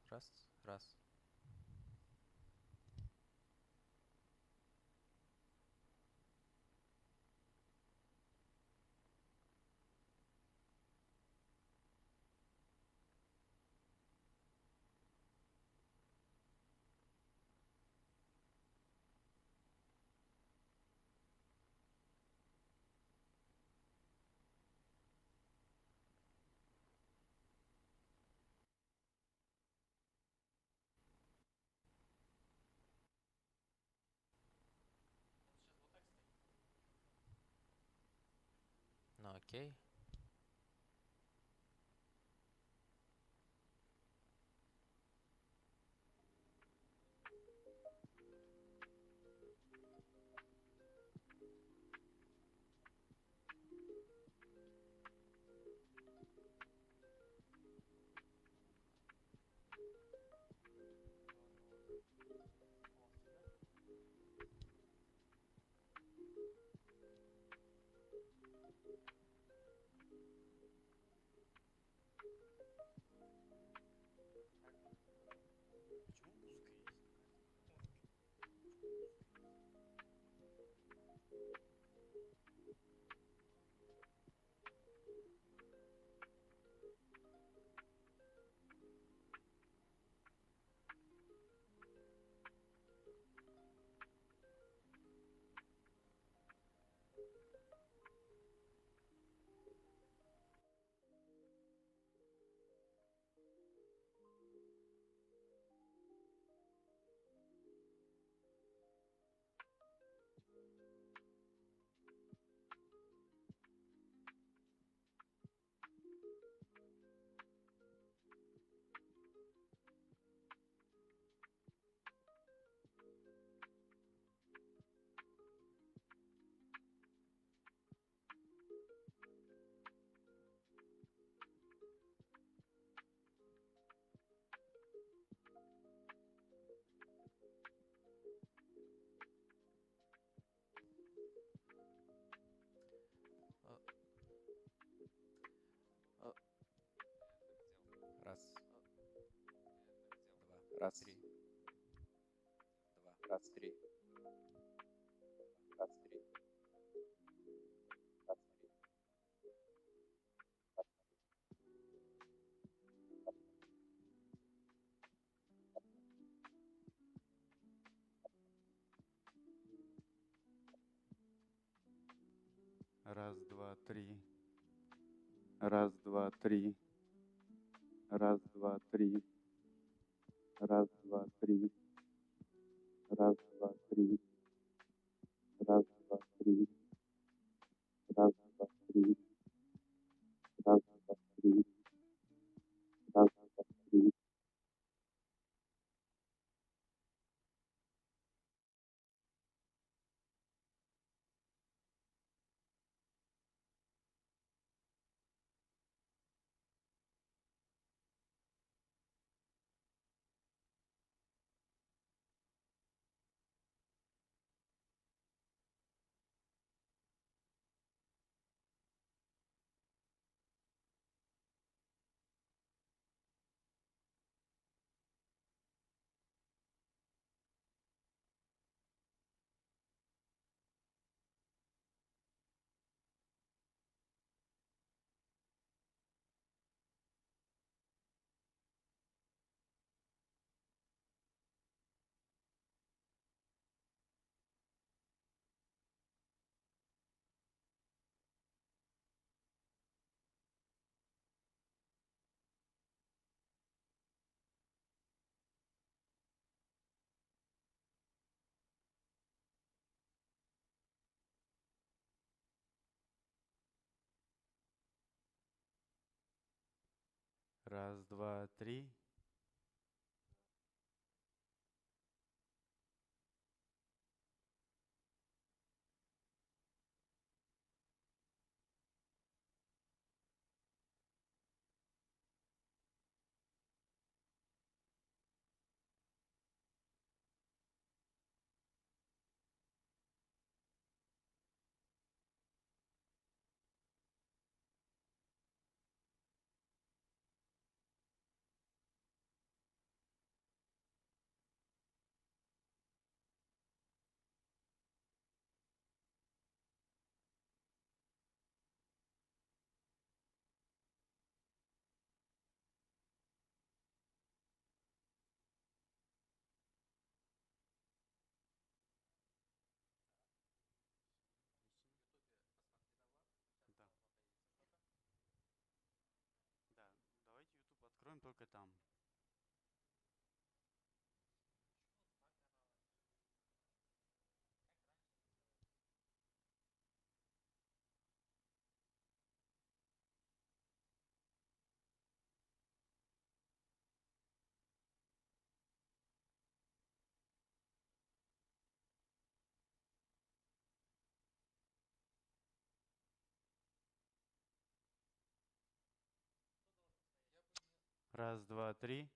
Раз, раз. Ну окей. Э, э, Раз, два, Раз, три. два, раз, три, раз, три, раз, три. Раз, два, три. Раз, два, три. Раз, два, три. Раз, два, три. Раз, два, три. Раз, два, три. Раз, два, три. Раз, два, три. Раз, два, три. Раз, два, три. Микрофон только там. Раз, два, три.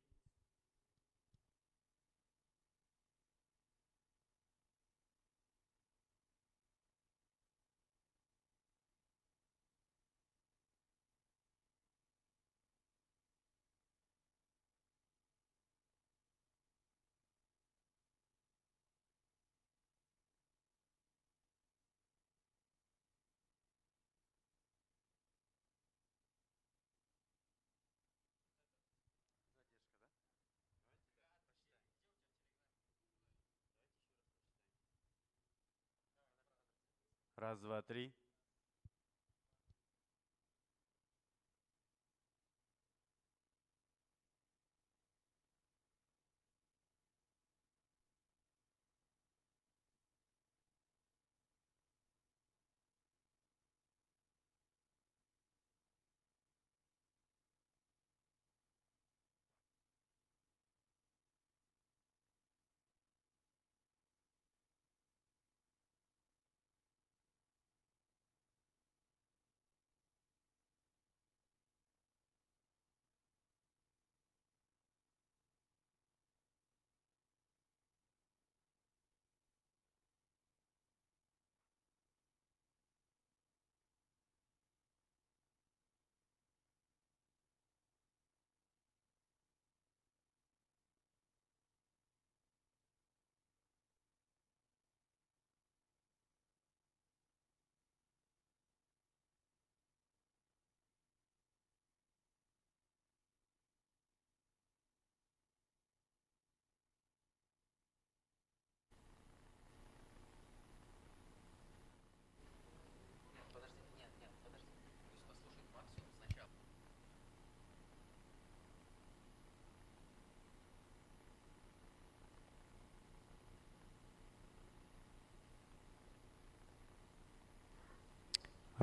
Раз, два, три.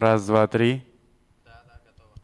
Раз, два, три. Да, да, готово.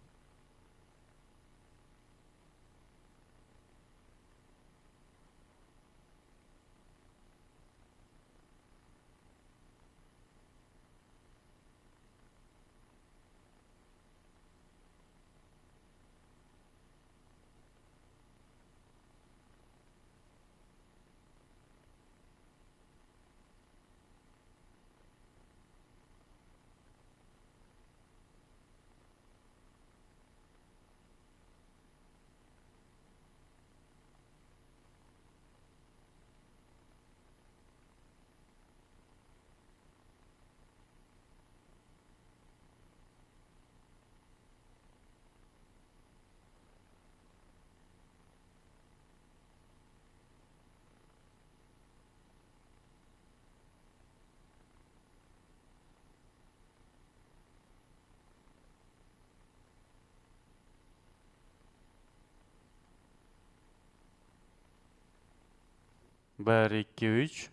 Bir, iki, üç.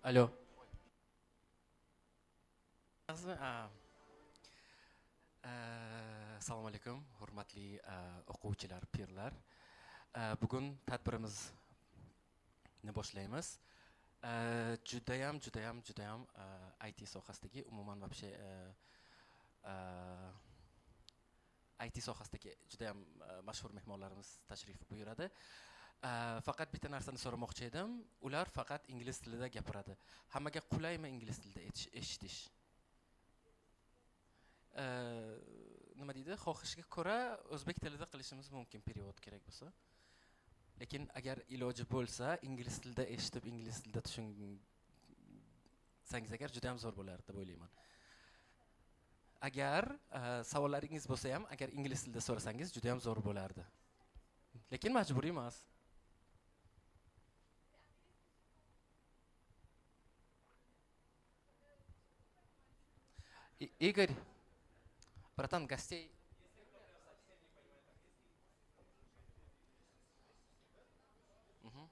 Alo. Ah, Assalomu alaykum, hurmatli o'quvchilar, pirlar. Bugun tadbirimizni boshlaymiz. Judayam IT sohasidagi umuman вообще IT sohasidagi judayam mashhur mehmonlarimiz tashrif buyuradi. Faqat bitta narsani so'ramoqchi edim. Ular faqat ingliz tilida gapiradi. Hammaga qulaymi ingliz tilida eshitish? Nima deydi? Xohishga ko'ra o'zbek tilida qilishimiz mumkin, perevod kerak bo'lsa. Lekin agar iloji bo'lsa, ingliz tilida eshitib, ingliz tilida tushunsangiz agar juda ham zo'r bo'lardi deb o'ylayman. Agar savollaringiz bo'lsa ham, agar ingliz tilida so'rasangiz juda ham zo'r bo'lardi. Lekin majburiy emas. Игорь, братан, гостей. Мгм.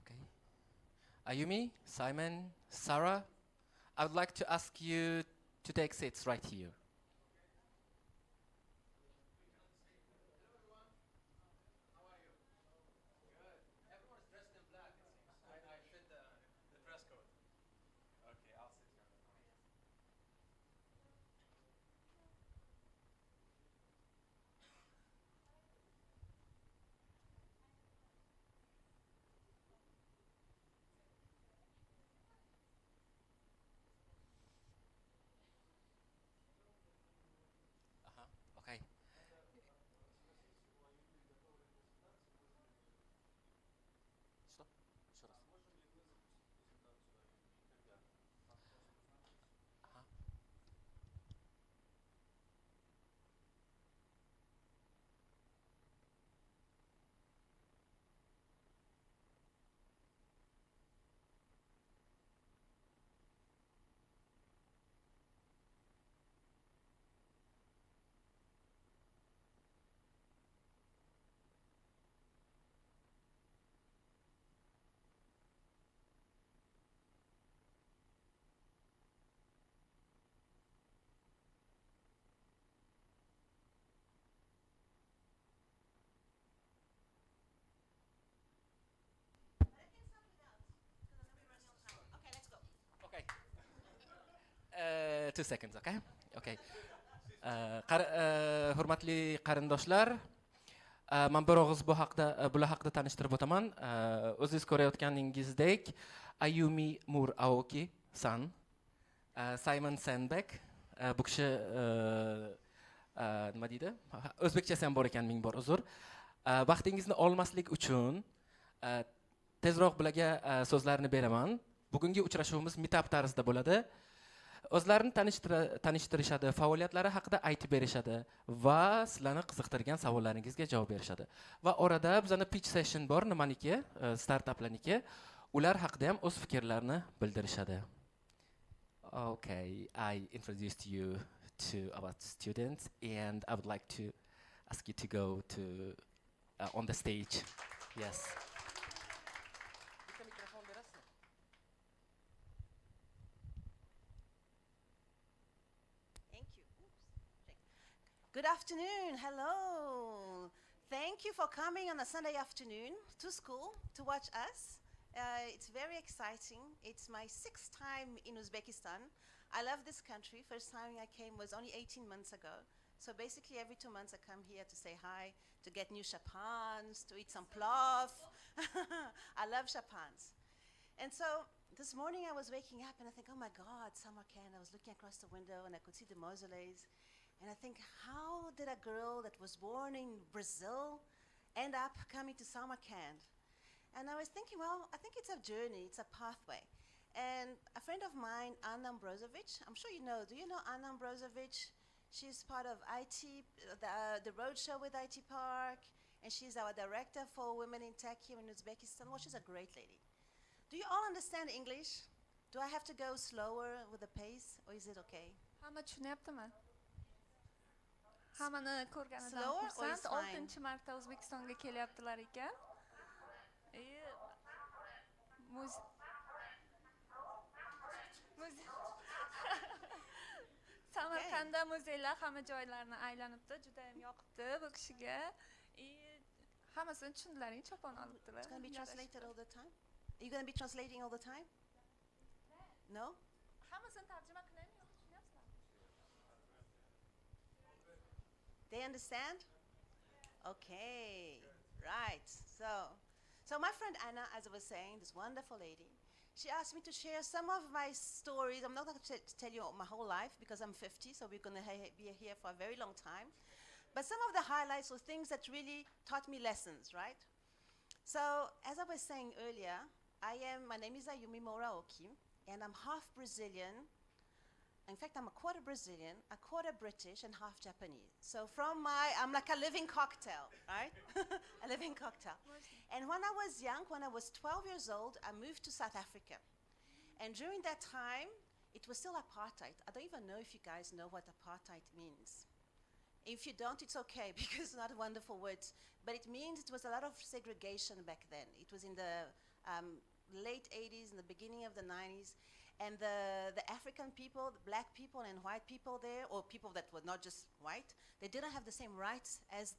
Okay. Ayumi, Simon, Sarah, I would like to ask you to take seats right here. 2 seconds, okay? Okay. Hurmatli qarindoshlar, men bir og'iz bular haqida tanishtirib o'taman. O'zingiz ko'rayotganingizdek, Ayumi Mur Aoki san, Simon Sandbeck, bu kishi nima deydi? O'zbekchasi ham bor ekan, ming bor uzr. Vaqtingizni olmaslik uchun tezroq bularga so'zlarni beraman. Bugungi uchrashuvimiz meetup tarzida bo'ladi. O'zlarini tanishtirishadi, faoliyatlari haqida aytib berishadi va sizlarni qiziqtirgan savollaringizga javob berishadi. Va orada bizning pitch session bor, nimaniki, startaplarniki. Ular haqida ham o'z fikrlarini bildirishadi. Okay, I introduced you to our students and I would like to ask you to go to on the stage. Yes. Thank you. Good afternoon. Hello. Thank you for coming on a Sunday afternoon to school to watch us. It's very exciting. It's my 6th time in Uzbekistan. I love this country. First time I came was only 18 months ago. So basically every 2 months I come here to say hi, to get new chapans, to eat some plov. I love chapans. And so this morning I was waking up and I think, oh my God, Samarkand. I was looking across the window and I could see the mausoleums. And I think, how did a girl that was born in Brazil end up coming to Samarkand? And I was thinking, well, I think it's a journey, it's a pathway. And a friend of mine, Anna Ambrozovic, I'm sure you know, do you know Anna Ambrozovic? She's part of IT, the roadshow with IT Park, and she's our director for Women in Tech here in Uzbekistan. Well, she's a great lady. Do you all understand English? Do I have to go slower with the pace, or is it okay? Hamma tushunyaptimi? Hammani ko'rganidan Slower or is xursand. fine? 6-marta O'zbekistonga kelyaptilar ekan. Samarqandda muzeylar hamma joylarni aylanibdi, juda ham yoqibdi bu kishiga. Hammasini tushundilaring, chopon olibdilar. It's going to be translated all the time? Are you going to be translating all the time? No? Hammasini tarjima qilaymi, yo'q tushunyapsizlar? They understand? Okay, right. So my friend Anna, as I was saying, this wonderful lady, she asked me to share some of my stories. I'm not going to tell you my whole life because I'm 50, so we're going to be here for a very long time. But some of the highlights were things that really taught me lessons, right? So as I was saying earlier, my name is Ayumi Moraoki, and I'm half Brazilian. In fact, I'm a quarter Brazilian, a quarter British, and half Japanese. So I'm like a living cocktail, right? A living cocktail. And when I was young, when I was 12 years old, I moved to South Africa. And during that time, it was still apartheid. I don't even know if you guys know what apartheid means. If you don't, it's okay, because it's not a wonderful word. But it means it was a lot of segregation back then. It was in the late 80s and the beginning of the 90s. And the African people, the black people and white people there, or people that were not just white, they didn't have the same rights as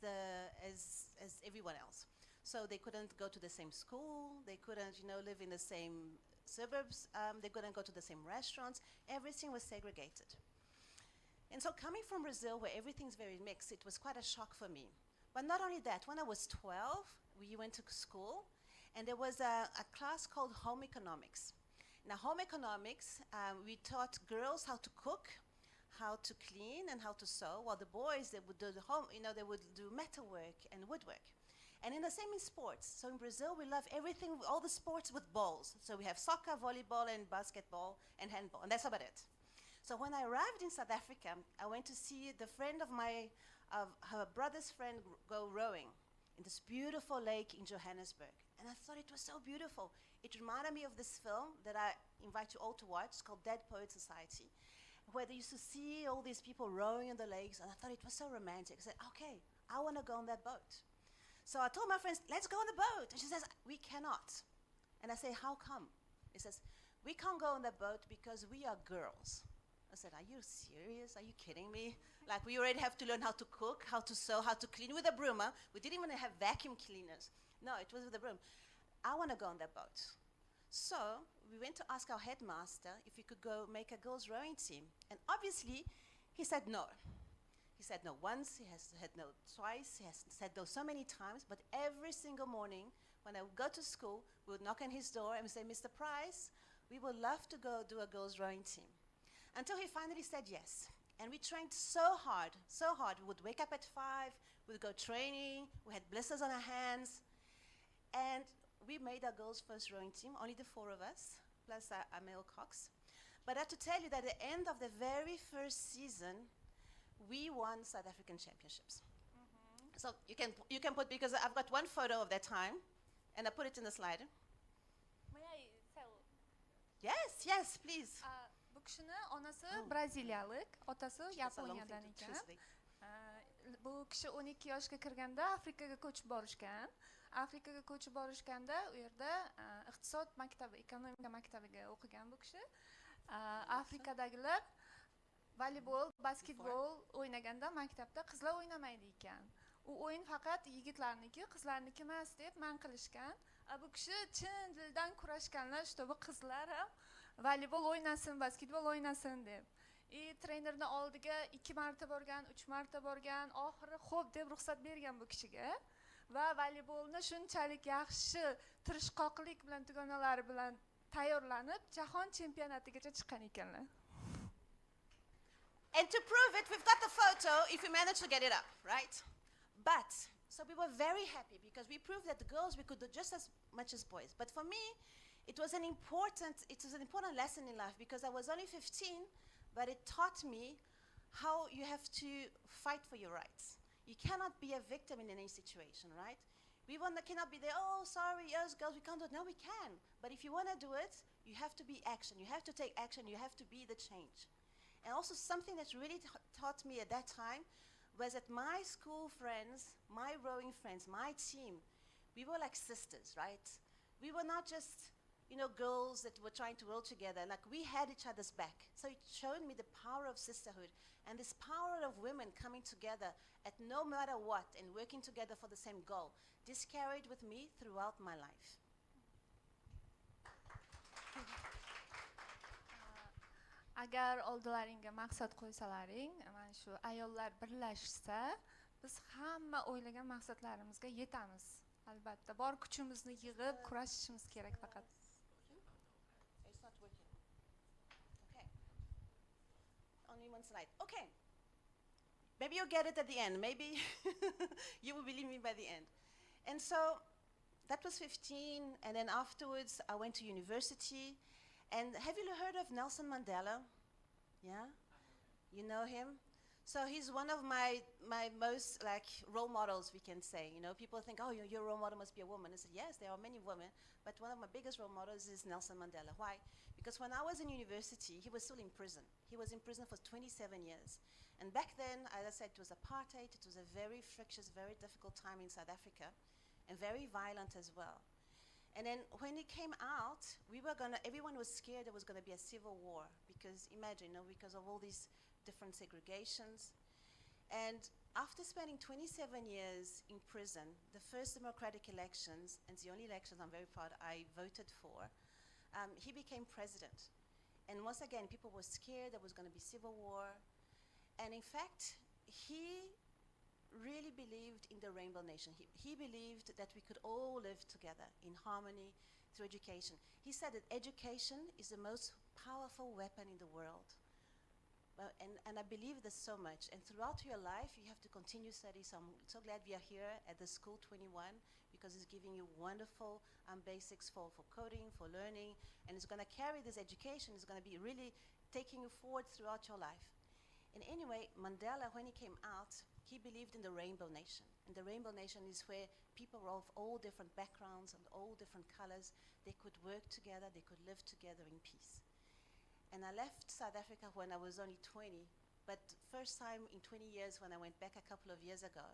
everyone else. So they couldn't go to the same school, they couldn't, live in the same suburbs, they couldn't go to the same restaurants. Everything was segregated. And so coming from Brazil, where everything's very mixed, it was quite a shock for me. But not only that, when I was 12, we went to school, and there was a class called Home Economics. Now, home economics, we taught girls how to cook, how to clean, and how to sew, while the boys, they would do they would do metalwork and woodwork. And in the same in sports. So in Brazil, we love everything, all the sports with balls. So we have soccer, volleyball, and basketball, and handball, and that's about it. So when I arrived in South Africa, I went to see the friend of her brother's friend go rowing in this beautiful lake in Johannesburg. And I thought it was so beautiful. It reminded me of this film that I invite you all to watch. It's called Dead Poets Society, where they used to see all these people rowing in the lakes, and I thought it was so romantic. I said, okay, I want to go on that boat. So I told my friends, let's go on the boat. And she says, we cannot. And I say, how come? He says, we can't go on the boat because we are girls. I said, are you serious? Are you kidding me? Like, we already have to learn how to cook, how to sew, how to clean with a broom. We didn't even have vacuum cleaners. No, it was with a broom. I want to go on that boat. So we went to ask our headmaster if we could go make a girls' rowing team. And obviously, he said no. He said no once, he has said no twice, he has said no so many times, but every single morning when I would go to school, we would knock on his door and say, Mr. Price, we would love to go do a girls' rowing team. Until he finally said yes. And we trained so hard, so hard. We would wake up at 5, we would go training, we had blisters on our hands. And we made our girls' first rowing team, only the 4 of us, plus our male cocks. But I have to tell you that at the end of the very first season, we won South African championships. So you can put, because I've got one photo of that time, and I put it in the slide. May I tell? Yes, please. Bu kishini onasi braziliyalik, otasi That's a long Yaponiyadan thing to ekan. translate. Bu kishi 12 yoshga kirganda Afrikaga ko'chib borishgan. Afrikaga ko'chib borishganda u yerda iqtisod maktabi, ekonomika maktabiga o'qigan bu kishi. Afrikadagilar voleybol, basketbol o'ynaganda maktabda qizlar o'ynamaydi ekan. U o'yin faqat yigitlarniki, qizlarniki emas deb man qilishgan. Bu kishi chin dildan kurashganlar, bu qizlar ham voleybol o'ynasin, basketbol o'ynasin deb. Trenerning oldiga 2 marta borgan, 3 marta borgan, oxiri xo'p deb ruxsat bergan bu kishiga va voleybolni shunchalik yaxshi tirishqoqlik bilan tugonalari bilan tayyorlanib, jahon chempionatigacha chiqqan ekanlar. And to prove it, we've got the photo if we manage to get it up, right? But, so we were very happy because we proved that the girls, we could do just as much as boys. But for me, it was an important lesson in life because I was only 15, but it taught me how you have to fight for your rights. You cannot be a victim in any situation, right? We cannot be there, oh, sorry, us girls, we can't do it. No, we can. But if you want to do it, you have to be action. You have to take action. You have to be the change. And also something that really taught me at that time was that my school friends, my rowing friends, my team, we were like sisters, right? We were not just, girls that were trying to row together. Like, we had each other's back. So it showed me the power of sisterhood and this power of women coming together at no matter what and working together for the same goal. This carried with me throughout my life. Agar oldilaringga maqsad qo'ysalaring, mana shu ayollar birlashsa, biz hamma o'ylagan maqsadlarimizga yetamiz. Albatta, bor kuchimizni yig'ib kurashishimiz kerak faqat. It's not working. Okay. Only one slide. Okay. Maybe you'll get it at the end. Maybe you will believe me by the end. And so that was 15, and then afterwards I went to university. And have you heard of Nelson Mandela? Yeah? You know him? So he's one of my most role models, we can say. People think, oh, your role model must be a woman. I said, yes, there are many women, but one of my biggest role models is Nelson Mandela. Why? Because when I was in university, he was still in prison. He was in prison for 27 years. And back then, as I said, it was apartheid. It was a very frictious, very difficult time in South Africa, and very violent as well. And then when it came out, everyone was scared there was going to be a civil war because imagine, because of all these different segregations. And after spending 27 years in prison, the first democratic elections, and the only elections I'm very proud I voted for, he became president. And once again, people were scared there was going to be civil war. And in fact, he really believed in the Rainbow Nation. He believed that we could all live together in harmony through education. He said that education is the most powerful weapon in the world. And I believe this so much. And throughout your life, you have to continue study. So I'm so glad we are here at the School 21 because it's giving you wonderful basics for coding, for learning. And it's going to carry this education. It's going to be really taking you forward throughout your life. And anyway, Mandela, when he came out, he believed in the Rainbow Nation. And the Rainbow Nation is where people of all different backgrounds and all different colors, they could work together, they could live together in peace. And I left South Africa when I was only 20, but first time in 20 years when I went back a couple of years ago,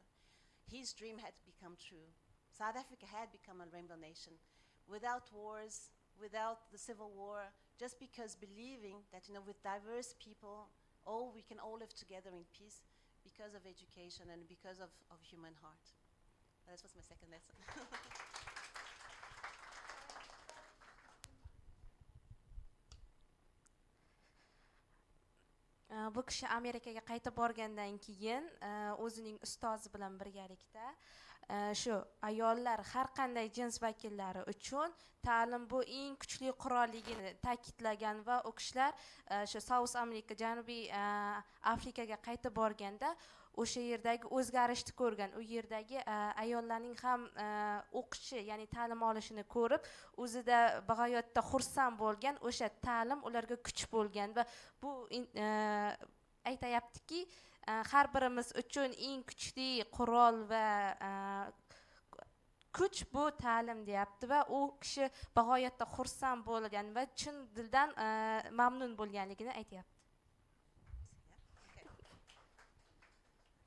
his dream had become true. South Africa had become a Rainbow Nation without wars, without the Civil War, just because believing that, with diverse people, we can all live together in peace because of education and because of human heart. That was my second lesson. Bu kishi Amerikaga qaytib borgandan keyin o'zining ustozi bilan birgalikda shu ayollar har qanday jins vakillari uchun ta'lim bu eng kuchli qurolligini ta'kidlagan va u kishilar shu South Amerika, Janubiy Afrikaga qaytib borganda o'sha yerdagi o'zgarishni ko'rgan, u yerdagi ayollarning ham o'qishi, ya'ni ta'lim olishini ko'rib, o'zida bag'oyatda xursand bo'lgan, o'sha ta'lim ularga kuch bo'lgan va bu aytayaptiki, har birimiz uchun eng kuchli qurol va kuch bu ta'lim deyapti va u kishi bag'oyatda xursand bo'lgan va chin dildan mamnun bo'lganligini aytyapti.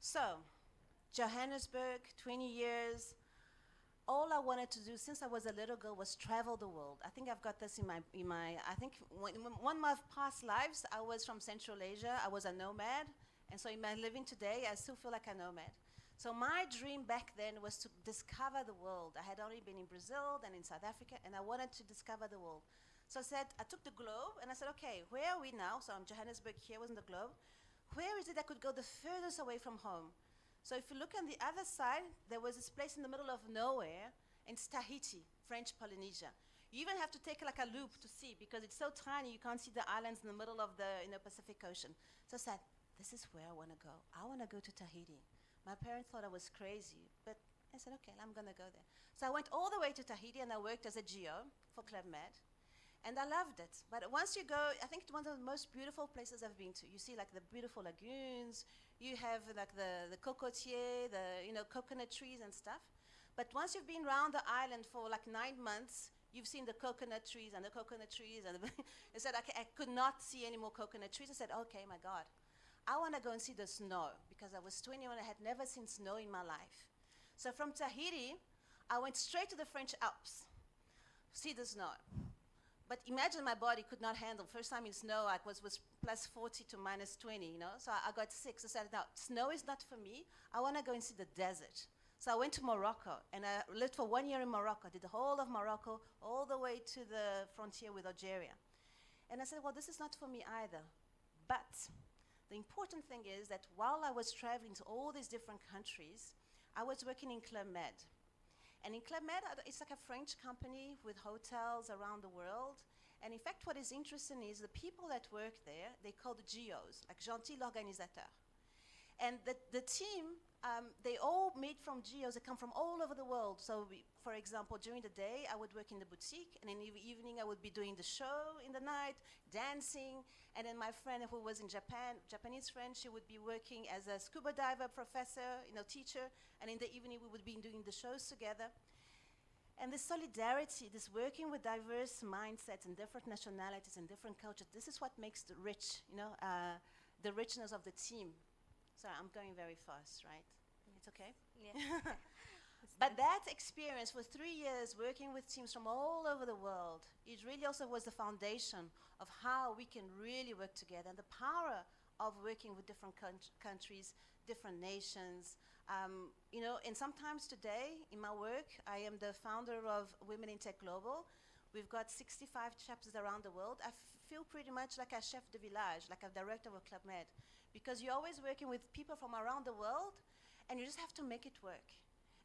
So, Johannesburg, 20 years. All I wanted to do since I was a little girl was travel the world. I think I've got this in my I think one of my past lives, I was from Central Asia. I was a nomad. And so in my living today, I still feel like a nomad. So my dream back then was to discover the world. I had only been in Brazil, then in South Africa, and I wanted to discover the world. So I took the globe and I said, okay, where are we now? So I'm Johannesburg, here was in the globe. Where is it I could go the furthest away from home? So if you look on the other side, there was this place in the middle of nowhere, in Tahiti, French Polynesia. You even have to take like a loop to see because it's so tiny you can't see the islands in the middle of the Pacific Ocean. So I said, this is where I want to go. I want to go to Tahiti. My parents thought I was crazy, but I said, okay, I'm going to go there. So I went all the way to Tahiti and I worked as a geo for Club Med. And I loved it. But once you go, I think it's one of the most beautiful places I've been to. You see like the beautiful lagoons. You have like the cocotier, the coconut trees and stuff. But once you've been around the island for like 9 months, you've seen the coconut trees and the coconut trees. And I said, okay, I could not see any more coconut trees. I said, okay, my God. I want to go and see the snow because I was 21. I had never seen snow in my life. So from Tahiti, I went straight to the French Alps, see the snow. But imagine my body could not handle. First time in snow, I was plus 40 to minus 20, So I got sick. So I said, no, snow is not for me. I want to go and see the desert. So I went to Morocco, and I lived for 1 year in Morocco. Did the whole of Morocco, all the way to the frontier with Algeria. And I said, well, this is not for me either. But the important thing is that while I was traveling to all these different countries, I was working in Club Med. And in Club Med, it's like a French company with hotels around the world. And in fact, what is interesting is the people that work there, they call the GOs, like Gentil Organisateur. And the team, they all made from GOs. They come from all over the world. So, for example, during the day, I would work in the boutique. And in the evening, I would be doing the show in the night, dancing. And then my friend who was in Japan, Japanese friend, she would be working as a scuba diver professor, teacher. And in the evening, we would be doing the shows together. And this solidarity, this working with diverse mindsets and different nationalities and different cultures, this is what makes the rich, the richness of the team. Sorry, I'm going very fast, right? It's okay? Yeah. But that experience for 3 years working with teams from all over the world, it really also was the foundation of how we can really work together and the power of working with different countries, different nations. And sometimes today in my work, I am the founder of Women in Tech Global. We've got 65 chapters around the world. I feel pretty much like a chef de village, like a director of Club Med, because you're always working with people from around the world, and you just have to make it work.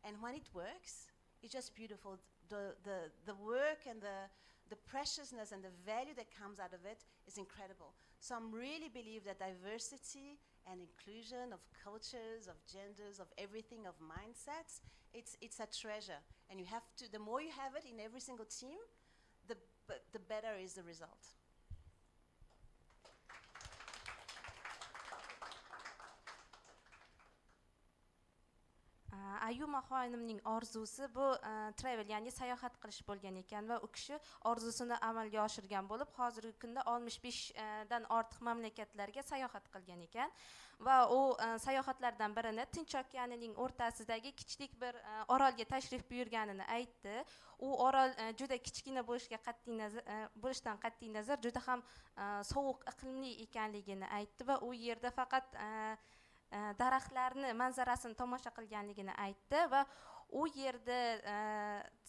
And when it works, it's just beautiful. The work and the preciousness and the value that comes out of it is incredible. So I really believe that diversity and inclusion of cultures, of genders, of everything, of mindsets, it's a treasure. And you have to, the more you have it in every single team, the better is the result. Ayuma xonimning orzusi bu travel, ya'ni sayohat qilish bo'lgan ekan va u kishi orzusini amalga oshirgan bo'lib, hozirgi kunda 65 dan ortiq mamlakatlarga sayohat qilgan ekan va u sayohatlardan birini Tinch okeanining o'rtasidagi kichik bir orolga tashrif buyurganini aytdi. U orol juda kichkina bo'lishidan qat'iy nazar juda ham sovuq iqlimli ekanligini aytdi va u yerda faqat daraxtlarni manzarasini tomosha qilganligini aytdi va u yerda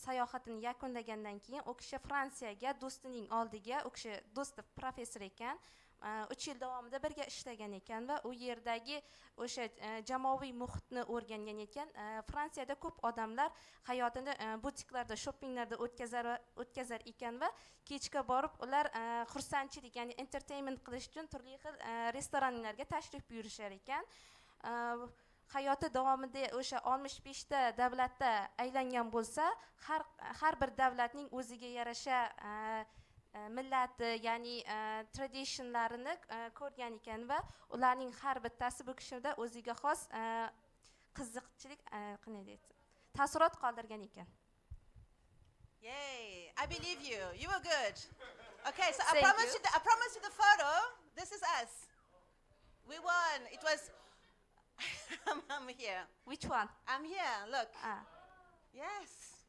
sayohatini yakunlagandan keyin u kishi Fransiyaga do'stining oldiga, u kishi do'sti professor ekan, 3 yil davomida birga ishlagan ekan va u yerdagi o'sha jamoaviy muhitni o'rgangan ekan. Fransiyada ko'p odamlar hayotini butiklarda, shoppinglarda o'tkazar ekan va kechga borib ular xursandchilik, ya'ni entertainment qilish uchun turli xil restoranlarga tashrif buyurishar ekan. Hayoti davomida o'sha 65 ta davlatda aylangan bo'lsa, har bir davlatning o'ziga yarasha millati, ya'ni traditionlarini ko'rgan ekan va ularning har bittasi bu kishida o'ziga xos qiziqchilik, qanday deydi, taassurot qoldirgan ekan. Yay! I believe you. You were good. Okay, so Thank you. I promise you the photo. This is us. We won. It was. I'm here. Which one? I'm here. Look. Ah. Yes.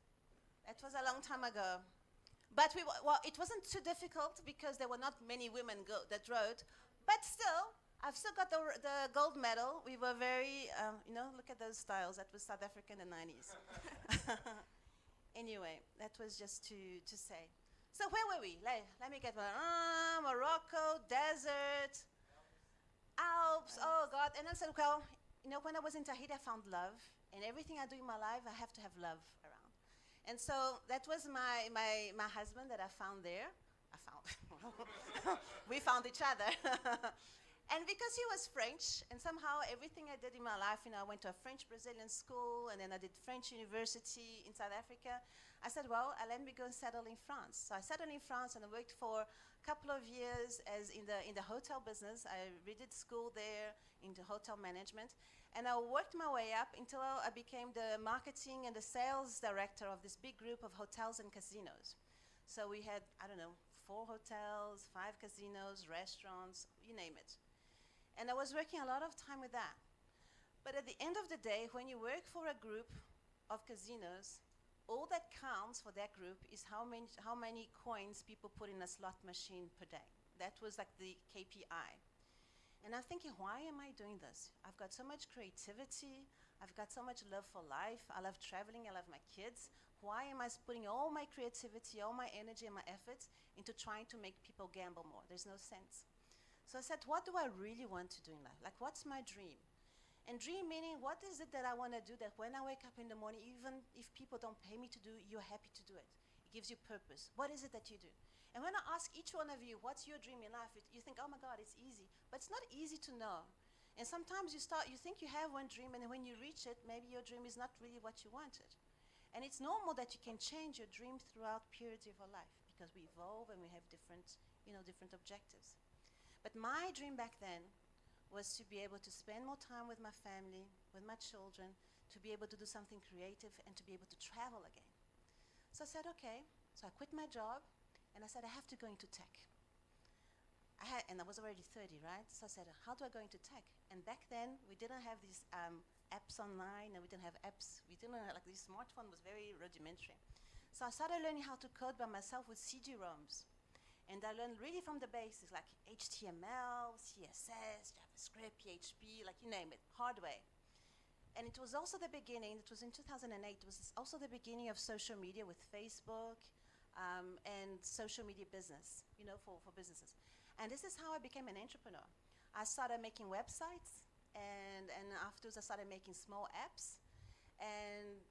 That was a long time ago. But well, it wasn't too difficult because there were not many women that rode. But still, I've still got the gold medal. We were very, look at those styles. That was South Africa in the 90s. Anyway, that was just to say. So where were we? Let me get one. Morocco, desert, Alps. Oh, God. And I said, well, when I was in Tahiti, I found love. And everything I do in my life, I have to have love around. And so that was my husband that I found there. We found each other. And because he was French, and somehow everything I did in my life, I went to a French-Brazilian school, and then I did French university in South Africa. I said, well, let me go and settle in France. So I settled in France, and I worked for a couple of years as in the hotel business. I redid school there into hotel management. And I worked my way up until I became the marketing and the sales director of this big group of hotels and casinos. So we had, 4 hotels, 5 casinos, restaurants, you name it. And I was working a lot of time with that. But at the end of the day, when you work for a group of casinos, all that counts for that group is how many coins people put in a slot machine per day. That was like the KPI. And I'm thinking, why am I doing this? I've got so much creativity. I've got so much love for life. I love traveling. I love my kids. Why am I putting all my creativity, all my energy and my efforts into trying to make people gamble more? There's no sense. So I said, what do I really want to do in life? Like, what's my dream? And dream meaning, what is it that I want to do that when I wake up in the morning, even if people don't pay me to do, you're happy to do it? It gives you purpose. What is it that you do? And when I ask each one of you, what's your dream in life? You think, oh my God, it's easy. But it's not easy to know. And sometimes you think you have one dream, and when you reach it, maybe your dream is not really what you wanted. And it's normal that you can change your dream throughout periods of your life because we evolve and we have different objectives. But my dream back then was to be able to spend more time with my family, with my children, to be able to do something creative and to be able to travel again. So I said, okay. So I quit my job. And I said, I have to go into tech. And I was already 30, right? So I said, how do I go into tech? And back then, we didn't have these apps online, and we didn't have apps. We didn't have, the smartphone was very rudimentary. So I started learning how to code by myself with CD-ROMs. And I learned really from the basics, like HTML, CSS, JavaScript, PHP, you name it, hard way. And it was also the beginning, it was in 2008, it was also the beginning of social media with Facebook, and social media business, for businesses. And this is how I became an entrepreneur. I started making websites, and afterwards I started making small apps. And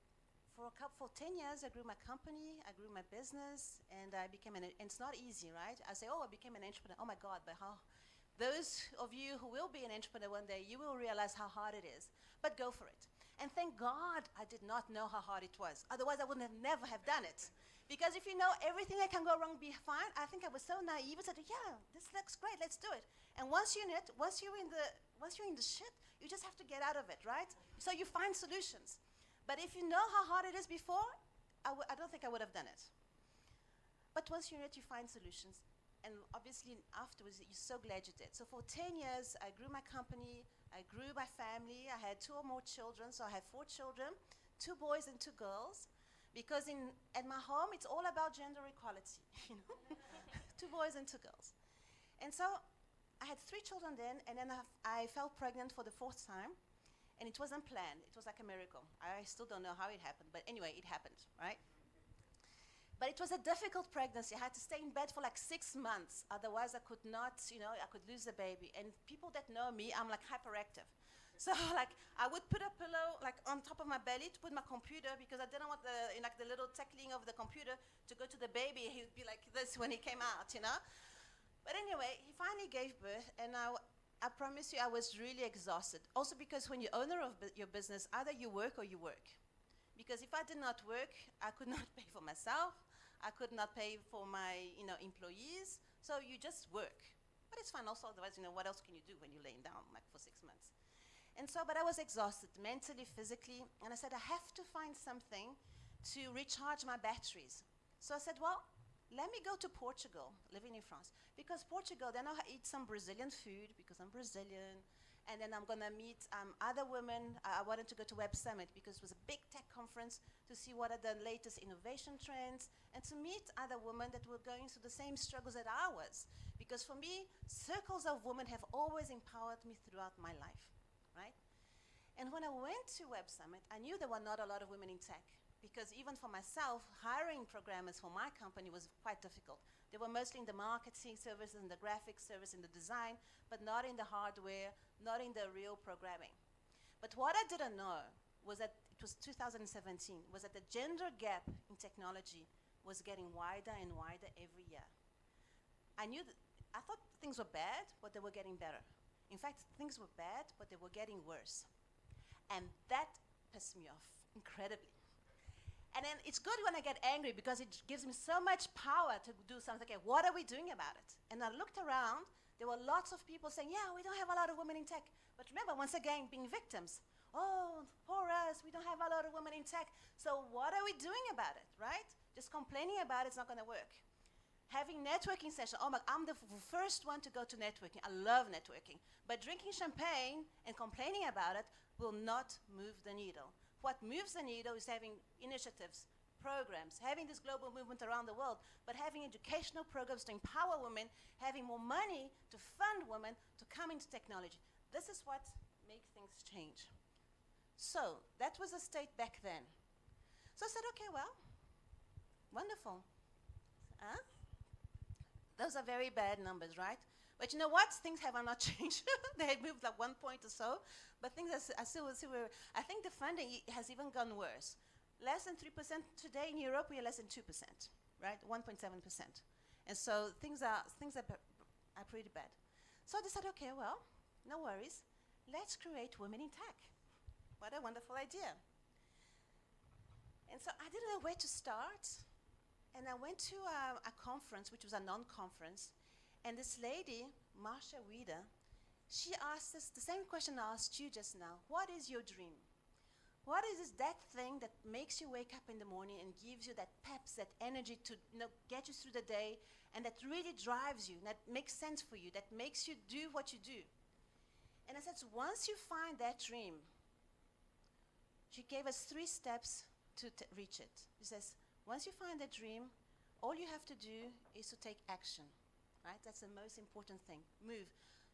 for 10 years, I grew my company, I grew my business, and I became and it's not easy, right? I say, I became an entrepreneur. Oh my God, but how? Those of you who will be an entrepreneur one day, you will realize how hard it is. But go for it. And thank God I did not know how hard it was. Otherwise, I would never have done it. Because if you know everything that can go wrong, be fine. I think I was so naive. I said, yeah, this looks great. Let's do it. And once you're in it, once you're in the shit, you just have to get out of it, right? So you find solutions. But if you know how hard it is before, I don't think I would have done it. But once you're in it, you find solutions. And obviously, afterwards, you're so glad you did. So for 10 years, I grew my company. I grew my family. I had 2 or more children. So I had 4 children, 2 boys and 2 girls. Because at my home, it's all about gender equality, 2 boys and 2 girls. And so I had 3 children then, and then I fell pregnant for the 4th time, and it wasn't planned. It was like a miracle. I still don't know how it happened, but anyway, it happened, right? But it was a difficult pregnancy. I had to stay in bed for like 6 months. Otherwise, I could not, I could lose the baby. And people that know me, I'm like hyperactive. So like I would put a pillow like on top of my belly to put my computer because I didn't want the little tackling of the computer to go to the baby. He would be like this when he came out. But anyway, he finally gave birth, and I promise you, I was really exhausted. Also because when you're owner of your business, either you work or you work. Because if I did not work, I could not pay for myself. I could not pay for my, employees. So you just work. But it's fine also, otherwise, what else can you do when you're laying down like for 6 months? And so, but I was exhausted mentally, physically, and I said, I have to find something to recharge my batteries. So I said, well, let me go to Portugal, living in France. Because Portugal, then I'll eat some Brazilian food because I'm Brazilian. And then I'm going to meet other women. I wanted to go to Web Summit because it was a big tech conference to see what are the latest innovation trends and to meet other women that were going through the same struggles that I was. Because for me, circles of women have always empowered me throughout my life, right? And when I went to Web Summit, I knew there were not a lot of women in tech because even for myself, hiring programmers for my company was quite difficult. They were mostly in the marketing services, in the graphics service, in the design, but not in the hardware, not in the real programming. But what I didn't know was that it was 2017, was that the gender gap in technology was getting wider and wider every year. I thought things were bad, but they were getting better. In fact, things were bad, but they were getting worse. And that pissed me off incredibly. And then it's good when I get angry because it gives me so much power to do something. Okay, what are we doing about it? And I looked around, there were lots of people saying, yeah, we don't have a lot of women in tech. But remember, once again, being victims. Oh, poor us, we don't have a lot of women in tech. So what are we doing about it, right? Just complaining about it's not going to work. Having networking sessions, I'm the first one to go to networking. I love networking. But drinking champagne and complaining about it will not move the needle. What moves the needle is having initiatives, programs, having this global movement around the world, but having educational programs to empower women, having more money to fund women to come into technology. This is what makes things change. So that was the state back then. So I said, okay, well, wonderful. Those are very bad numbers, right? But you know what? Things have not changed. They had moved like 1 point or so, but things are still, I think the funding has even gone worse. Less than 3% today in Europe, we are less than 2%, right? 1.7%. And so things are pretty bad. So I decided, okay, well, no worries. Let's create women in tech. What a wonderful idea. And so I didn't know where to start. And I went to a conference, which was a non-conference, and this lady, Marsha Wieder, she asked us the same question I asked you just now. What is your dream? What is that thing that makes you wake up in the morning and gives you that peps, that energy to get you through the day, and that really drives you, that makes sense for you, that makes you do what you do? And I said, so once you find that dream, she gave us 3 steps to reach it. She says, once you find that dream, all you have to do is to take action. Right? That's the most important thing. Move.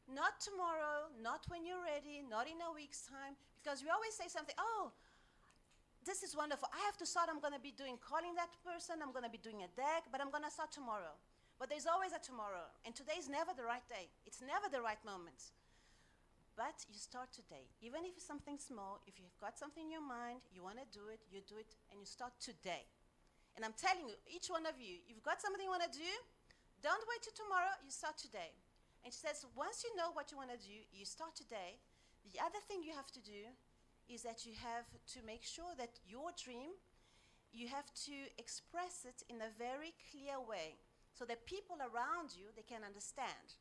Not tomorrow, not when you're ready, not in a week's time, because we always say something, oh, this is wonderful. I have to start, I'm going to be calling that person, I'm going to be doing a deck, but I'm going to start tomorrow. But there's always a tomorrow, and today is never the right day. It's never the right moment. But you start today. Even if it's something small, if you've got something in your mind, you want to do it, and you start today. And I'm telling you, each one of you, you've got something you want to do, don't wait till tomorrow, you start today. And she says, once you know what you want to do, you start today. The other thing you have to do is that you have to make sure that your dream, you have to express it in a very clear way so that people around you, they can understand.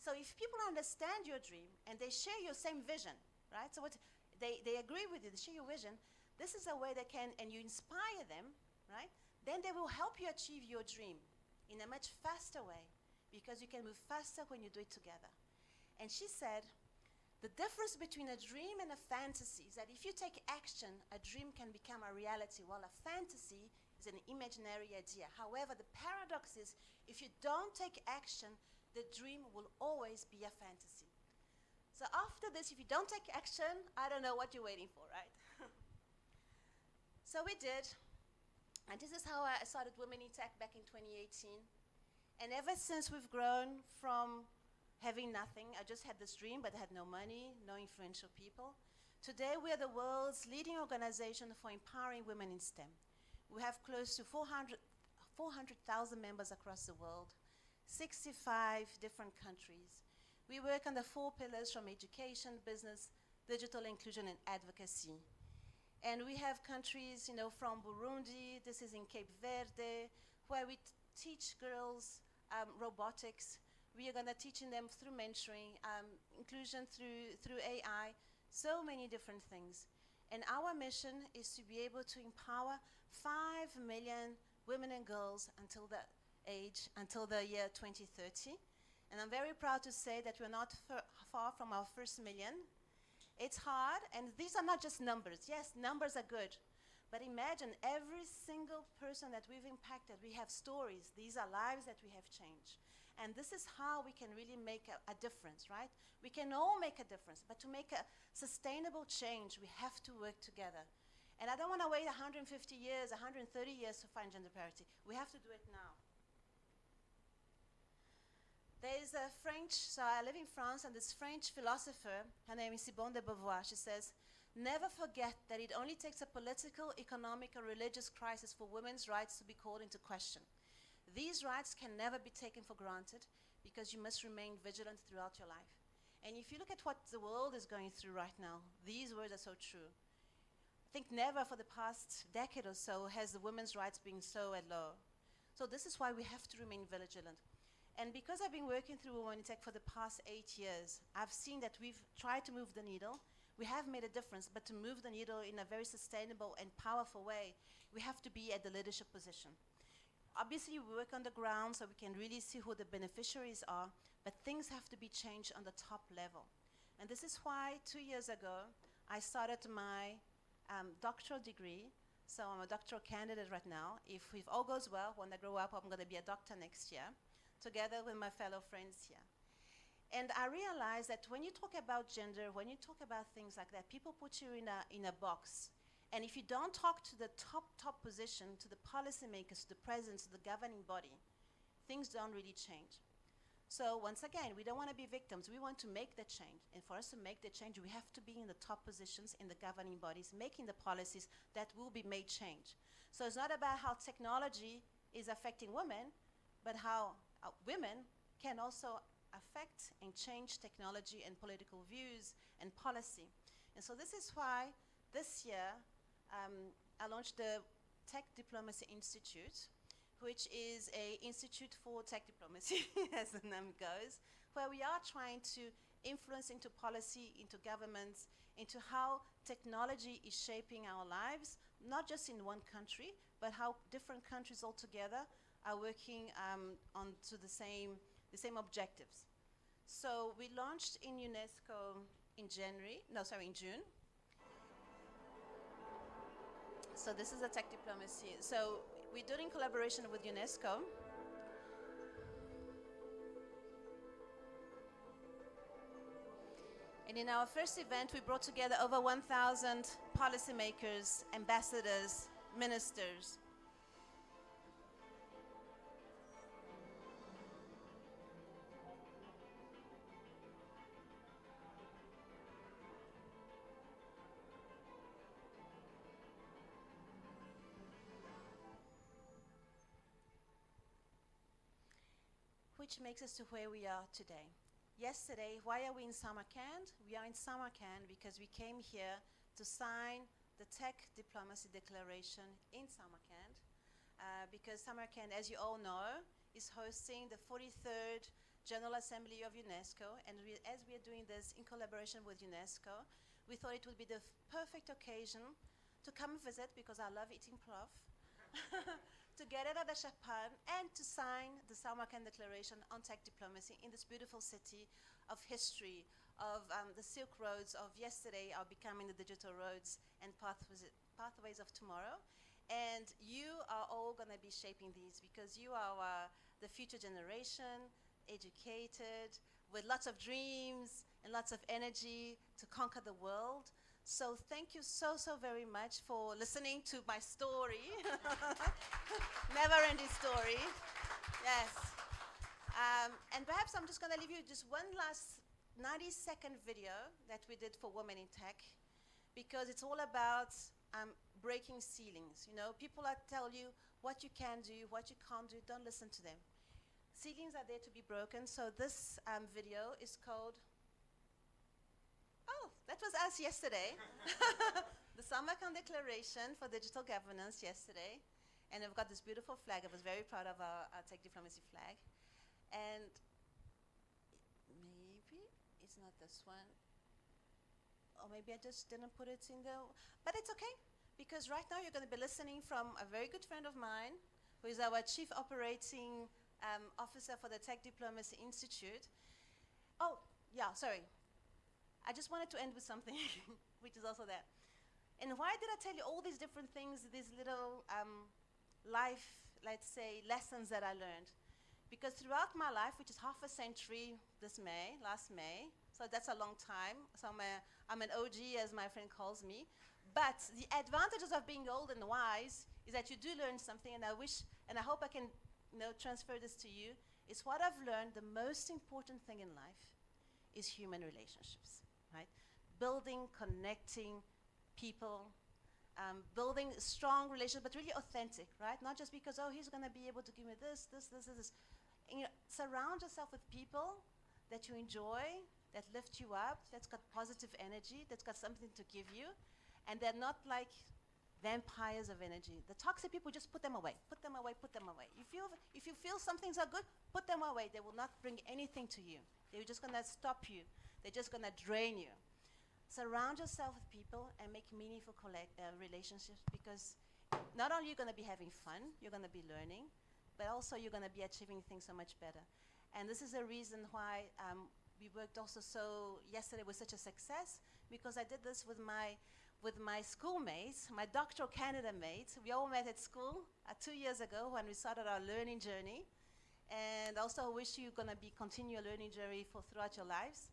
So if people understand your dream and they share your same vision, right? So they agree with you, they share your vision, this is a way they can, and you inspire them, right? Then they will help you achieve your dream in a much faster way, because you can move faster when you do it together. And she said, the difference between a dream and a fantasy is that if you take action, a dream can become a reality, while a fantasy is an imaginary idea. However, the paradox is, if you don't take action, the dream will always be a fantasy. So after this, if you don't take action, I don't know what you're waiting for, right? So we did. And this is how I started Women in Tech back in 2018. And ever since, we've grown from having nothing. I just had this dream, but I had no money, no influential people. Today, we are the world's leading organization for empowering women in STEM. We have close to 400,000 members across the world, 65 different countries. We work on the 4 pillars from education, business, digital inclusion, and advocacy. And we have countries, you know, from Burundi, this is in Cape Verde, where we teach girls robotics. We are gonna teaching them through mentoring, inclusion through AI, so many different things. And our mission is to be able to empower 5 million women and girls until the year 2030. And I'm very proud to say that we're not far from our first million. It's hard, and these are not just numbers. Yes, numbers are good, but imagine every single person that we've impacted. We have stories. These are lives that we have changed. And this is how we can really make a difference, right? We can all make a difference, but to make a sustainable change, we have to work together. And I don't want to wait 150 years, 130 years to find gender parity. We have to do it now. There's a French, so I live in France, and this French philosopher, her name is Simone de Beauvoir, she says, never forget that it only takes a political, economic, or religious crisis for women's rights to be called into question. These rights can never be taken for granted because you must remain vigilant throughout your life. And if you look at what the world is going through right now, these words are so true. I think never for the past decade or so has the women's rights been so low. So this is why we have to remain vigilant. And because I've been working through Women in Tech for the past 8 years, I've seen that we've tried to move the needle. We have made a difference, but to move the needle in a very sustainable and powerful way, we have to be at the leadership position. Obviously, we work on the ground so we can really see who the beneficiaries are, but things have to be changed on the top level. And this is why 2 years ago, I started my doctoral degree. So I'm a doctoral candidate right now. If all goes well, when I grow up, I'm going to be a doctor next year, together with my fellow friends here. And I realized that when you talk about gender, when you talk about things like that, people put you in a box. And if you don't talk to the top position, to the policymakers, to the presidents, to the governing body, things don't really change. So once again, we don't want to be victims. We want to make the change. And for us to make the change, we have to be in the top positions in the governing bodies, making the policies that will be made change. So it's not about how technology is affecting women, but how women can also affect and change technology and political views and policy. And so this is why this year I launched the Tech Diplomacy Institute, which is an institute for tech diplomacy, as the name goes, where we are trying to influence into policy, into governments, into how technology is shaping our lives, not just in one country, but how different countries altogether are working on to the same objectives. So we launched in UNESCO in June. So this is a tech diplomacy. So we do it in collaboration with UNESCO. And in our first event, we brought together over 1,000 policymakers, ambassadors, ministers. Which makes us to where we are today. Yesterday, why are we in Samarkand? We are in Samarkand because we came here to sign the Tech Diplomacy Declaration in Samarkand, because Samarkand, as you all know, is hosting the 43rd General Assembly of UNESCO, and as we are doing this in collaboration with UNESCO, we thought it would be the perfect occasion to come visit, because I love eating plov, to get out of the chapan and to sign the Samarkand Declaration on Tech Diplomacy in this beautiful city of history, of the Silk Roads of yesterday are becoming the digital roads and pathways of tomorrow. And you are all going to be shaping these, because you are the future generation, educated, with lots of dreams and lots of energy to conquer the world. So thank you so, so very much for listening to my story. Never-ending story. Yes. And perhaps I'm just going to leave you just one last 90-second video that we did for Women in Tech, because it's all about breaking ceilings. You know, people that tell you what you can do, what you can't do, don't listen to them. Ceilings are there to be broken. So this video is called, oh, that was us yesterday. The Samarkand Declaration for Digital Governance yesterday. And we've got this beautiful flag. I was very proud of our tech diplomacy flag. And maybe it's not this one. Or maybe I just didn't put it in there. But it's okay, because right now you're going to be listening from a very good friend of mine, who is our Chief Operating Officer for the Tech Diplomacy Institute. Oh, yeah, sorry. I just wanted to end with something, which is also there. And why did I tell you all these different things, these little life, let's say, lessons that I learned? Because throughout my life, which is half a century last May, so that's a long time. So I'm an OG, as my friend calls me. But the advantages of being old and wise is that you do learn something, and I wish, and I hope I can transfer this to you, is what I've learned, the most important thing in life is human relationships, right? Building, connecting people, building strong relationships, but really authentic, right? Not just because, oh, he's going to be able to give me this. You know, surround yourself with people that you enjoy, that lift you up, that's got positive energy, that's got something to give you, and they're not like vampires of energy. The toxic people, just put them away, put them away, put them away. If you feel some things are good, put them away. They will not bring anything to you. They're just going to stop you. They're just going to drain you. Surround yourself with people and make meaningful relationships, because not only you're going to be having fun, you're going to be learning, but also you're going to be achieving things so much better. And this is a reason why we worked also yesterday was such a success, because I did this with my schoolmates, my doctoral candidate mates. We all met at school 2 years ago when we started our learning journey. And also I wish you're going to continue your learning journey throughout your lives.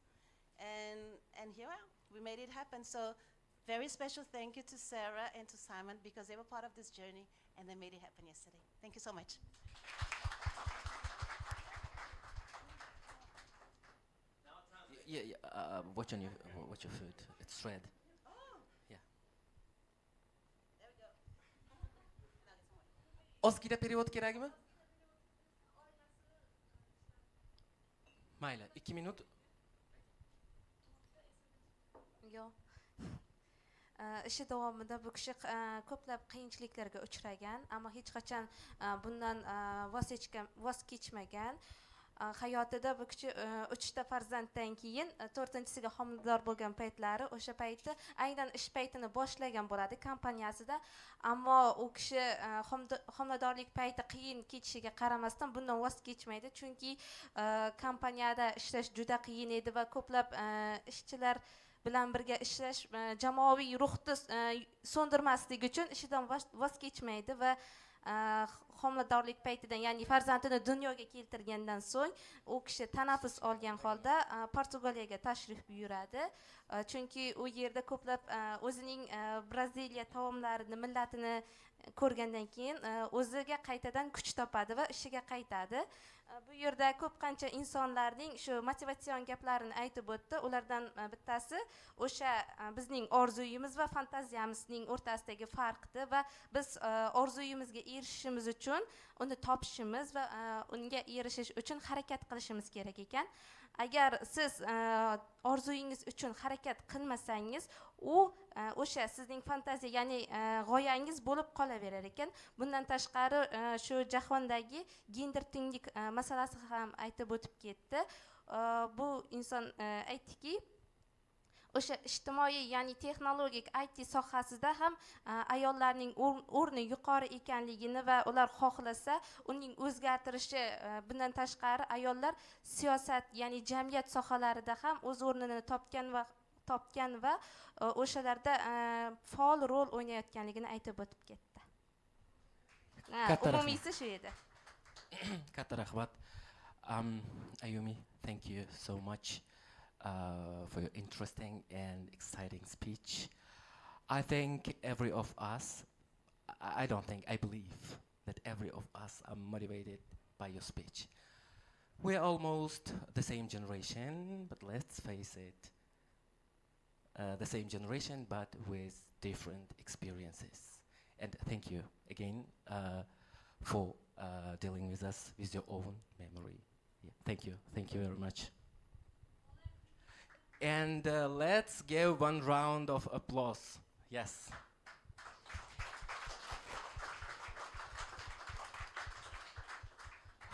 And here we made it happen. So very special thank you to Sarah and to Simon, because they were part of this journey and they made it happen yesterday. Thank you so much. Watch your food. It's red. Yeah. There we go. Ozgina перевод kerakmi? Mayli, 2 minut. Yo'q. Ishi davomida bu kishi ko'plab qiyinchiliklarga uchragan, ammo hech qachon bundan voz kechmagan. Hayotida bu kishi 3 ta farzanddan keyin 4-siga homilador bo'lgan paytlari, o'sha paytda aynan ish paytini boshlagan bo'ladi kompaniyasida, ammo u kishi homiladorlik payti qiyin kechishiga qaramasdan bundan voz kechmaydi, chunki kompaniyada ishlash juda qiyin edi va ko'plab ishchilar bilan birga ishlash jamoaviy ruhni so'ndirmaslik uchun ishidan voz kechmaydi va homiladorlik paytidan, ya'ni farzandini dunyoga keltirgandan so'ng u kishi tanaffus olgan holda Portugaliyaga tashrif buyuradi, chunki u yerda ko'plab o'zining Braziliya taomlarini, millatini ko'rgandan keyin o'ziga qaytadan kuch topadi va ishiga qaytadi. Bu yerda ko'p qancha insonlarning shu motivatsion gaplarini aytib o'tdi. Ulardan bittasi o'sha bizning orzuyimiz va fantaziyamizning o'rtasidagi farqdi va biz orzuyimizga erishishimiz uchun uni topishimiz va unga erishish uchun harakat qilishimiz kerak ekan. Agar siz orzuyingiz uchun harakat qilmasangiz, u o'sha sizning fantaziya, ya'ni g'oyangiz bo'lib qolaverar ekan. Bundan tashqari shu jahondagi gender tenglik masalasi ham aytib o'tib ketdi. Bu inson aytdiki, o'sha ijtimoiy, ya'ni texnologik IT sohasida ham ayollarning o'rni yuqori ekanligini va ular xohlasa uning o'zgartirishi, bundan tashqari ayollar siyosat, ya'ni jamiyat sohalarida ham o'z o'rnini topgan va o'shalarda faol rol o'ynayotganligini aytib o'tib ketdi. Umumiysi shu edi. Katta rahmat. Ayumi, thank you so much for your interesting and exciting speech. I think every of us, I don't think, I believe that every of us are motivated by your speech. We're almost the same generation, but let's face it, the same generation, but with different experiences. And thank you again for dealing with us with your own memory. Yeah, thank you very much. And let's give one round of applause. Yes.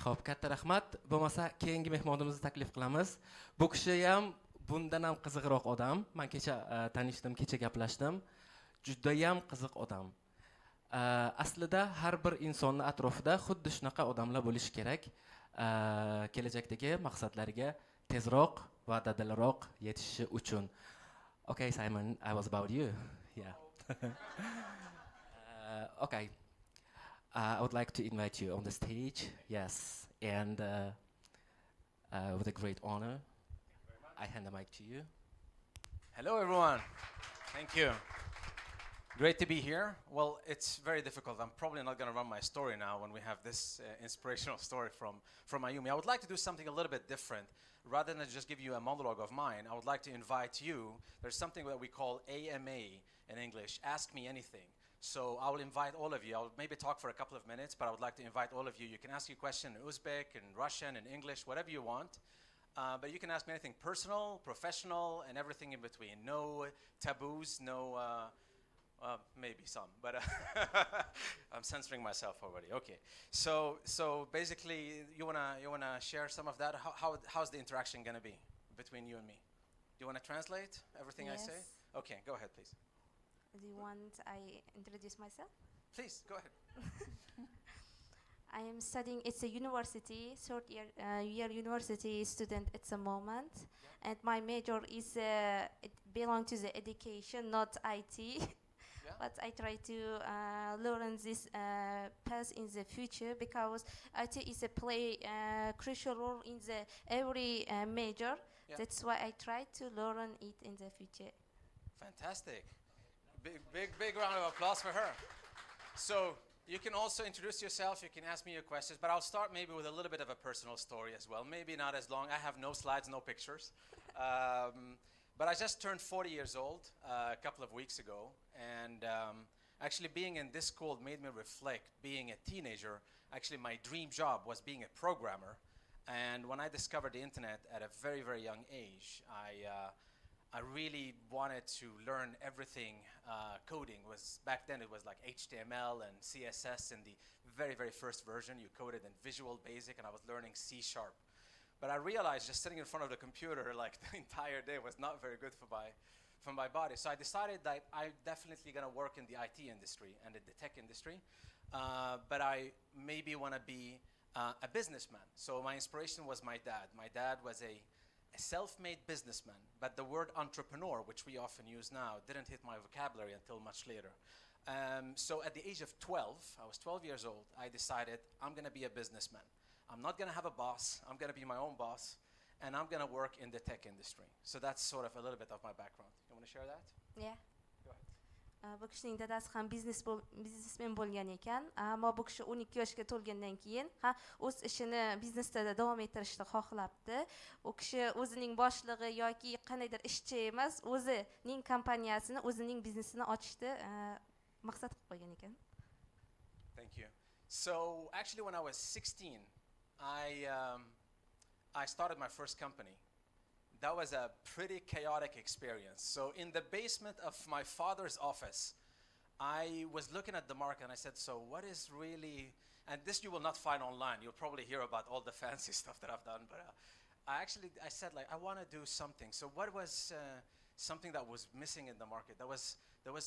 Xo'p, katta rahmat. Bo'lmasa, keyingi mehmonimizni taklif qilamiz. Bu kishi ham bundan ham qiziqroq odam. Men kecha tanishdim, kecha gaplashdim. Juda ham qiziq odam. Aslida har bir insonning atrofida xuddi shunaqa odamlar bo'lishi kerak. Kelajakdagi maqsadlariga tezroq va dadilroq yetishishi uchun. Okay, Simon, I was about you. Yeah. Okay. I would like to invite you on the stage. Yes. And with a great honor, I hand the mic to you. Hello, everyone. Thank you. Great to be here. Well, it's very difficult. I'm probably not going to run my story now when we have this inspirational story from Ayumi. I would like to do something a little bit different. Rather than just give you a monologue of mine, I would like to invite you. There's something that we call AMA in English, Ask Me Anything. So I will invite all of you. I'll maybe talk for a couple of minutes, but I would like to invite all of you. You can ask your question in Uzbek, in Russian, in English, whatever you want. But you can ask me anything personal, professional, and everything in between. No taboos, no, maybe some, but I'm censoring myself already. Okay. So basically, you wanna share some of that? How's the interaction gonna be between you and me? Do you wanna translate everything I say? Okay, go ahead, please. Do you want I introduce myself? Please, go ahead. I am studying, it's a university, third year university student at the moment. Yeah. And my major is, it belongs to the education, not IT. Yeah. But I try to learn this path in the future because IT is a play crucial role in the every major. Yeah. That's why I try to learn it in the future. Fantastic. Big round of applause for her. So you can also introduce yourself. You can ask me your questions, but I'll start maybe with a little bit of a personal story as well. Maybe not as long. I have no slides, no pictures. But I just turned 40 years old a couple of weeks ago. And actually being in this school made me reflect. Being a teenager, actually my dream job was being a programmer. And when I discovered the internet at a very, very young age, I really wanted to learn everything. Coding was, back then it was like HTML and CSS in the very, very first version. You coded in Visual Basic, and I was learning C#. But I realized just sitting in front of the computer like the entire day was not very good for my body. So I decided that I'm definitely gonna work in the IT industry and in the tech industry. But I maybe wanna be a businessman. So my inspiration was my dad. My dad was a self-made businessman, but the word entrepreneur, which we often use now, didn't hit my vocabulary until much later. So at the age of 12, I was 12 years old, I decided I'm gonna be a businessman. I'm not gonna have a boss, I'm gonna be my own boss, and I'm gonna work in the tech industry. So that's sort of a little bit of my background. You wanna share that? Yeah. Go ahead. Bu kishining dadasi ham biznesmen bo'lgan ekan, ammo bu kishi 12 yoshga to'lgandan keyin o'z ishini biznesda davom ettirishni xohlabdi. U kishi o'zining boshlig'i yoki qandaydir ishchi emas, o'zining kompaniyasini, o'zining biznesini ochishni maqsad qilib qo'ygan ekan. Thank you. So actually when I was 16, I started my first company. That was a pretty chaotic experience. So in the basement of my father's office, I was looking at the market and I said, so what is really, and this you will not find online. You'll probably hear about all the fancy stuff that I've done, but I said like, I want to do something. So what was something that was missing in the market? There was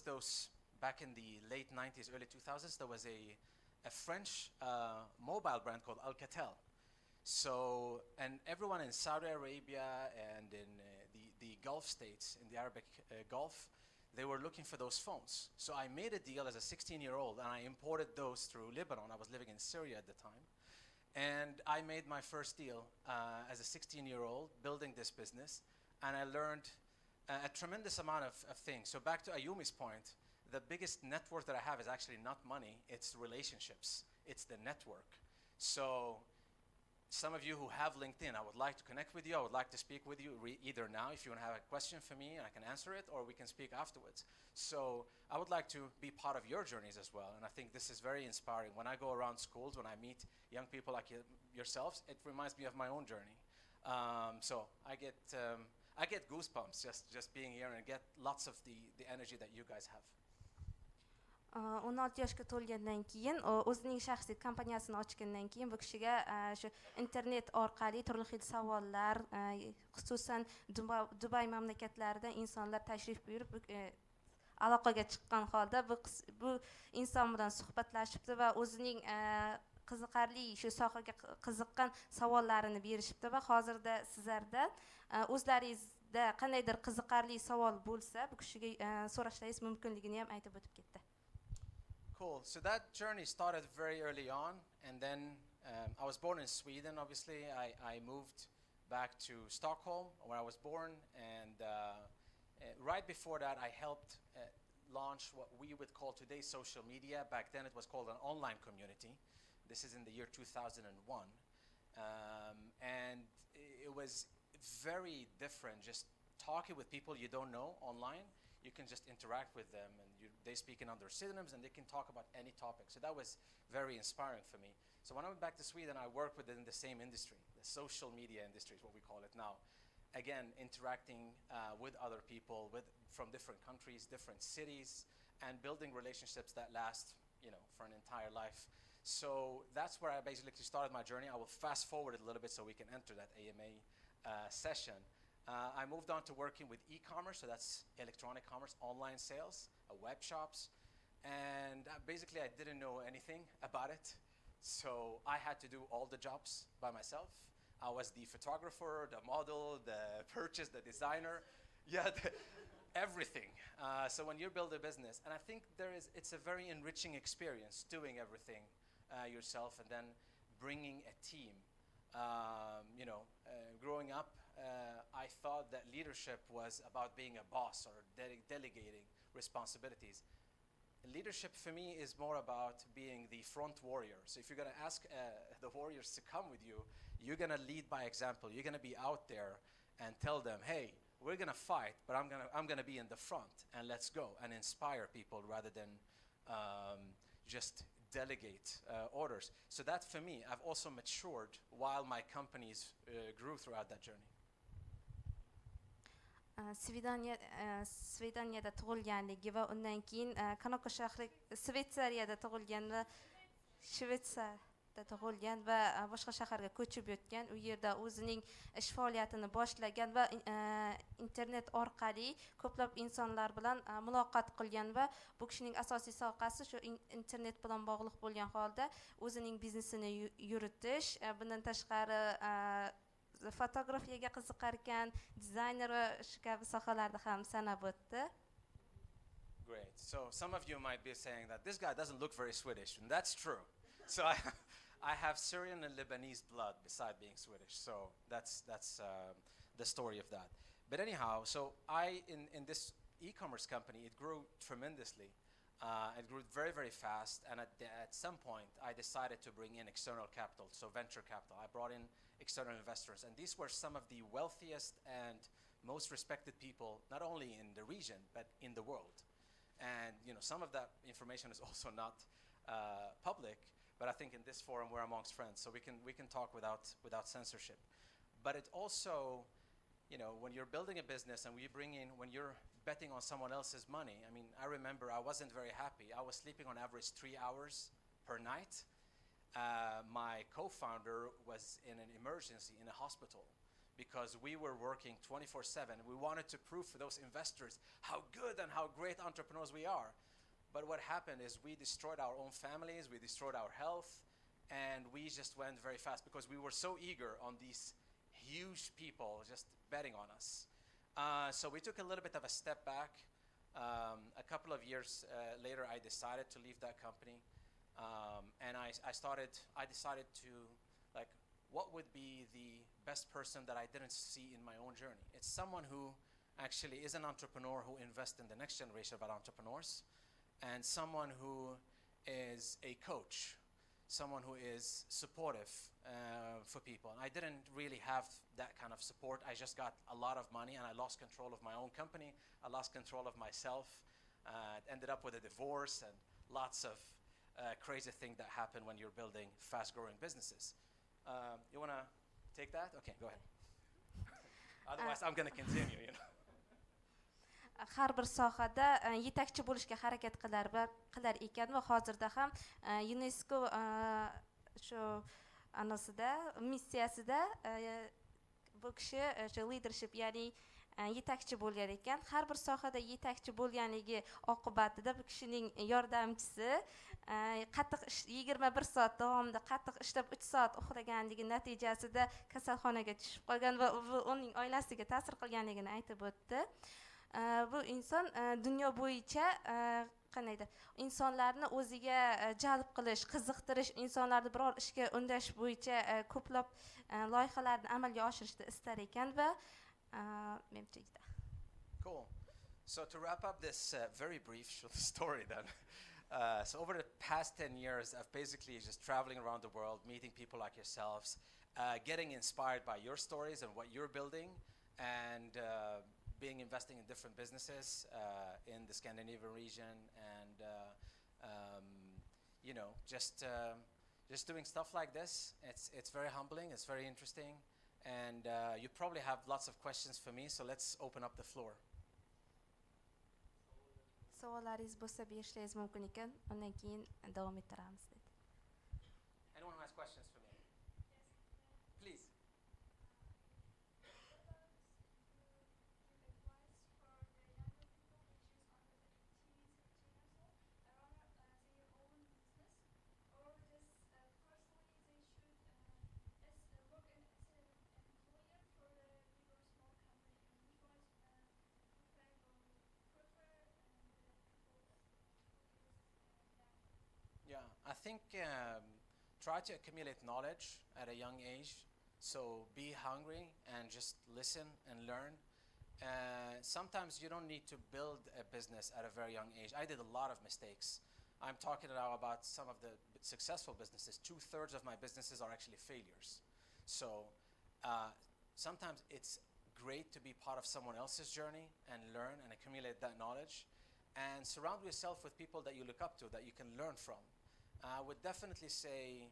those, back in the late 90s, early 2000s, there was a French mobile brand called Alcatel. So, and everyone in Saudi Arabia and in the Gulf states, in the Arabic Gulf, they were looking for those phones. So I made a deal as a 16-year-old and I imported those through Lebanon. I was living in Syria at the time. And I made my first deal as a 16-year-old building this business. And I learned a tremendous amount of things. So back to Ayumi's point, the biggest net worth that I have is actually not money, it's relationships, it's the network. So some of you who have LinkedIn, I would like to connect with you. I would like to speak with you either now if you want to have a question for me and I can answer it, or we can speak afterwards. So I would like to be part of your journeys as well. And I think this is very inspiring. When I go around schools, when I meet young people like yourselves, it reminds me of my own journey. So I get goosebumps just being here and get lots of the energy that you guys have. 16 yoshga to'lgandan keyin o'zining shaxsiy kompaniyasini ochgandan keyin bu kishiga shu internet orqali turli xil savollar, xususan Dubay mamlakatlaridan insonlar tashrif buyurib aloqaga chiqqan holda bu inson bilan suhbatlashibdi va o'zining qiziqarli shu sohaga qiziqqan savollarini berishibdi va hozirda sizlardan o'zlaringizda qandaydir qiziqarli savol bo'lsa bu kishiga so'rashlaringiz mumkinligini ham aytib o'tib ketdi. Cool. So that journey started very early on, and then I was born in Sweden, obviously. I moved back to Stockholm, where I was born, and right before that, I helped launch what we would call today social media. Back then, it was called an online community. This is in the year 2001. And it was very different, just talking with people you don't know online. You can just interact with them, and they speak in other synonyms, and they can talk about any topic. So that was very inspiring for me. So when I went back to Sweden, I worked within the same industry, the social media industry is what we call it now. Again, interacting with other people from different countries, different cities, and building relationships that last, for an entire life. So that's where I basically started my journey. I will fast forward it a little bit so we can enter that AMA session. I moved on to working with e-commerce, so that's electronic commerce, online sales, web shops, and basically I didn't know anything about it, so I had to do all the jobs by myself. I was the photographer, the model, the purchase, the designer, everything. So when you build a business, and I think it's a very enriching experience doing everything yourself and then bringing a team. Growing up, I thought that leadership was about being a boss or delegating responsibilities. Leadership for me is more about being the front warrior. So if you're going to ask the warriors to come with you, you're going to lead by example. You're going to be out there and tell them, hey, we're going to fight, but I'm going to be in the front, and let's go, and inspire people rather than just delegate orders. So that for me, I've also matured while my companies grew throughout that journey. Svidaniyada tug'ilganligi va undan keyin Kanaka shahri Shvetsariyada tug'ilgan va Shvetsiyada tug'ilgan va boshqa shaharga ko'chib o'tgan. U yerda o'zining ish faoliyatini boshlagan va internet orqali ko'plab insonlar bilan muloqot qilgan va bu kishining asosiy sohasi shu internet bilan bog'liq bo'lgan holda o'zining biznesini yuritish, bundan tashqari fotografiyaga qiziqar ekan, dizayner va shu kabi sohalarda ham sanab o'tdi. Great. So some of you might be saying that this guy doesn't look very Swedish, and that's true. So I have Syrian and Lebanese blood beside being Swedish. So that's the story of that. But anyhow, so in this e-commerce company, it grew tremendously. It grew very, very fast, and at some point, I decided to bring in external capital, so venture capital. I brought in external investors, and these were some of the wealthiest and most respected people, not only in the region, but in the world. And some of that information is also not public, but I think in this forum, we're amongst friends, so we can talk without censorship. But it also, when you're building a business and when you're betting on someone else's money, I remember I wasn't very happy. I was sleeping on average 3 hours per night. My co-founder was in an emergency in a hospital because we were working 24/7. We wanted to prove for those investors how good and how great entrepreneurs we are. But what happened is we destroyed our own families, we destroyed our health, and we just went very fast because we were so eager on these huge people just betting on us. So we took a little bit of a step back. A couple of years later, I decided to leave that company. And I decided to, what would be the best person that I didn't see in my own journey? It's someone who actually is an entrepreneur who invests in the next generation of entrepreneurs. and someone who is a coach, someone who is supportive for people. And I didn't really have that kind of support. I just got a lot of money and I lost control of my own company. I lost control of myself. Ended up with a divorce and lots of crazy things that happen when you're building fast-growing businesses. You want to take that? Okay, go ahead. Otherwise, I'm going to continue, you know. har bir sohada yetakchi bo'lishga harakat qilar ekan va hozirda ham UNESCO shu anasida missiyasida bu kishi shu leadership ya'ni yetakchi bo'lgan ekan. Har bir sohada yetakchi bo'lganligi oqibatida bu kishining yordamchisi qattiq 21 soat davomida qattiq ishlab 3 soat uxlaganligi natijasida kasalxonaga tushib qolgan va uning oilasiga ta'sir qilganligini aytib o'tdi. Bu inson dunyo bo'yicha qanday insonlarni o'ziga jalb qilish, qiziqtirish, insonlarni biror ishga undash bo'yicha ko'plab loyihalarni amalga oshirishni istar ekan va menimcha Cool. So to wrap up this very brief story then, so over the past 10 years, I've basically just traveling around the world, meeting people like yourselves, getting inspired by your stories and what you're building, and being investing in different businesses in the Scandinavian region, and you know, just doing stuff like this. It's very humbling. It's very interesting, and you probably have lots of questions for me. So let's open up the floor. savollaringiz bo'lsa berishingiz mumkin ekan, undan keyin davom ettiramiz dedi. Anyone who has questions for me? Please. Yeah, I think try to accumulate knowledge at a young age. So be hungry and just listen and learn. Sometimes you don't need to build a business at a very young age. I did a lot of mistakes. I'm talking now about some of the successful businesses. 2/3 of my businesses are actually failures. So sometimes it's great to be part of someone else's journey and learn and accumulate that knowledge. And surround yourself with people that you look up to, that you can learn from. I would definitely say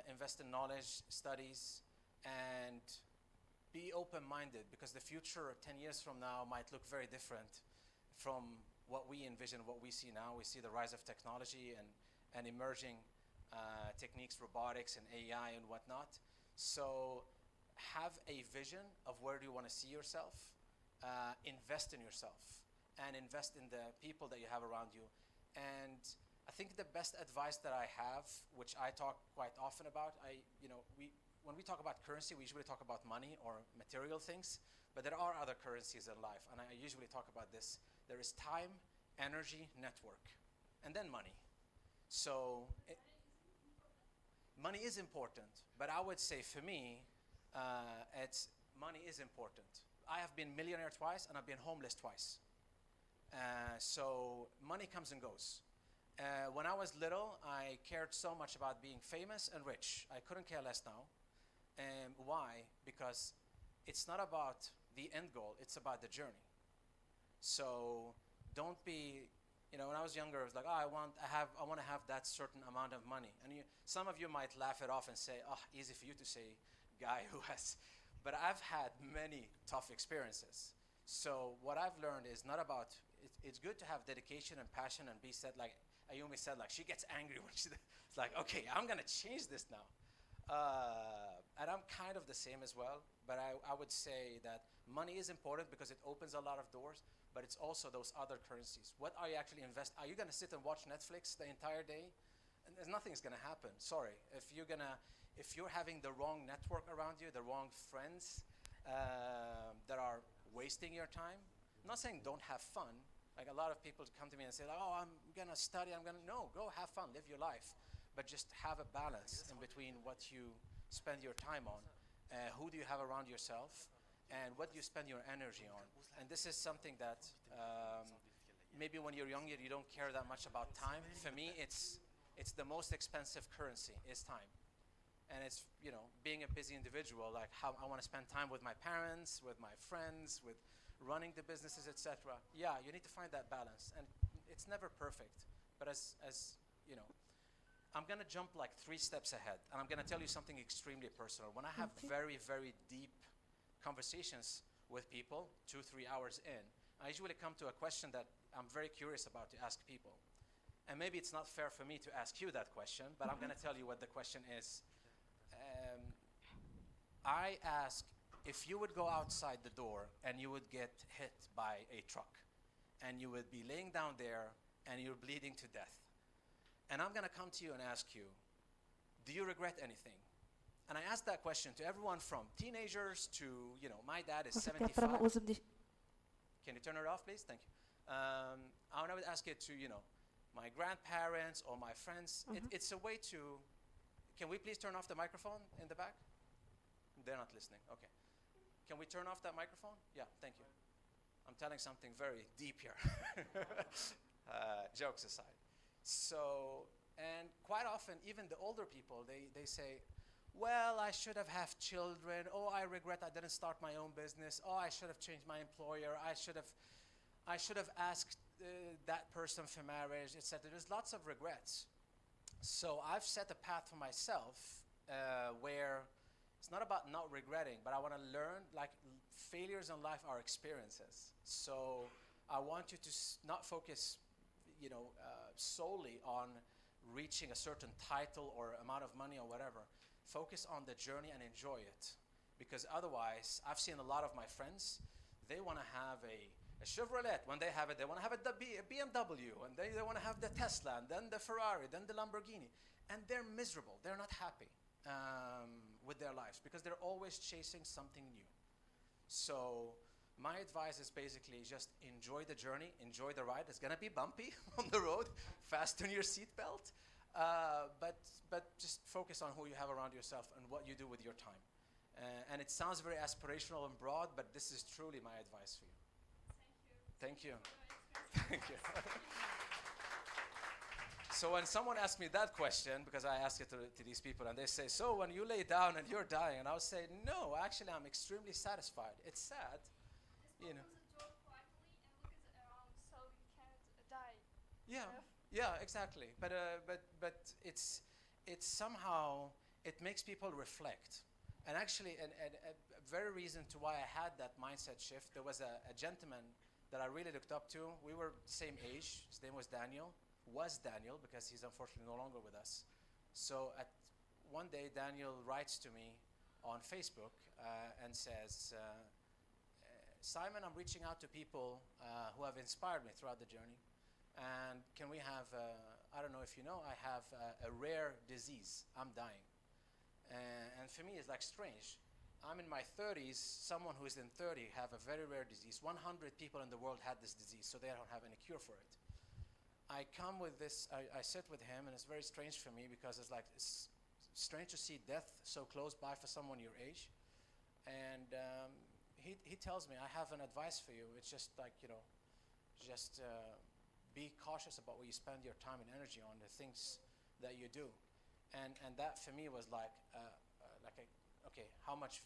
invest in knowledge, studies, and be open-minded, because the future 10 years from now might look very different from what we envision, what we see now. We see the rise of technology and emerging techniques, robotics and AI and whatnot. So have a vision of where do you want to see yourself, invest in yourself, and invest in the people that you have around you. And I think the best advice that I have, which I talk quite often about, when we talk about currency, we usually talk about money or material things, but there are other currencies in life, and I usually talk about this. There is time, energy, network, and then money. So money is important, but I would say for me, money is important. I have been millionaire twice, and I've been homeless twice. So money comes and goes. When I was little, I cared so much about being famous and rich. I couldn't care less now. Why? Because it's not about the end goal, it's about the journey. So don't be, when I was younger, I was like, I want to have that certain amount of money. And some of you might laugh it off and say, easy for you to say, guy who has, but I've had many tough experiences. So what I've learned is not about, it's good to have dedication and passion and be said, like Ayumi said, like she gets angry when it's like, okay, I'm gonna change this now. And I'm kind of the same as well, but I would say that money is important because it opens a lot of doors, but it's also those other currencies. What are you actually investing? Are you gonna sit and watch Netflix the entire day? And nothing's gonna happen, sorry. If you're having the wrong network around you, the wrong friends that are wasting your time, I'm not saying don't have fun. Like a lot of people come to me and say, I'm gonna study, no, go have fun, live your life. But just have a balance in between what you spend your time on, who do you have around yourself, and what do you spend your energy on. And this is something that maybe when you're younger, you don't care that much about time. For me, it's the most expensive currency is time. And it's, you know, being a busy individual, like how I want to spend time with my parents, with my friends, with running the businesses, etc. Yeah, you need to find that balance. And it's never perfect. But as you know, I'm going to jump like 3 steps ahead. And I'm going to tell you something extremely personal. When I have very, very deep conversations with people, 2-3 hours in, I usually come to a question that I'm very curious about to ask people. And maybe it's not fair for me to ask you that question, but I'm going to tell you what the question is. I ask if you would go outside the door and you would get hit by a truck and you would be laying down there and you're bleeding to death. And I'm going to come to you and ask you, do you regret anything? And I ask that question to everyone from teenagers to, you know, my dad is 75. Can you turn it off, please? Thank you. I would ask it to, you know, my grandparents or my friends. It's a way to, can we please turn off the microphone in the back? They're not listening, okay. Can we turn off that microphone? Yeah, thank you. I'm telling something very deep here. Jokes aside. So, and quite often, even the older people, they say, well, I should have had children. Oh, I regret I didn't start my own business. Oh, I should have changed my employer. I should have asked that person for marriage, etc. There's lots of regrets. So I've set a path for myself where it's not about not regretting, but I want to learn, like failures in life are experiences. So I want you to not focus, you know, solely on reaching a certain title or amount of money or whatever. Focus on the journey and enjoy it. Because otherwise, I've seen a lot of my friends, they want to have a Chevrolet. When they have it, they want to have a BMW, and they want to have the Tesla, and then the Ferrari, then the Lamborghini. And they're miserable. They're not happy with their lives because they're always chasing something new. So my advice is basically just enjoy the journey, enjoy the ride. It's going to be bumpy on the road. Fasten your seatbelt. But just focus on who you have around yourself and what you do with your time. And it sounds very aspirational and broad, but this is truly my advice for you. Thank you. Thank you. So when someone asks me that question, because I ask it to these people, and they say, so when you lay down and you're dying, and I'll say, no, actually I'm extremely satisfied. It's sad, you know. Yeah, yeah, exactly. But it's somehow, it makes people reflect. And actually, a very reason to why I had that mindset shift, there was a gentleman that I really looked up to. We were the same age. His name was Daniel because he's unfortunately no longer with us. So one day, Daniel writes to me on Facebook and says, Simon, I'm reaching out to people who have inspired me throughout the journey. And can we have, I don't know if you know, I have a rare disease. I'm dying. And for me, it's like strange. I'm in my 30s. Someone who is in 30 have a very rare disease. 100 people in the world had this disease, so they don't have any cure for it. I come with this, I sit with him, and it's very strange for me because it's like, it's strange to see death so close by for someone your age. And he tells me, I have an advice for you. It's just like, you know, just be cautious about what you spend your time and energy on, the things that you do. And that for me was like okay, how much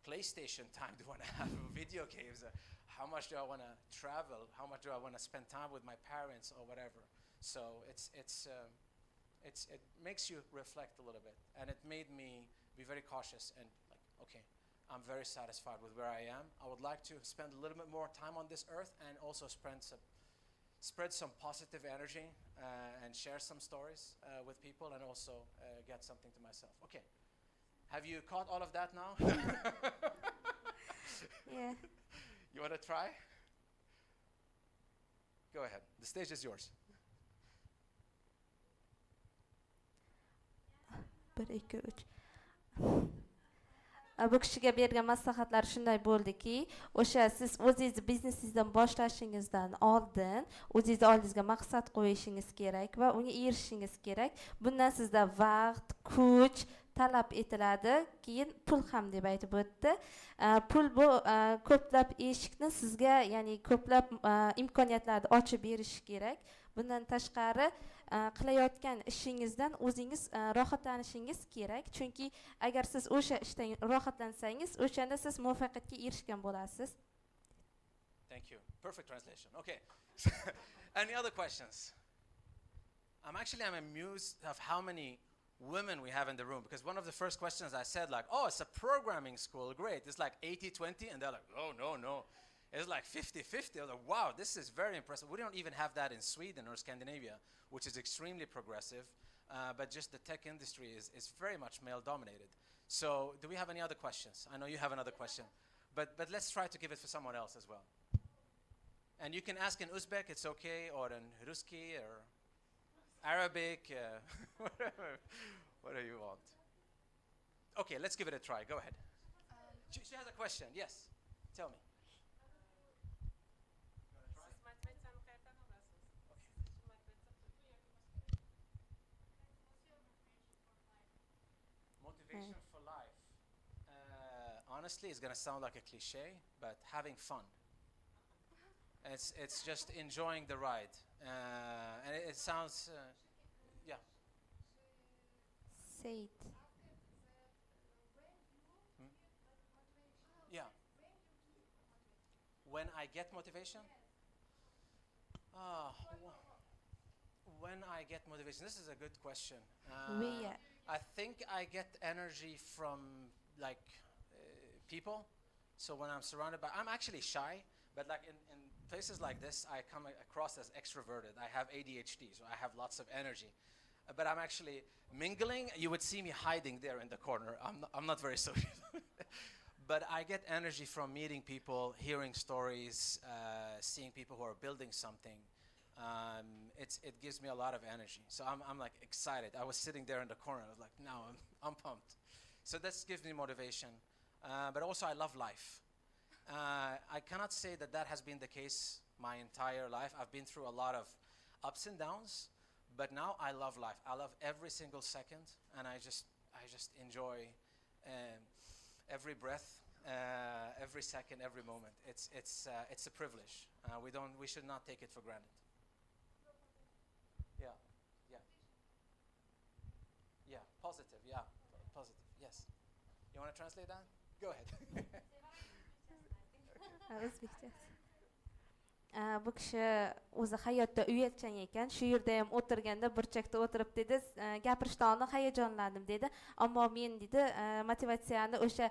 PlayStation time do I want to have, video games? How much do I want to travel? How much do I want to spend time with my parents or whatever? So it makes you reflect a little bit, and it made me be very cautious and like, okay, I'm very satisfied with where I am. I would like to spend a little bit more time on this earth and also spread some positive energy and share some stories with people, and also get something to myself. Okay. Have you caught all of that now? Yeah. You want to try? Go ahead. The stage is yours. Bu kishiga bergan maslahatlar shunday bo'ldiki, o'sha siz o'zingizni biznesingizdan boshlashingizdan oldin o'zingiz oldingizga maqsad qo'yishingiz kerak va unga erishishingiz kerak. Bundan sizda vaqt, kuch, talab etiladi, keyin pul ham deb aytib o'tdi. Pul bu ko'plab eshikni sizga, ya'ni ko'plab imkoniyatlarni ochib berishi kerak. Bundan tashqari qilayotgan ishingizdan o'zingiz rohatlanishingiz kerak, chunki agar siz o'sha ishdan rohatlansangiz, o'shanda siz muvaffaqiyatga erishgan bo'lasiz. Thank you. Perfect translation. Okay. Any other questions? I'm amused of how many women we have in the room, because one of the first questions I said, like, oh, it's a programming school, great. It's like 80-20, and they're like, oh, no. It's like 50-50. I was like, wow, this is very impressive. We don't even have that in Sweden or Scandinavia, which is extremely progressive, but just the tech industry is very much male-dominated. So do we have any other questions? I know you have another question, but let's try to give it for someone else as well. And you can ask in Uzbek, it's okay, or in Ruski, or Arabic, whatever you want. Okay, let's give it a try. Go ahead. She has a question. Yes, tell me. Motivation for life. Honestly, it's going to sound like a cliche, but having fun. It's just enjoying the ride. And it sounds, yeah. Say it. Yeah. When I get motivation? When I get motivation, this is a good question. I think I get energy from like people. So when I'm surrounded by, I'm actually shy, but like in places like this, I come across as extroverted. I have ADHD, so I have lots of energy. But I'm actually mingling. You would see me hiding there in the corner. I'm not very social. But I get energy from meeting people, hearing stories, seeing people who are building something. It gives me a lot of energy. So I'm like excited. I was sitting there in the corner. I was like, no, I'm pumped. So that gives me motivation. But also I love life. I cannot say that has been the case my entire life. I've been through a lot of ups and downs, but now I love life. I love every single second, and I just enjoy every breath, every second, every moment. It's a privilege. We should not take it for granted. Yeah, positive. Yeah, positive. Yes. You want to translate that? Go ahead. O'zbekcha. Bu kishi o'zi hayotda uyatchan ekan. Shu yerda ham o'tirganda burchakda o'tirib dedi, gapirishdan oldin hayajonlandim dedi. Ammo men dedi, motivatsiyani o'sha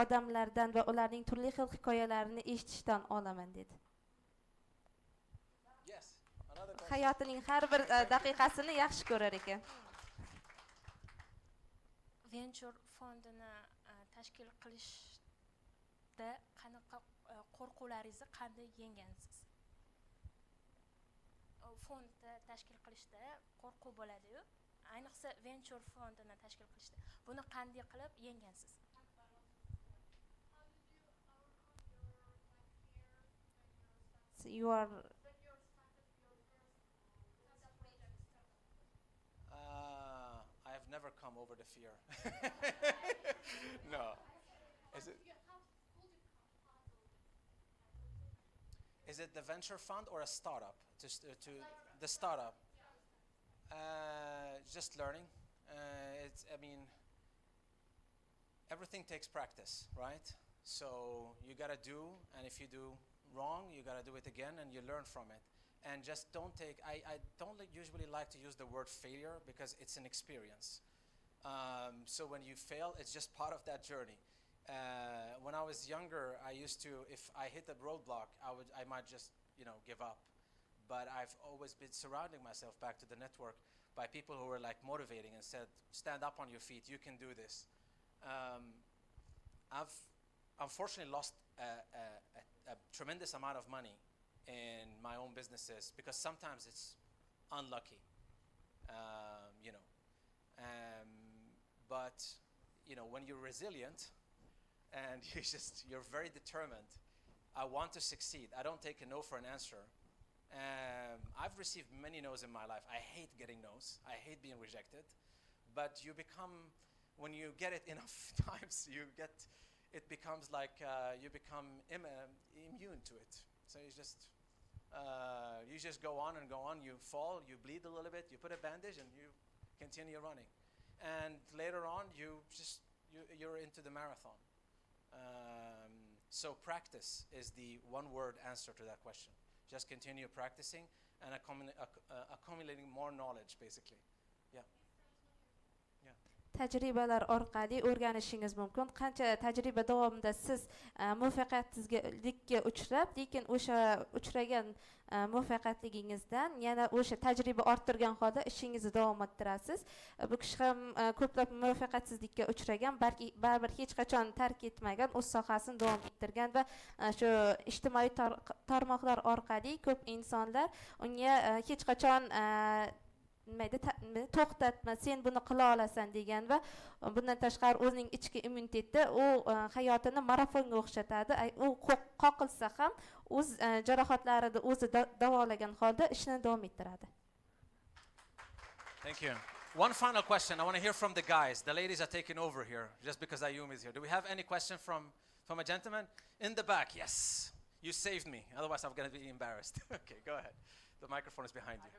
odamlardan va ularning turli xil hikoyalarini eshitishdan olaman dedi. Yes. Another question. Hayotining har bir daqiqasini yaxshi ko'rar ekan. Venture fondini tashkil qilishda qanaqa qo'rquvlaringizni qanday yenggansiz? Fondni tashkil qilishda qo'rquv bo'ladi-yu, ayniqsa venture fondini tashkil qilishda. Buni qanday qilib yenggansiz? You are I have never come over the fear. No. Is it the venture fund or a startup? To the startup. Just learning. Everything takes practice, right? So you gotta do, and if you do wrong, you gotta do it again, and you learn from it. And just don't take. I don't usually like to use the word failure because it's an experience. So when you fail, it's just part of that journey. When I was younger, I used to, if I hit a roadblock, I might just, give up. But I've always been surrounding myself, back to the network, by people who were like motivating and said, stand up on your feet, you can do this. I've unfortunately lost a tremendous amount of money in my own businesses because sometimes it's unlucky, but when you're resilient and you're very determined, I want to succeed. I don't take a no for an answer. I've received many no's in my life. I hate getting no's. I hate being rejected. But when you get it enough times, it becomes like you become immune to it. So you just go on and go on. You fall, you bleed a little bit, you put a bandage, and you continue running. And later on, you're into the marathon. So practice is the one-word answer to that question. Just continue practicing and accumulating more knowledge, basically. Yeah. Tajribalar orqali o'rganishingiz mumkin. Qancha tajriba davomida siz muvaffaqiyatsizlikka uchrab, lekin o'sha uchragan muvaffaqiyatligingizdan yana o'sha tajriba orttirgan holda ishingizni davom ettirasiz. Bu kishi ham ko'plab muvaffaqiyatsizlikka uchragan, balki baribir hech qachon tark etmagan, o'z sohasini davom ettirgan va shu ijtimoiy tarmoqlar orqali ko'p insonlar unga hech qachon to'xtatma, sen buni qila olasan degan va bundan tashqari o'zining ichki immuniteti u hayotini marafonga o'xshatadi. U qoqilsa ham o'z jarohatlarini o'zi davolagan holda ishini davom ettiradi. Thank you. One final question. I want to hear from the guys. The ladies are taking over here just because Ayum is here. Do we have any question from a gentleman in the back? Yes. You saved me. Otherwise, I'm going to be embarrassed. Okay, go ahead. The microphone is behind you.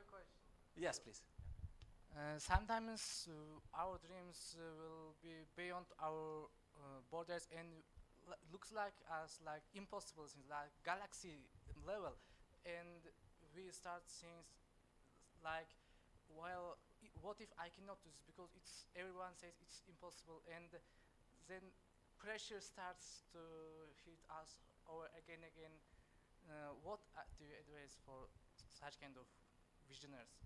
Yes, please. Sometimes our dreams will be beyond our borders and looks like as like impossible things, like galaxy level, and we start seeing like, well, what if I cannot do this, because everyone says it's impossible, and then pressure starts to hit us over again. What do you advise for such kind of visionaries?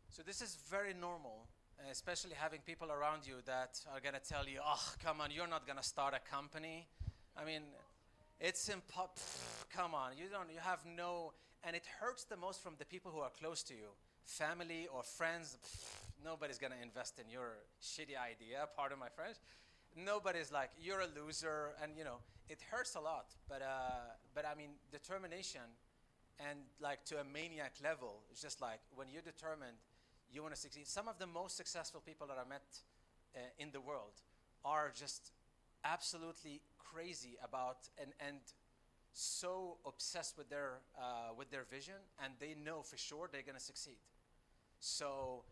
So this is very normal, especially having people around you that are going to tell you, oh, come on, you're not going to start a company. I mean, it's come on, you have no, and it hurts the most from the people who are close to you, family or friends. Nobody's going to invest in your shitty idea, pardon my French. Nobody's like, you're a loser, and it hurts a lot. But I mean, determination and like to a maniac level, it's just like when you're determined, you want to succeed. Some of the most successful people that I met in the world are just absolutely crazy about and so obsessed with their vision, and they know for sure they're going to succeed. So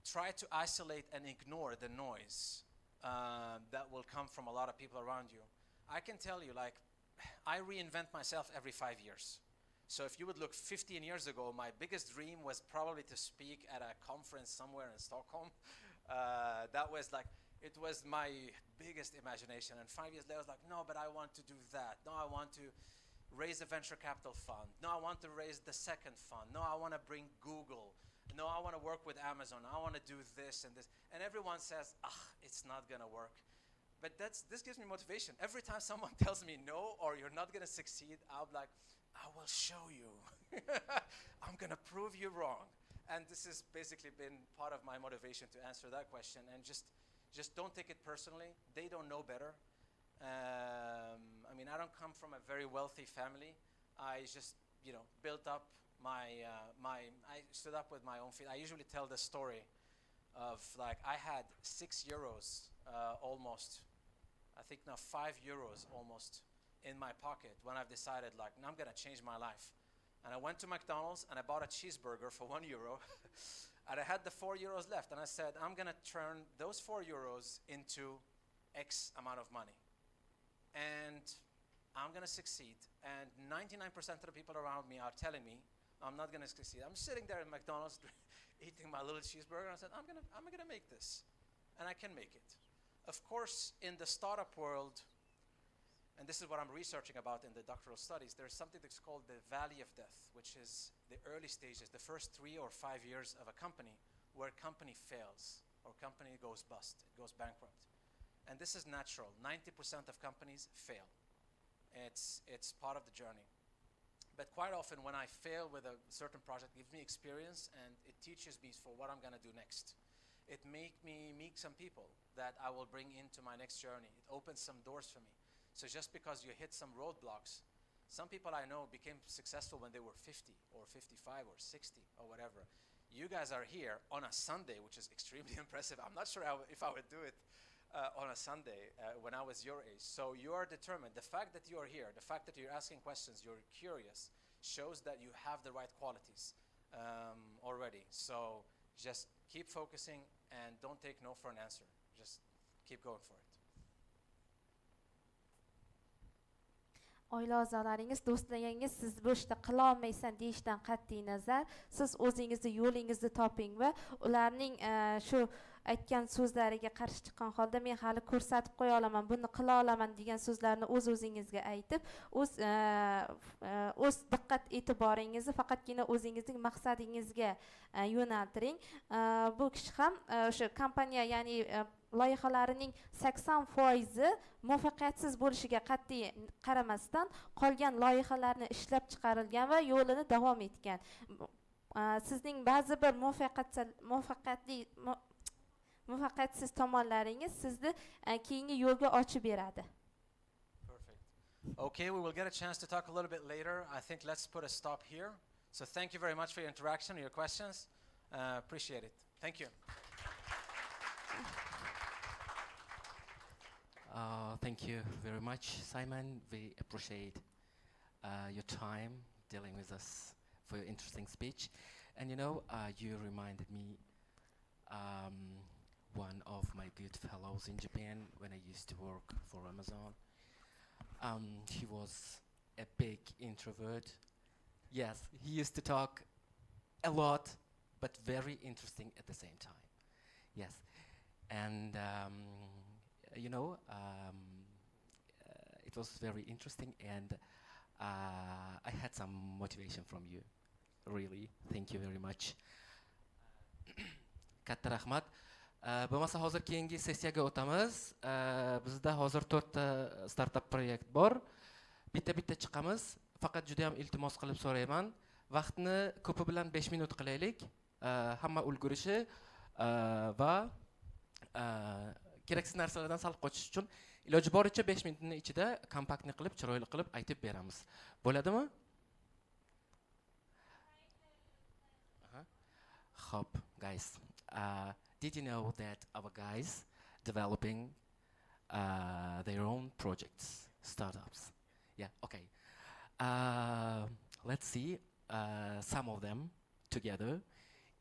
try to isolate and ignore the noise that will come from a lot of people around you. I can tell you, like, I reinvent myself every 5 years. So if you would look 15 years ago, my biggest dream was probably to speak at a conference somewhere in Stockholm. That was like, it was my biggest imagination. And 5 years later, I was like, no, but I want to do that. No, I want to raise a venture capital fund. No, I want to raise the second fund. No, I want to bring Google. No, I want to work with Amazon. I want to do this and this. And everyone says, it's not going to work. But this gives me motivation. Every time someone tells me no, or you're not going to succeed, I'm like, I will show you. I'm going to prove you wrong. And this has basically been part of my motivation to answer that question. And just don't take it personally. They don't know better. I mean, I don't come from a very wealthy family. I just, built up I stood up with my own feet. I usually tell the story of like, I had 6 euros almost, I think now 5 euros almost in my pocket when I've decided like, I'm going to change my life. And I went to McDonald's and I bought a cheeseburger for 1 euro. And I had the 4 euros left. And I said, I'm going to turn those 4 euros into X amount of money. And I'm going to succeed. And 99% of the people around me are telling me I'm not going to succeed. I'm sitting there at McDonald's eating my little cheeseburger. And I said, I'm going to make this. And I can make it. Of course, in the startup world, and this is what I'm researching about in the doctoral studies, there's something that's called the valley of death, which is the early stages, the first 3 or 5 years of a company, where a company fails or company goes bust, it goes bankrupt. And this is natural. 90% of companies fail. It's part of the journey. But quite often when I fail with a certain project, it gives me experience and it teaches me for what I'm going to do next. It makes me meet some people that I will bring into my next journey. It opens some doors for me. So just because you hit some roadblocks, some people I know became successful when they were 50 or 55 or 60 or whatever. You guys are here on a Sunday, which is extremely impressive. I'm not sure if I would do it on a Sunday when I was your age. So you are determined. The fact that you are here, the fact that you're asking questions, you're curious, shows that you have the right qualities already. So just keep focusing and don't take no for an answer. Just keep going for it. Oila a'zolaringiz, do'stlaringiz siz bu ishni qila olmaysan deyishdan qat'iy nazar, siz o'zingizni yo'lingizni toping va ularning shu aytgan so'zlariga qarshi chiqqan holda men hali ko'rsatib qo'ya olaman, buni qila olaman degan so'zlarni o'zingizga aytib, o'z diqqat e'tiboringizni faqatgina o'zingizning maqsadingizga yo'naltiring. Bu kishi ham o'sha kompaniya, ya'ni loyihalarining 80% muvaffaqiyatsiz bo'lishiga qat'iy qaramasdan qolgan loyihalarni ishlab chiqarilgan va yo'lini davom etgan. Sizning ba'zi bir muvaffaqiyatsiz tomonlaringiz sizni keyingi yo'lga ochib beradi. Perfect. Okay, we will get a chance to talk a little bit later. I think let's put a stop here. So thank you very much for your interaction and your questions. Appreciate it. Thank you. Thank you very much, Simon. We appreciate your time dealing with us for your interesting speech. And you know, you reminded me one of my good fellows in Japan when I used to work for Amazon. He was a big introvert. Yes, he used to talk a lot, but very interesting at the same time. Yes, and you know, it was very interesting, and I had some motivation from you. Really, thank you very much. Katta rahmat. Bo'lmasa hozir keyingi sessiyaga o'tamiz. Bizda hozir 4 ta startup proyekt bor. Bitta chiqamiz. Faqat juda ham iltimos qilib so'rayman. Vaqtni ko'pi bilan 5 minut qilaylik. Hamma ulgurishi va keraksiz narsalardan sal qochish uchun iloji boricha 5 minutning ichida kompaktni qilib, chiroyli qilib aytib beramiz. Bo'ladimi? Hope, guys. Did you know that our guys developing their own projects, startups? Yeah, okay. Let's see some of them together.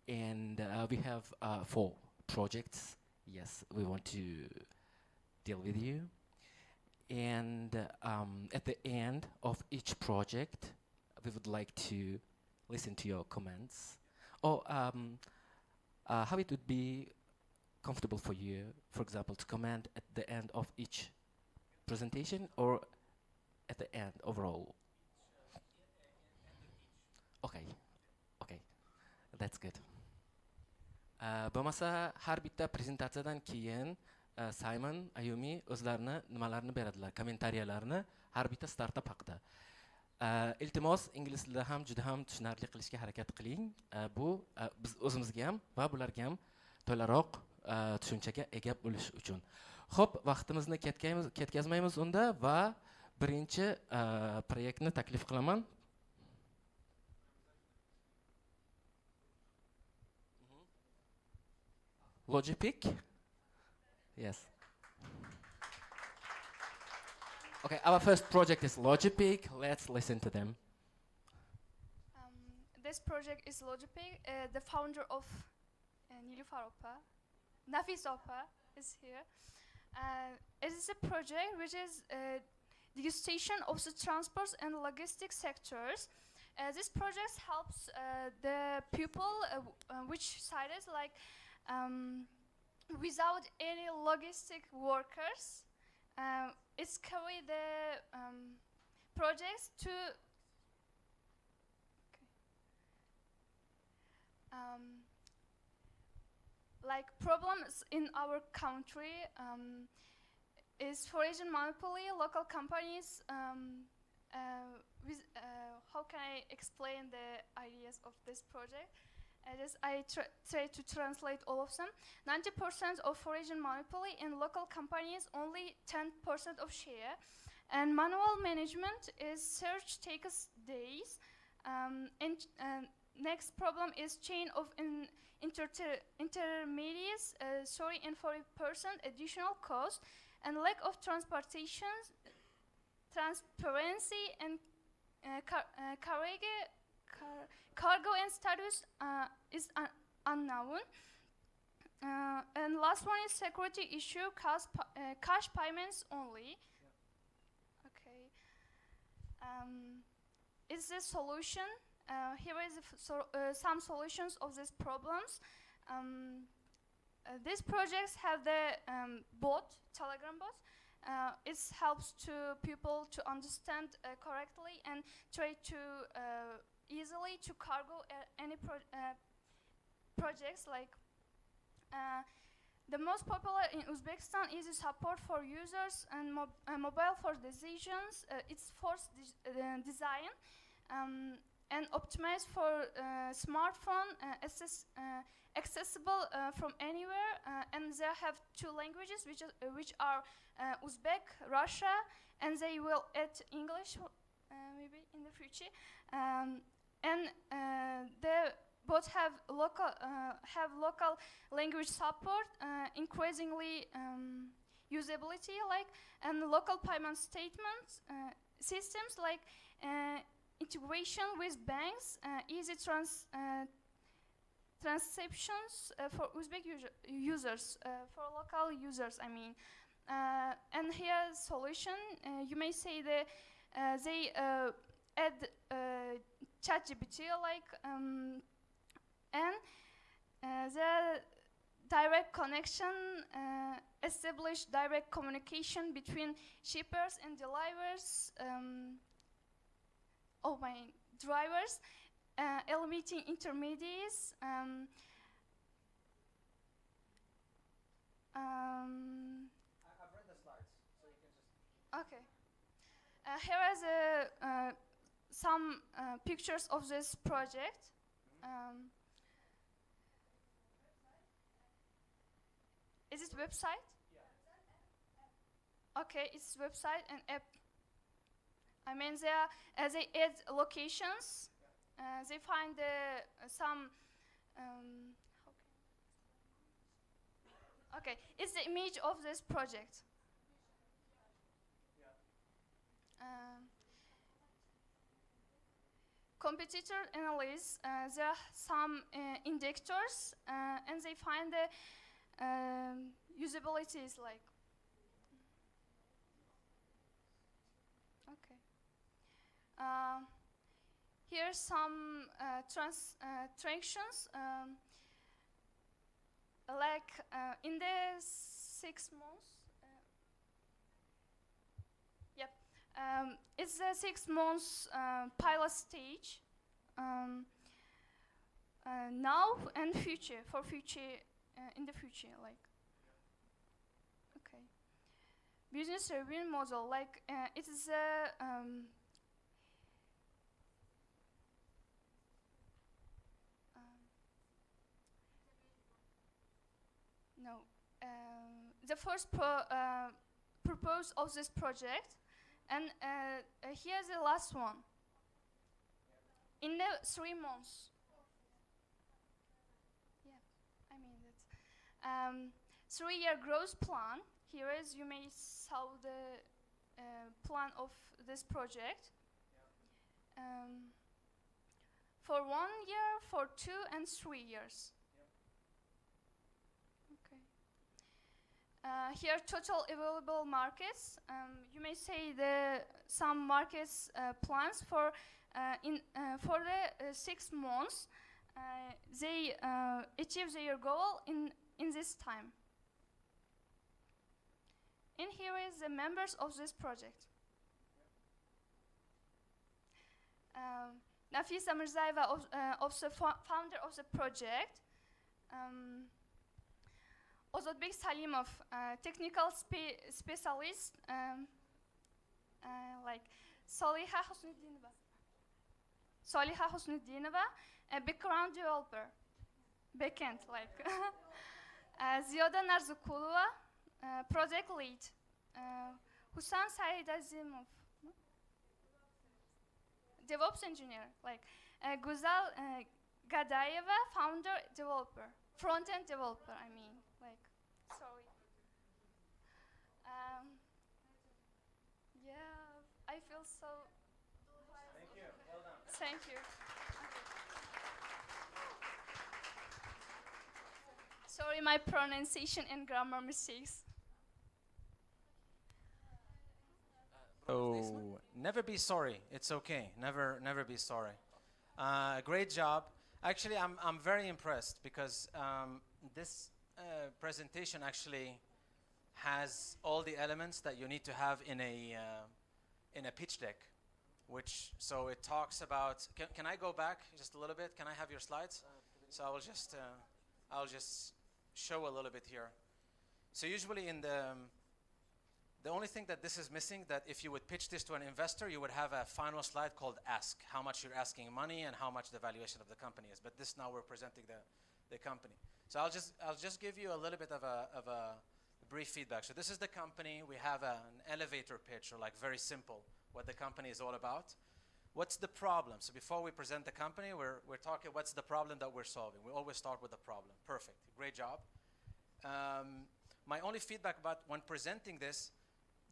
And we have 4 projects. Yes, we want to deal with you. And at the end of each project, we would like to listen to your comments. Or how it would be comfortable for you, for example, to comment at the end of each presentation or at the end overall? Okay, that's good. Bo'lmasa har bitta prezentatsiyadan keyin Simon, Ayumi o'zlarini nimalarni beradilar, kommentariyalarni har bitta startup haqida. Iltimos ingliz tilida ham juda ham tushunarli qilishga harakat qiling. Bu biz o'zimizga ham va bularga ham to'laroq tushunchaga ega bo'lish uchun. Xo'p, vaqtimizni ketkazmaymiz unda va birinchi proyektni taklif qilaman. Logipick? Yes. Okay, our first project is Logipick. Let's listen to them. This project is Logipick. The founder of Nilüfer Opa, Nafis Opa, is here. It is a project which is degustation of the transport and logistics sectors. This project helps the people which cited like without any logistic workers. It's carry the projects to like problems in our country is foreign monopoly, local companies. How can I explain the ideas of this project? I try to translate all of them. 90% of foreign monopoly in local companies, only 10% of share. And manual management is search takes days. And next problem is chain of intermediaries, 30 and 40% additional cost, and lack of transportation, transparency, and cargo and status is unknown. And last one is security issue, cash payments only. Okay. Is the solution? Here is some solutions of these problems. These projects have the bot, Telegram bot. It helps to people to understand correctly and try to easily to cargo any projects like. The most popular in Uzbekistan is support for users and mobile for decisions. It's forced design and optimized for smartphone, accessible from anywhere. And they have 2 languages, which are Uzbek, Russia, and they will add English maybe in the future. And the both have local language support, increasingly usability, like, and local payment statements systems, like integration with banks, easy transactions for Uzbek users, for local users, I mean. And here's solution. You may say that they add ChatGPT, like, and the direct connection, establish direct communication between shippers and delivers, drivers, eliminating intermediaries. I've read the slides, so you can just. Okay. Here is some pictures of this project. Is it website? Yeah. Okay, it's website and app. I mean, they add locations. They find some. Okay, it's the image of this project. Competitor analysis. There are some indicators, and they find the usability is like. Okay. Here's some transactions. Like in the 6 months. Yep. It's the 6 months pilot stage. Now and future, for future, in the future, like. Okay. Business revenue model, like it is a no. The first purpose of this project, and here's the last one. In the 3 months. Yeah, I mean that. 3-year growth plan. Here is, you may saw the plan of this project. For 1 year, for 2 and 3 years. Okay. Here, total available markets. You may say some markets plans for for the 6 months. They achieve their goal in this time. And here is the members of this project. Nafisa Mirzayeva, of the founder of the project. Ozodbek Salimov, technical specialist, like Soliha Husnuddinova, a background developer, backend, like. Ziyoda Narzukulova, project lead. Husan Said Azimov, DevOps engineer, like. Guzal Gadayeva, founder, developer. Front-end developer, I mean. Like, sorry. Yeah, I feel so... Thank you. Well done. Thank you. Sorry, my pronunciation and grammar mistakes. Oh, never be sorry. It's okay. Never be sorry. Great job. Actually, I'm very impressed because this presentation actually has all the elements that you need to have in a pitch deck. So it talks about. Can I go back just a little bit? Can I have your slides? So I'll just show a little bit here. So usually in the only thing that this is missing, that if you would pitch this to an investor, you would have a final slide called ask, how much you're asking money and how much the valuation of the company is. But this now we're presenting the company. So I'll just give you a little bit of a brief feedback. So this is the company. We have an elevator pitch, or like very simple, what the company is all about. What's the problem? So before we present the company, we're talking what's the problem that we're solving. We always start with the problem. Perfect. Great job. My only feedback about when presenting this,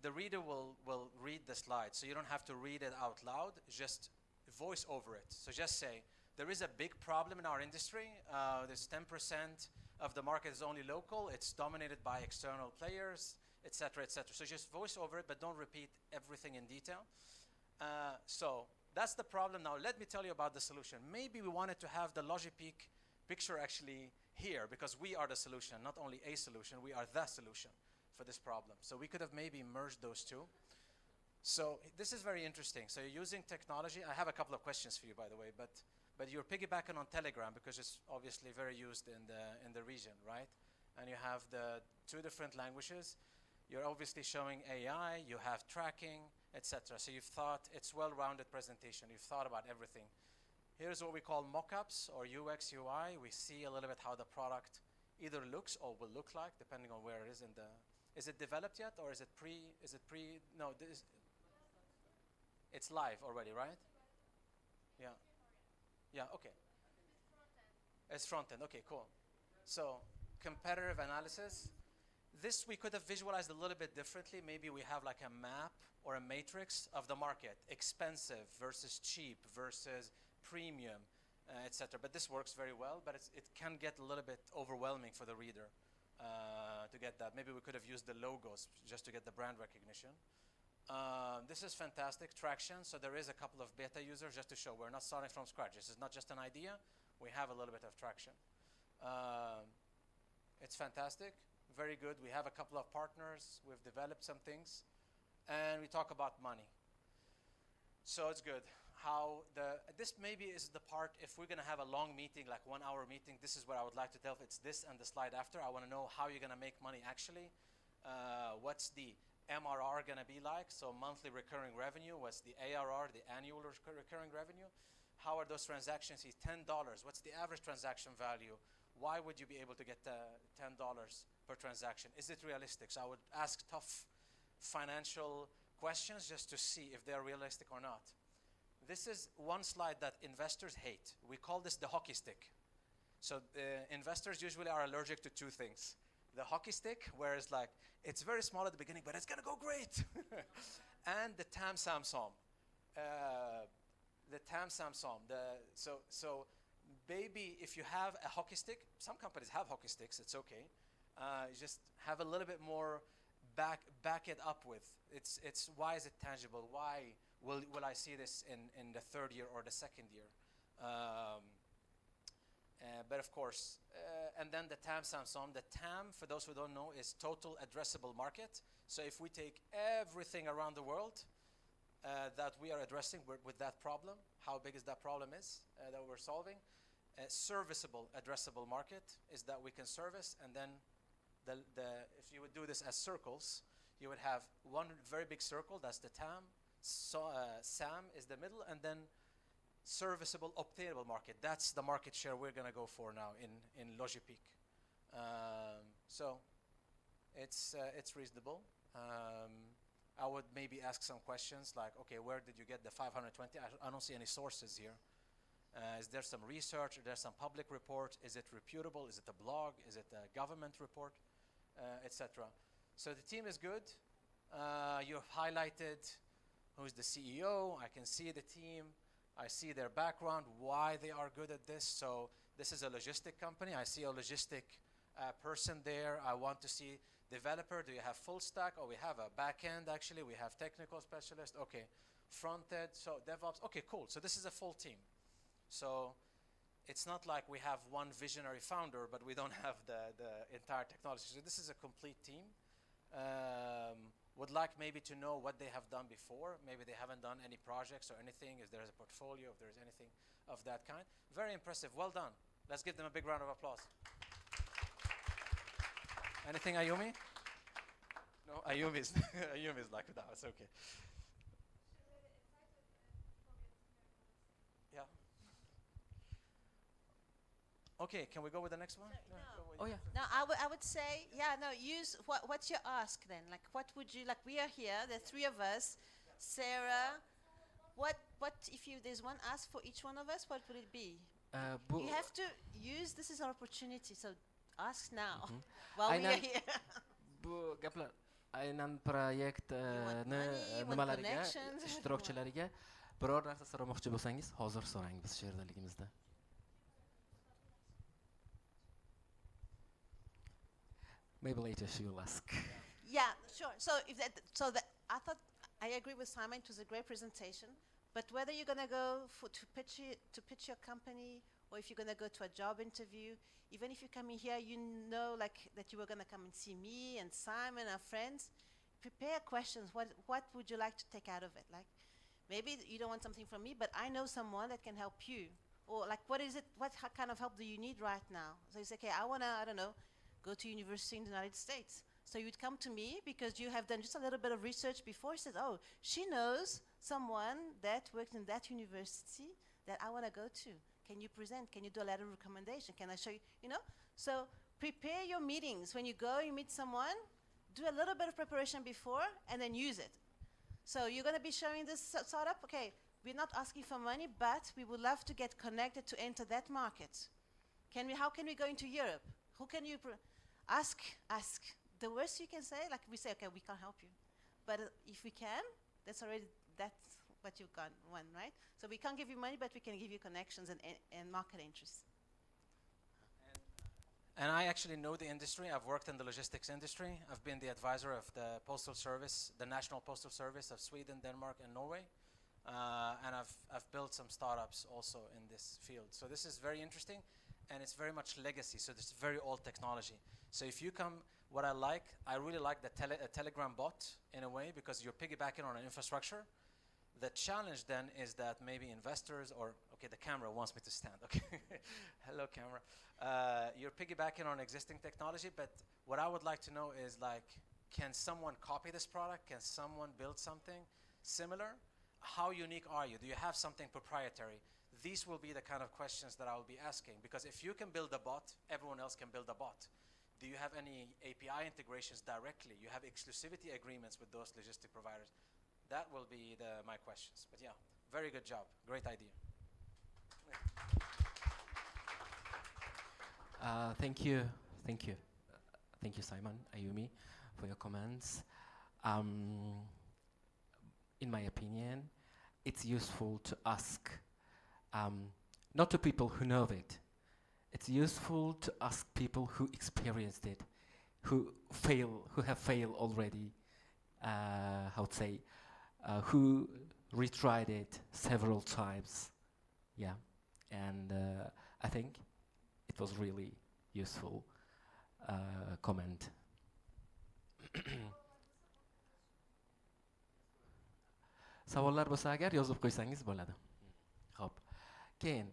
the reader will read the slide. So you don't have to read it out loud, just voice over it. So just say, there is a big problem in our industry. There's 10% of the market is only local. It's dominated by external players, et cetera, et cetera. So just voice over it, but don't repeat everything in detail. So that's the problem. Now let me tell you about the solution. Maybe we wanted to have the LogiPeak picture actually here, because we are the solution, not only a solution, we are the solution for this problem. So we could have maybe merged those two. So this is very interesting. So you're using technology. I have a couple of questions for you, by the way, but you're piggybacking on Telegram because it's obviously very used in the region, right? And you have the two different languages. You're obviously showing AI, you have tracking, etc. So you've thought it's well-rounded presentation. You've thought about everything. Here's what we call mock-ups or UX UI. We see a little bit how the product either looks or will look like, depending on where it is in the. Is it developed yet, or is it pre? No, it's live already, right? Yeah. Yeah. Okay. It's front end. Okay. Cool. So competitive analysis. This we could have visualized a little bit differently. Maybe we have like a map or a matrix of the market, expensive versus cheap versus premium, etc. But this works very well, but it can get a little bit overwhelming for the reader to get that. Maybe we could have used the logos just to get the brand recognition. This is fantastic, traction. So there is a couple of beta users just to show we're not starting from scratch. This is not just an idea. We have a little bit of traction. It's fantastic, very good. We have a couple of partners. We've developed some things. And we talk about money. So it's good. This maybe is the part, if we're going to have a long meeting, like 1 hour meeting, this is what I would like to tell. It's this and the slide after. I want to know how you're going to make money actually. What's the MRR going to be like? So monthly recurring revenue. What's the ARR, the annual recurring revenue? How are those transactions? $10. What's the average transaction value? Why would you be able to get $10 per transaction? Is it realistic? So I would ask tough financial questions just to see if they're realistic or not. This is one slide that investors hate. We call this the hockey stick. So investors usually are allergic to two things. The hockey stick, where it's like, it's very small at the beginning, but it's going to go great. And the tam sam som. The tam sam som. So maybe if you have a hockey stick, some companies have hockey sticks, it's okay. You just have a little bit more back it up with. It's why is it tangible? Why will I see this in the third year or the second year? But of course, and then the TAM Samsung. The TAM, for those who don't know, is total addressable market. So if we take everything around the world that we are addressing with that problem, how big is that problem that we're solving? Serviceable addressable market is that we can service, and then if you would do this as circles, you would have one very big circle, that's the TAM. So SAM is the middle, and then serviceable obtainable market. That's the market share we're going to go for now in LogiPeak. So it's reasonable. I would maybe ask some questions like, okay, where did you get the 520? I don't see any sources here. Is there some research? Is there some public report? Is it reputable? Is it a blog? Is it a government report? Etc. So the team is good. You've highlighted who's the CEO. I can see the team. I see their background, why they are good at this. So this is a logistic company. I see a logistic person there. I want to see developer. Do you have full stack? Oh, we have a back end actually. We have technical specialist. Okay, front end. So DevOps. Okay, cool. So this is a full team. So it's not like we have one visionary founder, but we don't have the entire technology. So this is a complete team. Would like maybe to know what they have done before. Maybe they haven't done any projects or anything. If there's a portfolio, if there's anything of that kind. Very impressive. Well done. Let's give them a big round of applause. Anything, Ayumi? No, Ayumi's Ayumi's like, no, it's okay. Yeah. Okay, can we go with the next one? No. Oh yeah. No, I would say, yeah, no, use, what's your ask then? Like, what would you, like, we are here, there are three of us, Sarah, what, if there's one ask for each one of us, what would it be? You have to use, this is our opportunity, so ask now, while we are here. Bu gaplar aynan proyektni nimalariga, ishtirokchilariga biror narsa so'ramoqchi bo'lsangiz, hozir so'rang biz she'rdaligimizda. Maybe later she will ask. Yeah, sure. So I thought I agree with Simon. It was a great presentation. But whether you're gonna go to pitch your company, or if you're gonna go to a job interview, even if you come in here, you know, like that you were gonna come and see me and Simon, our friends. Prepare questions. What would you like to take out of it? Like, maybe you don't want something from me, but I know someone that can help you. Or like, what is it? What kind of help do you need right now? So you say, okay, I wanna, I don't know, go to university in the United States. So you'd come to me because you have done just a little bit of research before. He said, oh, she knows someone that works in that university that I want to go to. Can you present? Can you do a letter of recommendation? Can I show you? You know? So prepare your meetings. When you go, you meet someone, do a little bit of preparation before and then use it. So you're going to be showing this startup. Okay, we're not asking for money, but we would love to get connected to enter that market. How can we go into Europe? Who can you ask? The worst you can say, like we say, okay, we can't help you. But if we can, that's what you want, right? So we can't give you money, but we can give you connections and market interest. And I actually know the industry. I've worked in the logistics industry. I've been the advisor of the Postal Service, the National Postal Service of Sweden, Denmark, and Norway. And I've built some startups also in this field. So this is very interesting, and it's very much legacy. So this is very old technology. So if you come, what I really like the Telegram bot in a way, because you're piggybacking on an infrastructure. The challenge then is that maybe investors okay, the camera wants me to stand, okay. Hello, camera. You're piggybacking on existing technology, but what I would like to know is like, can someone copy this product? Can someone build something similar? How unique are you? Do you have something proprietary? These will be the kind of questions that I will be asking, because if you can build a bot, everyone else can build a bot. Do you have any API integrations directly? You have exclusivity agreements with those logistic providers? That will be my questions. But yeah, very good job. Great idea. Thank you, Simon, Ayumi, for your comments. In my opinion, it's useful to ask, not to people who know it. It's useful to ask people who experienced it, who have failed already. How to say, who retried it several times. Yeah, and I think it was really useful comment. Savollar bo'lsa agar yozib qo'ysangiz bo'ladi. Xo'p. Keyin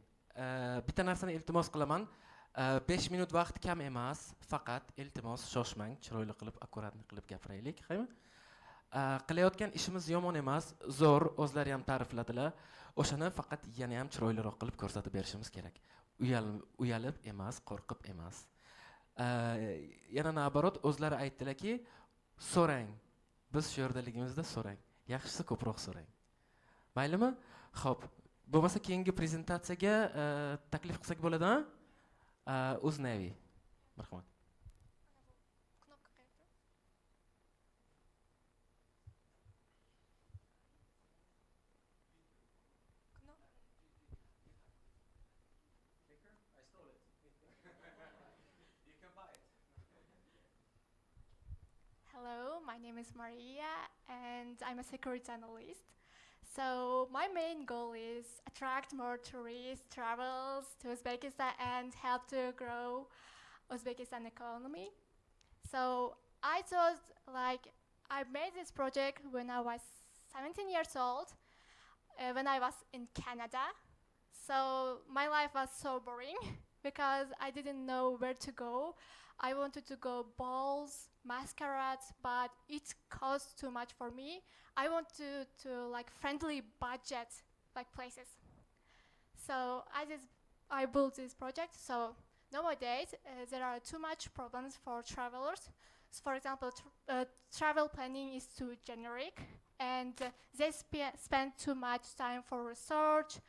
bitta narsani iltimos qilaman. 5 minut vaqt kam emas, faqat iltimos shoshmang, chiroyli qilib, akkuratni qilib gapiraylik, qaymi? Qilayotgan ishimiz yomon emas, zo'r, o'zlari ham ta'rifladilar. O'shani faqat yana ham chiroyliroq qilib ko'rsatib berishimiz kerak. Uyalib emas, qo'rqib emas. Yana nabarot o'zlari aytdilarki, so'rang. Biz shu yerdaligimizda so'rang. Yaxshisi ko'proq so'rang. Maylimi? Xo'p, bo'lmasa keyingi prezentatsiyaga taklif qilsak bo'ladimi? O'znavi. Marhamat. Hello, my name is Maria, and I'm a security analyst. So my main goal is attract more tourists, travels to Uzbekistan, and help to grow Uzbekistan economy. So I thought, like, I made this project when I was 17 years old, when I was in Canada. So my life was so boring because I didn't know where to go. I wanted to go balls, masquerades, but it cost too much for me. I want to like friendly budget like places. So I built this project. So nowadays there are too much problems for travelers. So for example, travel planning is too generic, and they spend too much time for research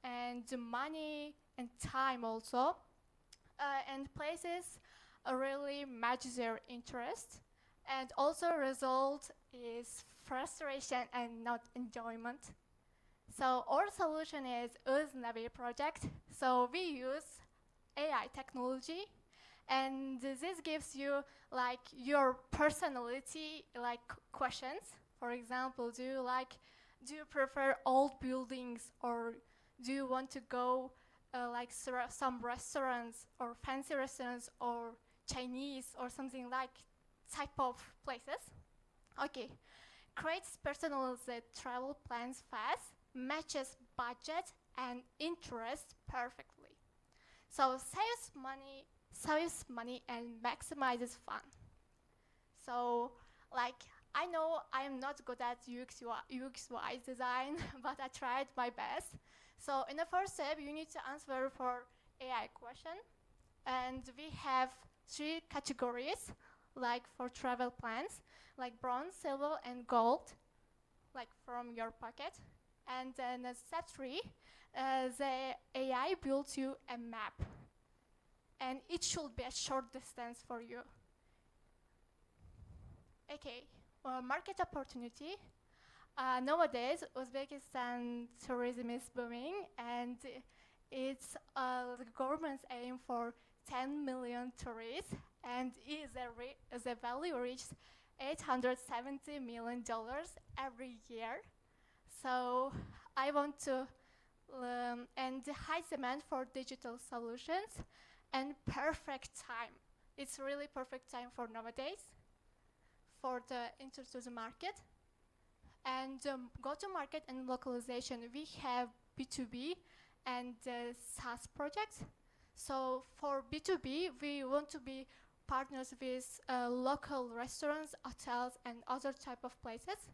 and money and time also. And places really match their interest, and also result is frustration and not enjoyment. So our solution is Uznavi project. So we use AI technology, and this gives you like your personality like questions. For example, do you prefer old buildings, or do you want to go like some restaurants or fancy restaurants or Chinese or something like type of places? Okay, creates personalized travel plans fast, matches budget and interest perfectly. So saves money and maximizes fun. So like I know I'm not good at UX UI design, but I tried my best. So in the first step, you need to answer for AI question, and we have 3 categories, like for travel plans, like bronze, silver, and gold, like from your pocket. And then step 3, the AI builds you a map, and it should be a short distance for you. Okay, market opportunity. Nowadays, Uzbekistan tourism is booming, and it's the government's aim for 10 million tourists, and the value reaches $870 million every year. So I want to, and the high demand for digital solutions and perfect time. It's really perfect time for nowadays for the enter to the market. And go-to-market and localization, we have B2B and SaaS projects. So for B2B, we want to be partners with local restaurants, hotels, and other type of places.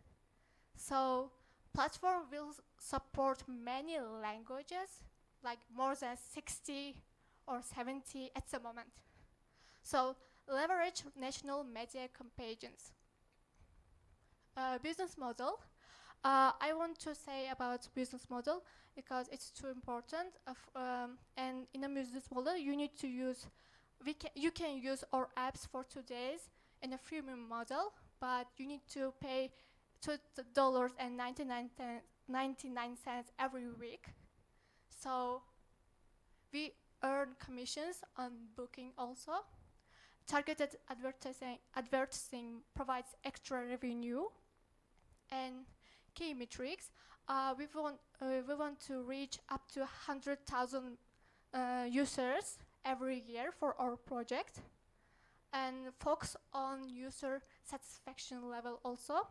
So platform will support many languages, like more than 60 or 70 at the moment. So leverage national media campaigns. Business model. I want to say about business model because it's too important. And in a business model, you need to use. You can use our apps for 2 days in a freemium model, but you need to pay $2.99 every week. So we earn commissions on booking also. Targeted advertising provides extra revenue. And key metrics, we want to reach up to 100,000 users every year for our project, and focus on user satisfaction level also.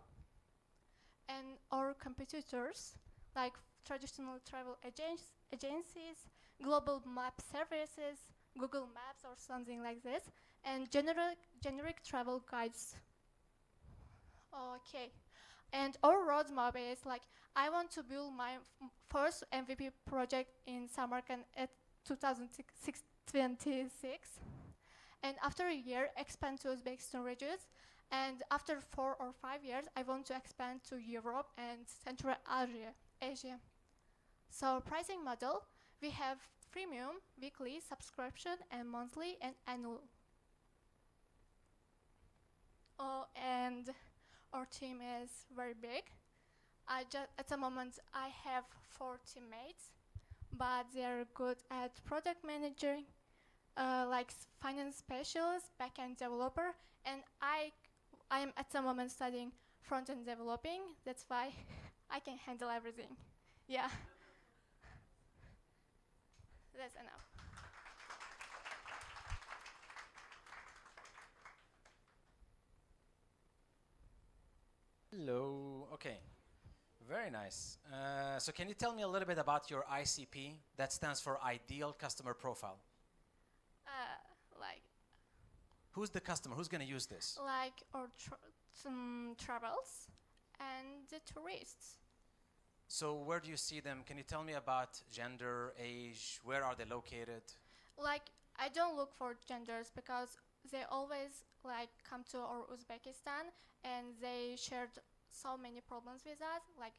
And our competitors, like traditional travel agencies, global map services, Google Maps or something like this, and generic travel guides. Okay. And our roadmap is like, I want to build my first MVP project in Samarkand at 2026. And after a year, expand to Uzbekistan regions. And after 4 or 5 years, I want to expand to Europe and Central Asia. So pricing model, we have freemium, weekly, subscription, and monthly and annual. Oh, and our team is very big. At the moment I have 4 teammates, but they're good at product managing, like finance specialist, backend developer, and I am at the moment studying front-end developing. That's why I can handle everything. Yeah. That's enough. Hello. Okay. Very nice. So can you tell me a little bit about your ICP? That stands for Ideal Customer Profile. Like Who's the customer? Who's going to use this? like our some travels and the tourists. So where do you see them? Can you tell me about gender, age? Where are they located? Like I don't look for genders because they always like come to our Uzbekistan and they shared so many problems with us, like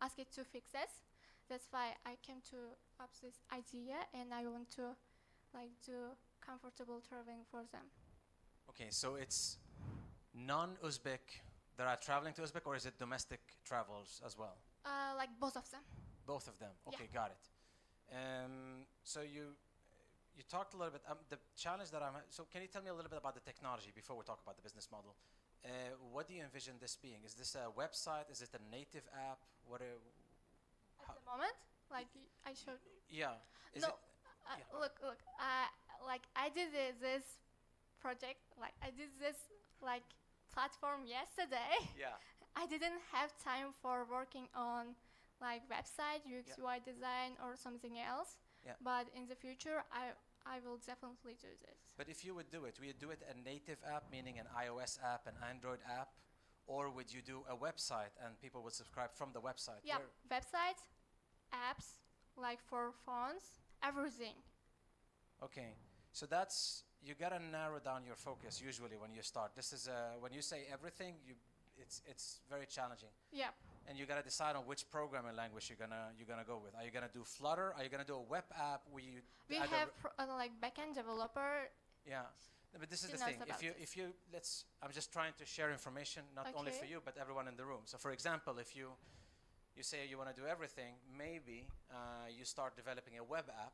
ask it to fix this. That's why I came to up this idea and I want to like do comfortable traveling for them. Okay, so it's non-Uzbek that are traveling to Uzbek, or is it domestic travels as well? Like both of them. Both of them. Okay, got it. So you talked a little bit. The challenge that so can you tell me a little bit about the technology before we talk about the business model? What do you envision this being? Is this a website? Is it a native app? What? At the moment, like I showed. Yeah. Is no, it? Yeah. look. Like I did this project. Like I did this like platform yesterday. Yeah. I didn't have time for working on like website, UX, UI design, or something else. Yeah. But in the future, I will definitely do this. But if you would do it a native app, meaning an iOS app, an Android app, or would you do a website and people would subscribe from the website? Yeah, websites, apps, like for phones, everything. Okay, so that's, you gotta narrow down your focus usually when you start. This is when you say everything, it's very challenging. Yeah. And you gotta decide on which programming language you're gonna go with. Are you gonna do Flutter? Are you gonna do a web app where you? We have like backend developer. Yeah, no, but this is She the thing. knows about If you I'm just trying to share information, not only for Okay. you but everyone in the room. So for example, if you say you want to do everything, maybe you start developing a web app,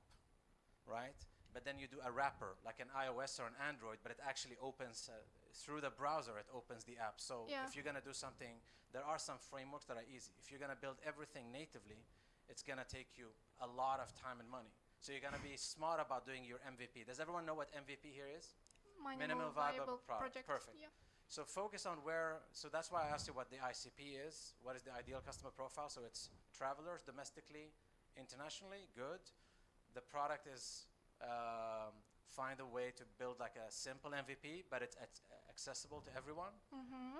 right? But then you do a wrapper, like an iOS or an Android, but it actually opens through the browser. It opens the app. So Yeah. if you're gonna do something, there are some frameworks that are easy. If you're gonna build everything natively, it's gonna take you a lot of time and money. So you're gonna be smart about doing your MVP. Does everyone know what MVP here is? Minimal viable project. Perfect. Yeah. So focus on where, so that's why I asked you what the ICP is. What is the ideal customer profile? So it's travelers, domestically, internationally, good. The product is, find a way to build like a simple MVP, but it's accessible to everyone. Mm-hmm.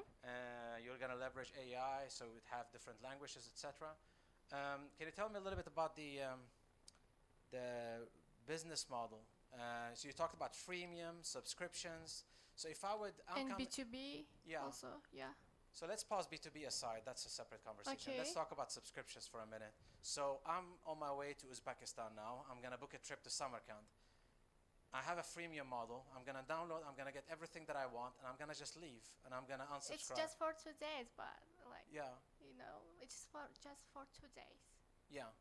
You're gonna leverage AI, so it have different languages, etc. Can you tell me a little bit about the business model? So you talked about freemium, subscriptions. So if I would, And B2B Yeah. also, yeah. So let's pause B2B aside. That's a separate conversation. Okay. Let's talk about subscriptions for a minute. So I'm on my way to Uzbekistan now. I'm gonna book a trip to Samarkand. I have a freemium model. I'm gonna download. I'm gonna get everything that I want, and I'm gonna just leave, and I'm gonna unsubscribe. It's just for 2 days, but like, Yeah. you know, it's for just for 2 days. Yeah.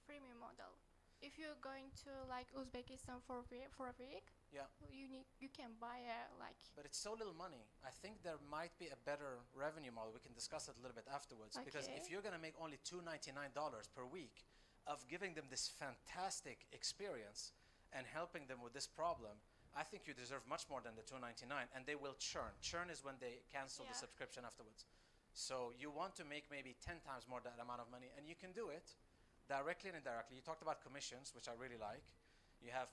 Freemium model. If you're going to like Uzbekistan for a week, Yeah. you can buy a like. But it's so little money. I think there might be a better revenue model. We can discuss it a little bit afterwards. Because Okay. if you're gonna make only $299 per week of giving them this fantastic experience and helping them with this problem, I think you deserve much more than the $299, and they will churn. Churn is when they cancel the Yeah. subscription afterwards. So you want to make maybe 10 times more that amount of money, and you can do it directly and indirectly. You talked about commissions, which I really like. You have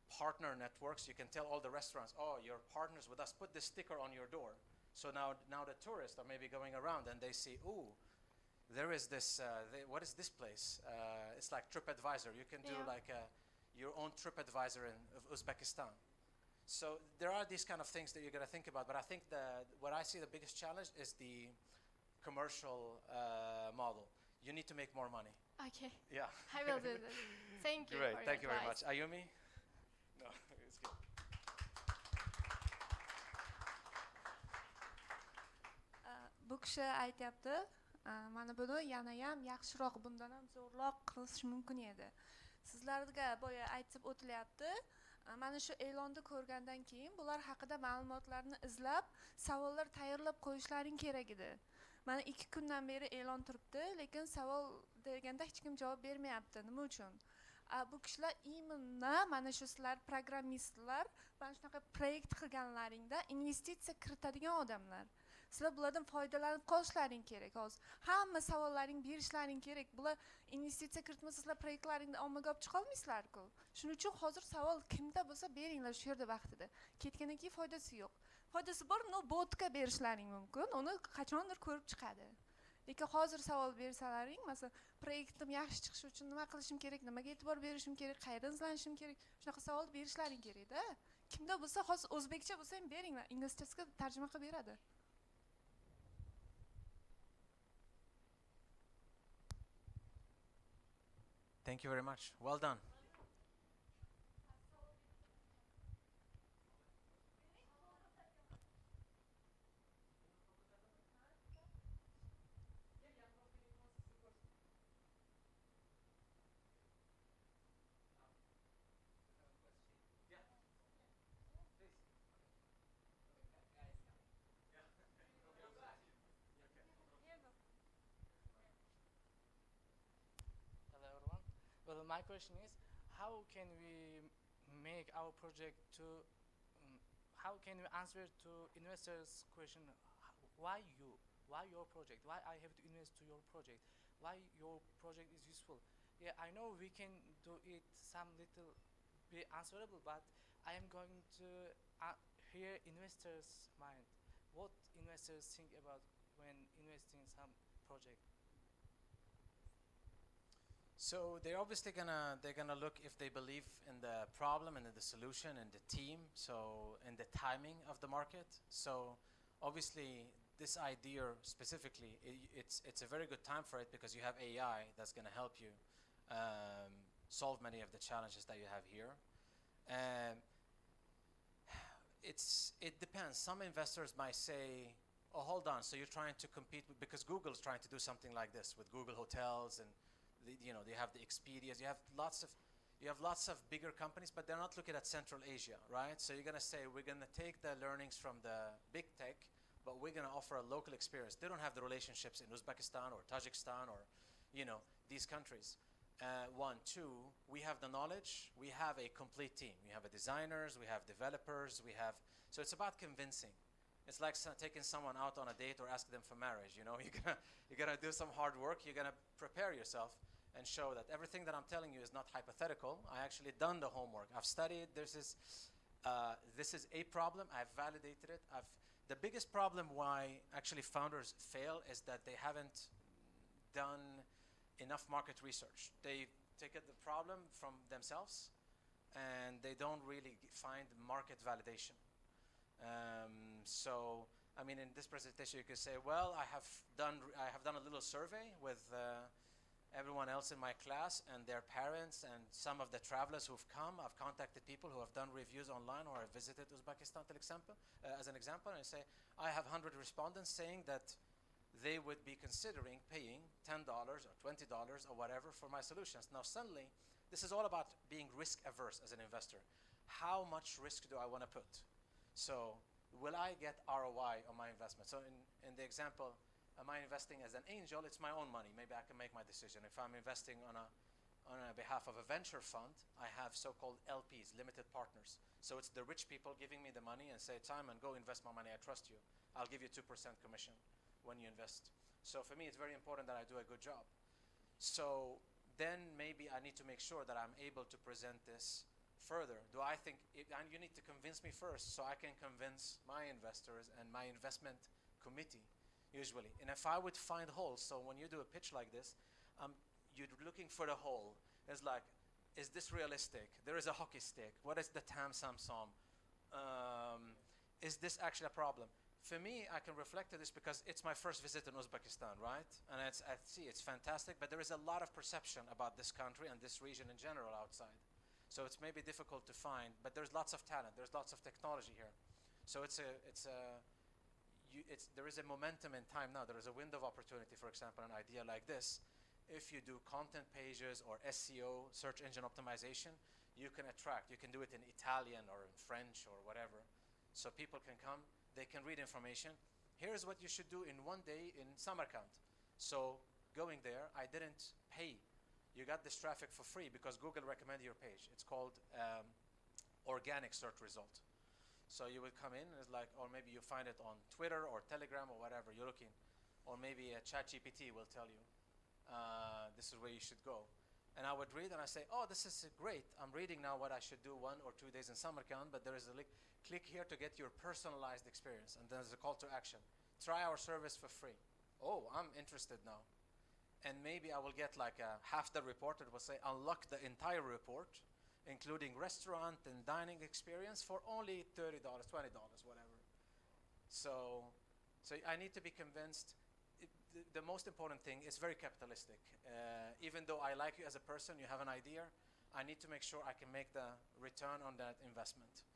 partner networks. You can tell all the restaurants, oh, you're partners with us. Put this sticker on your door. So now the tourists are maybe going around and they see, ooh, there is this, what is this place? It's like TripAdvisor. You can do Yeah. like your own TripAdvisor in Uzbekistan. So there are these kind of things that you're going to think about. But I think what I see the biggest challenge is the commercial model. You need to make more money. Okay, Yeah. I will do this. Thank you. Great. for Thank you your very much. advice. Ayumi? No, it's good. Bu kishi aytyapti, mana buni yanayam yaxshiroq, bundan ham zo'rroq qilish mumkin edi. Sizlarga boya aytib o'tilyapti, mana shu e'lonni ko'rgandan keyin bular haqida ma'lumotlarni izlab, savollar tayyorlab qo'yishlaring kerak edi. Mana 2 kundan beri e'lon turibdi, lekin savol deganda hech kim javob bermayapti. Nima uchun? Bu kishilar imенно mana shu sizlar programmistlar, mana shunaqa proyekt qilganlaringda investitsiya kiritadigan odamlar. Sizlar bulardan foydalanib qolishlaring kerak hozir. Hamma savollaring berishlaring kerak. Bular investitsiya kiritmasa sizlar proyektlaringni ommaga olib chiqa olmaysizlar-ku. Shuning uchun hozir savol kimda bo'lsa beringlar shu yerda vaqtida. Ketgandan keyin foydasi yo'q. Foydasi bor, no botga berishlaring mumkin. Uni qachondir ko'rib chiqadi. Lekin hozir savol bersalaring, masalan, proyektim yaxshi chiqishi uchun nima qilishim kerak, nimaga e'tibor berishim kerak, qayerdan izlanishim kerak, shunaqa savol berishlaring kerak-da. Kimda bo'lsa hozir o'zbekcha bo'lsa ham beringlar, inglizchasiga tarjima qilib beradi. Thank you very much. Well done. Hello everyone. Well, my question is, how can we make our project to, how can we answer to investors' question, why you, why your project, why I have to invest to your project, why your project is useful? Yeah, I know we can do it some little be answerable, but I am going to hear investors' mind. What investors think about when investing some project? So they're obviously gonna look if they believe in the problem and in the solution and the team, so in the timing of the market. So obviously this idea specifically, it's a very good time for it because you have AI that's gonna help you solve many of the challenges that you have here. It depends. Some investors might say, oh, hold on, so you're trying to compete with, because Google's trying to do something like this with Google Hotels, and they have the Expedias, you have lots of bigger companies, but they're not looking at Central Asia, right? So you're gonna say, we're gonna take the learnings from the big tech, but we're gonna offer a local experience. They don't have the relationships in Uzbekistan or Tajikistan or, these countries. One, two, we have the knowledge, we have a complete team. We have designers, we have developers, so it's about convincing. It's like taking someone out on a date or asking them for marriage, You're gonna do some hard work, you're gonna prepare yourself and show that everything that I'm telling you is not hypothetical. I actually done the homework. I've studied, this is a problem, I've validated it. The biggest problem why actually founders fail is that they haven't done enough market research. They take the problem from themselves and they don't really find market validation. So, I mean, in this presentation you could say, well, I have done a little survey with everyone else in my class and their parents and some of the travelers who've come. I've contacted people who have done reviews online or have visited Uzbekistan, as an example, and I say, I have 100 respondents saying that they would be considering paying $10 or $20 or whatever for my solutions. Now suddenly, this is all about being risk averse as an investor. How much risk do I want to put? So will I get ROI on my investment? So in the example, am I investing as an angel? It's my own money. Maybe I can make my decision. If I'm investing on behalf of a venture fund, I have so-called LPs, limited partners. So it's the rich people giving me the money and say, Simon, go invest my money. I trust you. I'll give you 2% commission when you invest. So for me, it's very important that I do a good job. So then maybe I need to make sure that I'm able to present this further. Do I think, and you need to convince me first so I can convince my investors and my investment committee, usually. And if I would find holes, so when you do a pitch like this, you're looking for the hole. It's like, is this realistic? There is a hockey stick. What is the tam sam som? Is this actually a problem? for me, I can reflect to this because it's my first visit in Uzbekistan, right? And I see it's fantastic, but there is a lot of perception about this country and this region in general outside. So it's maybe difficult to find, but there's lots of talent, there's lots of technology here. So there is a momentum in time now. There is a window of opportunity, for example, an idea like this. If you do content pages or SEO, search engine optimization, you can attract. You can do it in Italian or in French or whatever. So people can come, they can read information. Here's what you should do in one day in Samarkand. So going there, I didn't pay. You got this traffic for free because Google recommended your page. It's called organic search result. So you would come in and it's like, or maybe you find it on Twitter or Telegram or whatever you're looking. Or maybe a ChatGPT will tell you, this is where you should go. And I would read and I say, oh, this is great. I'm reading now what I should do 1 or 2 days in Samarkand, but there is a link. Click here to get your personalized experience. And there's a call to action. Try our service for free. Oh, I'm interested now. And maybe I will get like half the report. It will say, unlock the entire report, including restaurant and dining experience for only $30, $20, whatever. So I need to be convinced. The most important thing is very capitalistic. Even though I like you as a person, you have an idea, I need to make sure I can make the return on that investment.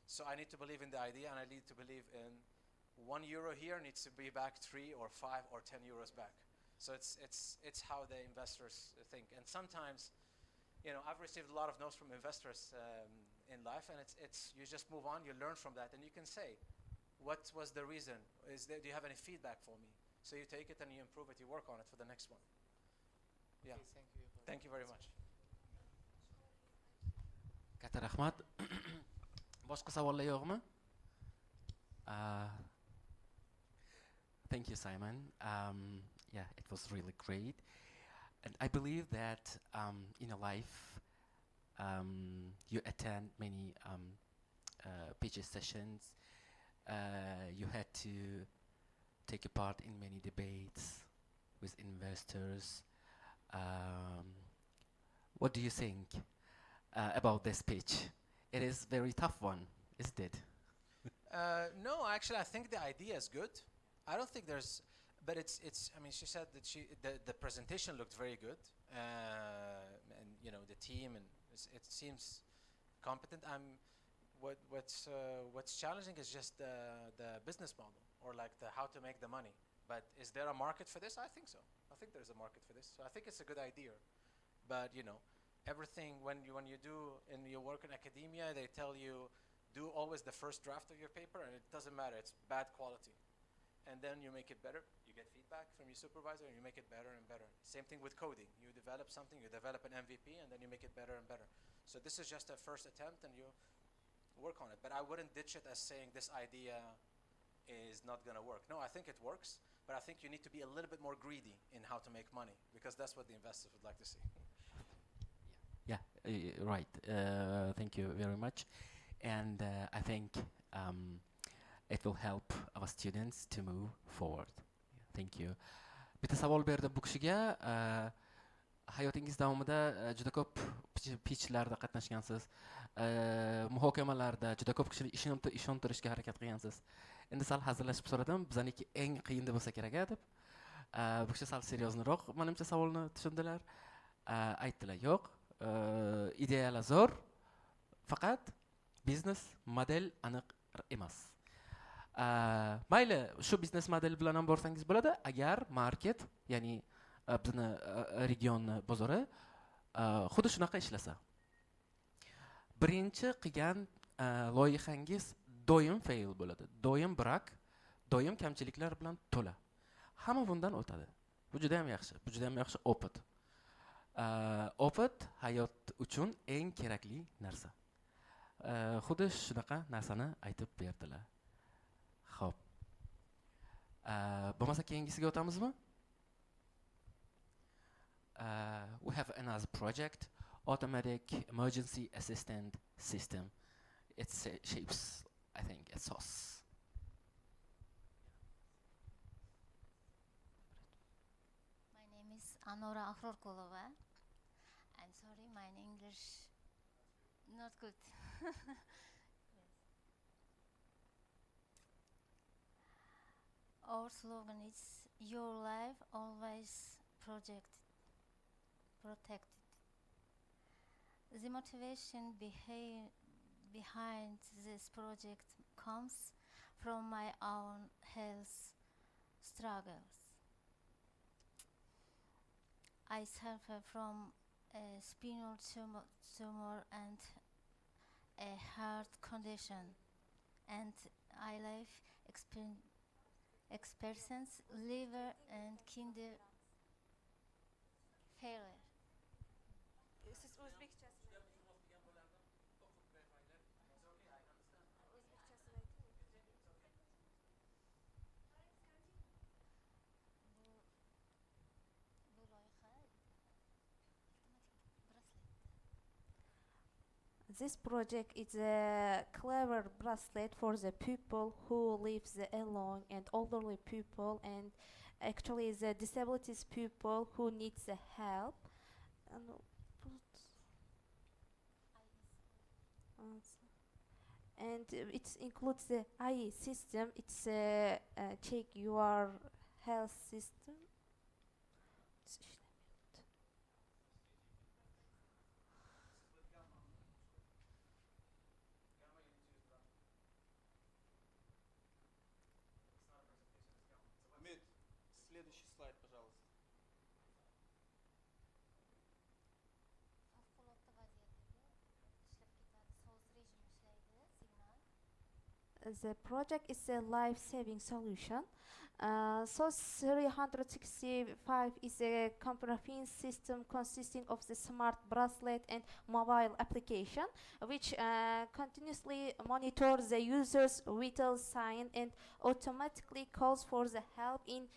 So I need to believe in the idea, and I need to believe in €1 here needs to be back 3 or 5 or 10 euros back. So it's how the investors think. And sometimes, I've received a lot of no's from investors in life, and it's you just move on, you learn from that, and you can say, what was the reason? Do you have any feedback for me? So you take it and you improve it, you work on it for the next one. Yeah. Okay, Thank you very much. Katta rahmat. Boshqa savollar yo'qmi? Thank you, Simon. Yeah, it was really great. And I believe that in your life, you attend many pitch sessions. You had to take a part in many debates with investors. What do you think about this pitch? It is a very tough one, isn't it? No, actually, I think the idea is good. I don't think there's, but it's. I mean, she said that the presentation looked very good, and the team, and it seems competent. What's challenging is just the business model, or like how to make the money. But is there a market for this? I think so. I think there's a market for this. So I think it's a good idea. But everything when you do in your work in academia, they tell you do always the first draft of your paper, and it doesn't matter. It's bad quality, and then you make it better. You get feedback from your supervisor, and you make it better and better. Same thing with coding. You develop something, you develop an MVP, and then you make it better and better. So this is just a first attempt, and you work on it. But I wouldn't ditch it as saying this idea is not going to work. No, I think it works, but I think you need to be a little bit more greedy in how to make money, because that's what the investors would like to see. Yeah, right. Thank you very much. And I think it will help our students to move forward. Thank you. Bitta savol berdi bu kishiga. Hayotingiz davomida juda ko'p pitchlarda qatnashgansiz. Muhokamalarda juda ko'p kishilarni ishontirishga harakat qilgansiz. Endi sal hazillashib so'radim, bizaniki eng qiyin bo'lsa kerak deb. Bu kishi sal seriozroq menimcha savolni tushundilar. Aytdilar, yo'q, ideyalar zo'r, faqat biznes model aniq emas. Mayli, shu biznes model bilan ham borsangiz bo'ladi, agar market, ya'ni bizni regionni bozori xuddi shunaqa ishlasa. Birinchi qilgan loyihangiz doim fail bo'ladi. Doim brak, doim kamchiliklar bilan to'la. Hamma bundan o'tadi. Bu juda ham yaxshi. Bu juda ham yaxshi opit. Opit hayot uchun eng kerakli narsa. Xuddi shunaqa narsani aytib berdilar. Xo'p. Bo'lmasa keyingisiga o'tamizmi? We have another project, automatic emergency assistant system. It shapes, I think, a sauce. My name is Anora Ahrorkolova. I'm sorry, my English not good. Yes. Our slogan is your life always protected. The motivation behind this project comes from my own health struggles. I suffer from a spinal tumor and a heart condition, and I live experience liver and kidney failure. Siz o'zbekchasini Bu loyiha This project is a clever bracelet for the people who live alone and elderly people and actually the disabilities people who need the help. And it includes the IE system. It's check your health system. Мед, следующий слайд, пожалуйста. favqulodda vaziyatlarda ishlab ketadi. SOS rejim ishlaydi, signal. The project is a life-saving solution. SOS 365 is a comprehensive system consisting of the smart bracelet and mobile application, which continuously monitors the user's vital sign and automatically calls for the help in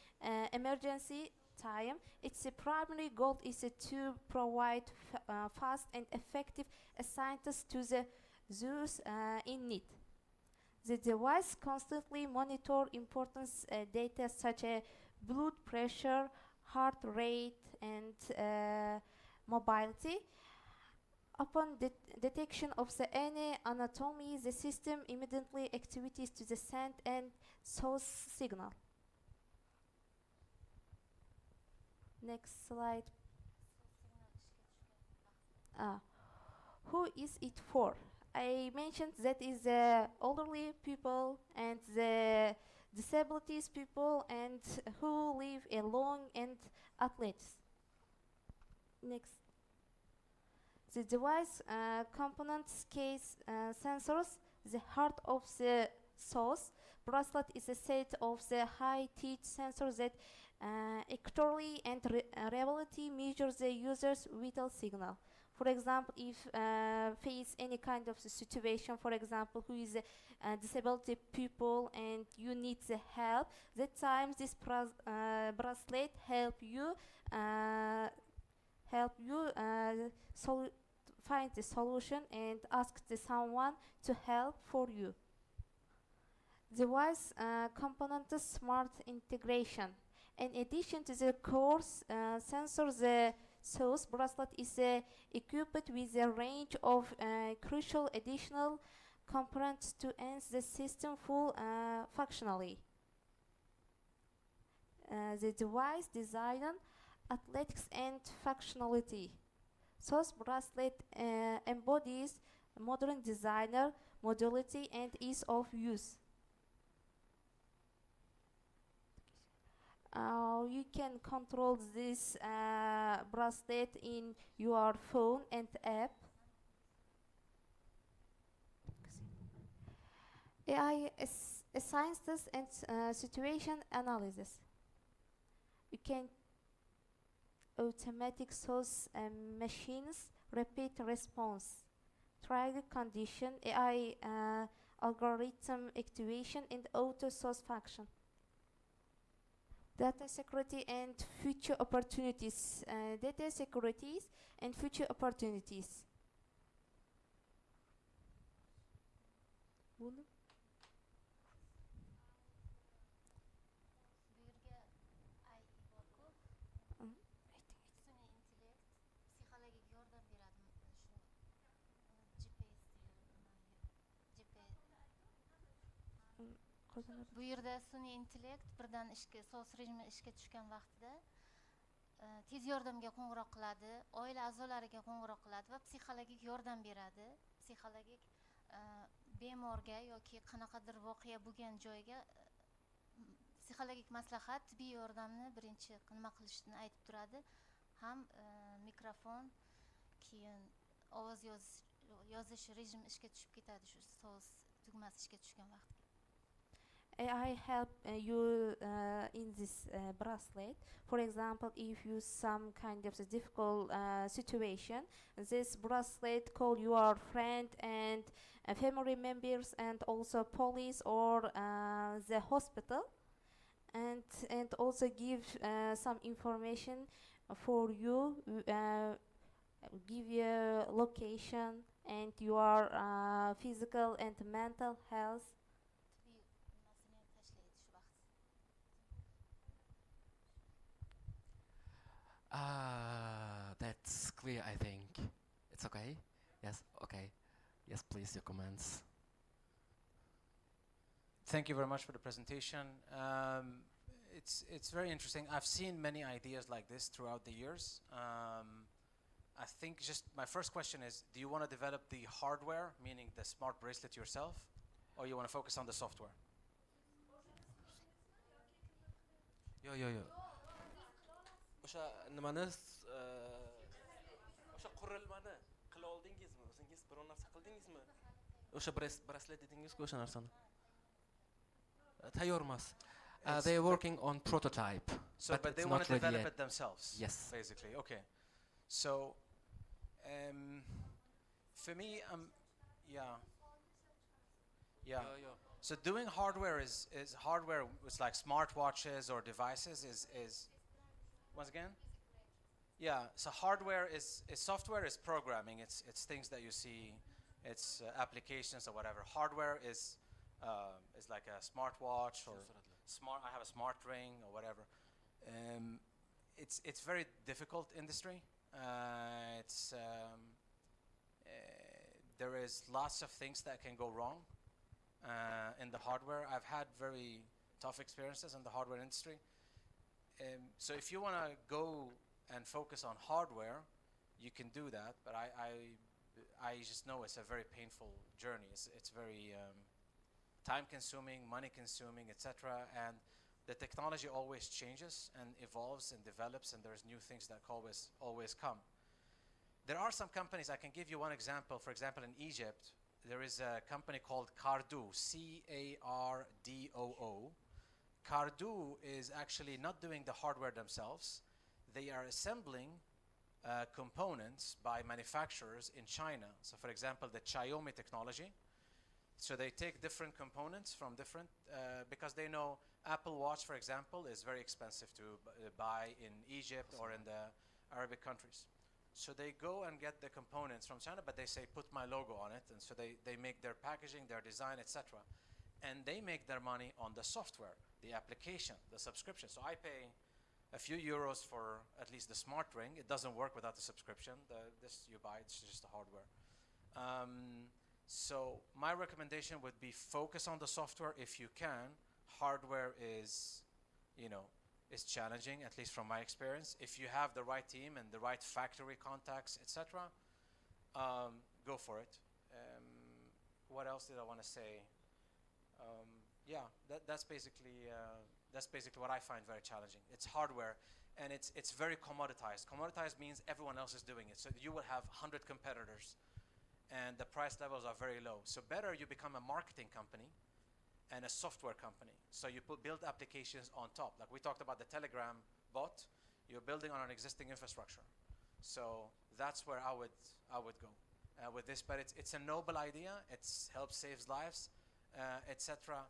emergency time. Its primary goal is to provide fast and effective assistance to those in need. The device constantly monitors important data such as blood pressure, heart rate, and mobility. Upon detection of any anatomy, the system immediately activates to the send and source signal. Next slide. Who is it for? I mentioned that is the elderly people and the disabilities people and who live alone and athletes. Next. The device components case sensors, the heart of the source. Bracelet is a set of the high-tech sensors that accurately and reliably measures the user's vital signal. For example, if face any kind of situation, for example, who is a disability people and you need the help, that time this bracelet help you find the solution and ask someone to help for you. Device component smart integration. In addition to the core sensor, the SOS bracelet is equipped with a range of crucial additional components to enhance the system full functionally. The device design, athletics and functionality. SOS bracelet embodies modern designer, mobility and ease of use. You can control this bracelet in your phone and app. AI sciences and situation analysis. You can automatic source machines rapid response, trigger condition, AI algorithm activation and auto source function. Data security and future opportunities. Data securities and future opportunities. Bunu? Bu yerga AI borku, sun'iy intellekt psixologik yordam beradi. Shu GPS Bu yerda sun'iy intellekt birdan so'z rejimi ishga tushgan vaqtida tez yordamga qo'ng'iroq qiladi, oila a'zolariga qo'ng'iroq qiladi va psixologik yordam beradi. Psixologik bemorga yoki qanaqadir voqea bo'lgan joyga psixologik maslahat, tibbiy yordamni birinchi nima qilishni aytib turadi. Ham mikrofon, keyin ovoz yozish rejimi ishga tushib ketadi shu so'z tugmasi ishga tushgan vaqtda. AI help you in this bracelet. For example, if you some kind of a difficult situation, this bracelet call your friend and family members and also police or the hospital, and also give some information for you, give you location and your physical and mental health. That's clear, I think. It's okay? Yes, okay. Yes, please, your comments. Thank you very much for the presentation. It's very interesting. I've seen many ideas like this throughout the years. I think just my first question is, do you want to develop the hardware, meaning the smart bracelet yourself, or you want to focus on the software? Yo. O'sha nimani o'sha qurilmani qila oldingizmi? O'zingiz biror narsa qildingizmi? O'sha bracelet dedingiz-ku o'sha narsani. Tayyor emas. They're working on prototype. So, but they want to develop it themselves. Yes. Basically, okay. So, for me, yeah. So doing hardware is hardware with like smartwatches or devices is once again. Yeah. So hardware is software is programming. It's things that you see. It's applications or whatever. Hardware is like a smartwatch or smart. I have a smart ring or whatever. It's very difficult industry. There is lots of things that can go wrong in the hardware. I've had very tough experiences in the hardware industry. So if you want to go and focus on hardware, you can do that. But I just know it's a very painful journey. It's very time-consuming, money-consuming, etc. And the technology always changes and evolves and develops, and there's new things that always come. There are some companies, I can give you one example. For example, in Egypt, there is a company called Cardoo, C-A-R-D-O-O. Cardoo is actually not doing the hardware themselves. They are assembling components by manufacturers in China. So for example, the Xiaomi technology. So they take different components from different, because they know Apple Watch, for example, is very expensive to buy in Egypt or in the Arabic countries. So they go and get the components from China, but they say, put my logo on it. And so they make their packaging, their design, etc. And they make their money on the software, the application, the subscription. So I pay a few euros for at least the smart ring. It doesn't work without the subscription. This you buy, it's just the hardware. So my recommendation would be focus on the software if you can. Hardware is, is challenging, at least from my experience. If you have the right team and the right factory contacts, etc., go for it. What else did I want to say? That's basically what I find very challenging. It's hardware, and it's very commoditized. Commoditized means everyone else is doing it. So you will have 100 competitors, and the price levels are very low. So better you become a marketing company and a software company. So you build applications on top. Like we talked about the Telegram bot, you're building on an existing infrastructure. So that's where I would go with this. But it's a noble idea. It helps save lives, etc.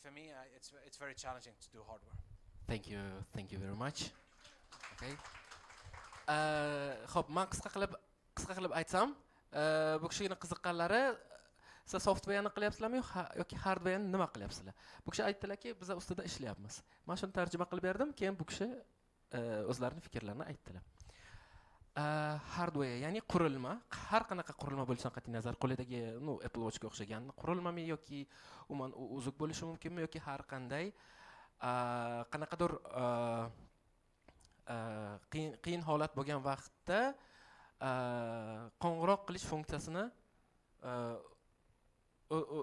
For me, it's very challenging to do hardware. Thank you very much. Okay. Xo'p, men qisqa qilib aytsam, bu kishini qiziqqanlari, siz softverni qilyapsizlarmi yoki hardverni nima qilyapsizlar? Bu kishi aytdilarki, biz ustida ishlayapmiz. Men shuni tarjima qilib berdim, keyin bu kishi o'zlarining fikrlarini aytdilar. hardware ya'ni qurilma, har qanaqa qurilma bo'lishidan qat'iy nazar, qo'lidagi Apple Watchga o'xshagan qurilmami yoki umuman uzuk bo'lishi mumkinmi yoki har qanday qanaqadir qiyin holat bo'lgan vaqtda qo'ng'iroq qilish funksiyasini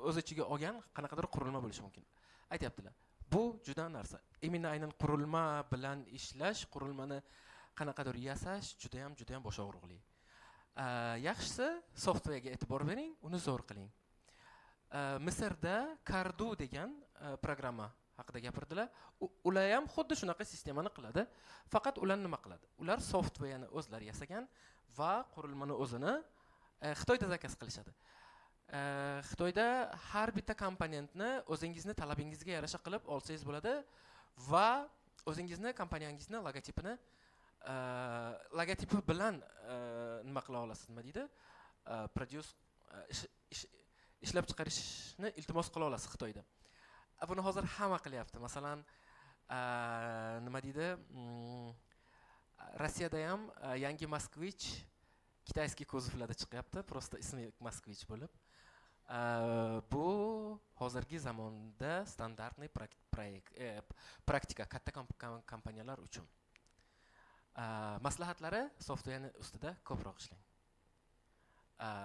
o'z ichiga olgan qanaqadir qurilma bo'lishi mumkin. Aytyaptilar. Bu juda narsa. Именно aynan qurilma bilan ishlash, qurilmani qanaqadir yasash juda ham bosh og'riqli. Yaxshisi softverga e'tibor bering, uni zo'r qiling. Misrda Cardo degan programma haqida gapirdilar. Ular ham xuddi shunaqa sistemani qiladi. Faqat ular nima qiladi? Ular softverni o'zlari yasagan va qurilmani o'zini Xitoyda zakaz qilishadi. Xitoyda har bitta komponentni o'zingizni talabingizga yarasha qilib olsangiz bo'ladi va o'zingizni kompaniyangizni logotipi bilan nima qila olasiz, nima deydi? Produce ishlab chiqarishni iltimos qila olasiz Xitoyda. Buni hozir hamma qilyapti. Masalan, nima deydi? Rossiyada ham yangi Moskvich kitayskiy kuzovlarda chiqyapti, просто ismi Moskvich bo'lib. Bu hozirgi zamonda standartniy praktika katta kompaniyalar uchun. Maslahatlari softverni ustida ko'proq ishlang.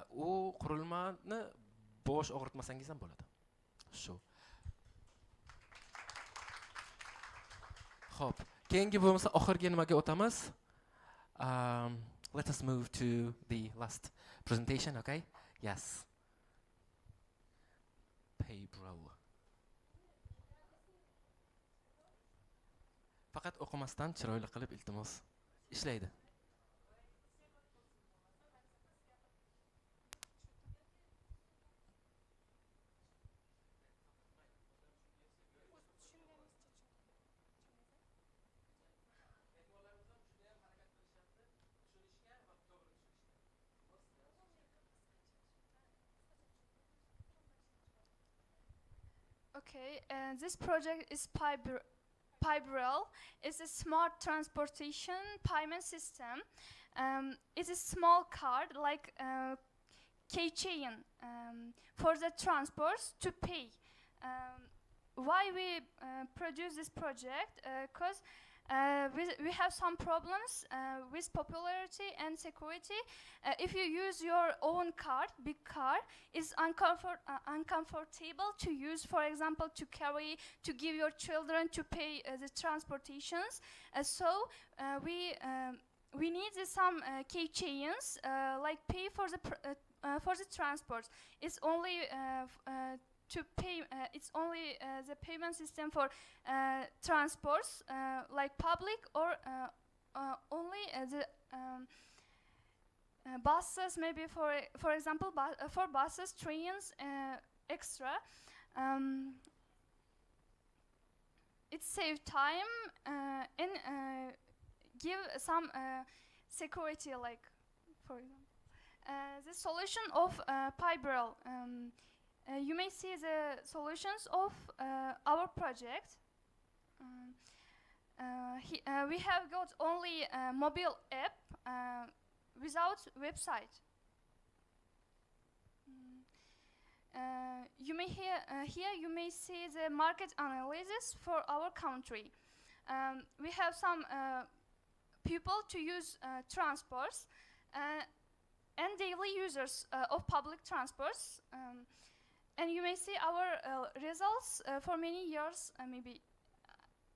U qurilmani bosh og'ritmasangiz ham bo'ladi. Shu. Xo'p, keyingi bo'lmasa oxirgi nimaga o'tamiz? Let us move to the last presentation, okay? Yes. Paybro. Faqat o'qimasdan chiroyli qilib iltimos ishlaydi. Okay, and this project is Pibrel. It's a smart transportation payment system. It's a small card like keychain for the transports to pay. Why we produce this project? Because we have some problems with popularity and security. If you use your own card, big card, it's uncomfortable to use, for example, to carry, to give your children to pay the transportations. So we need some keychains like pay for the transport. It's only to pay, it's only the payment system for transports like public or only the buses, maybe for example for buses, trains, extra. It saves time and give some security, like for example. The solution of Pibrel. You may see the solutions of our project. We have got only a mobile app without website. You may here you may see the market analysis for our country. We have some people to use transports and daily users of public transports. And you may see our results for many years. Maybe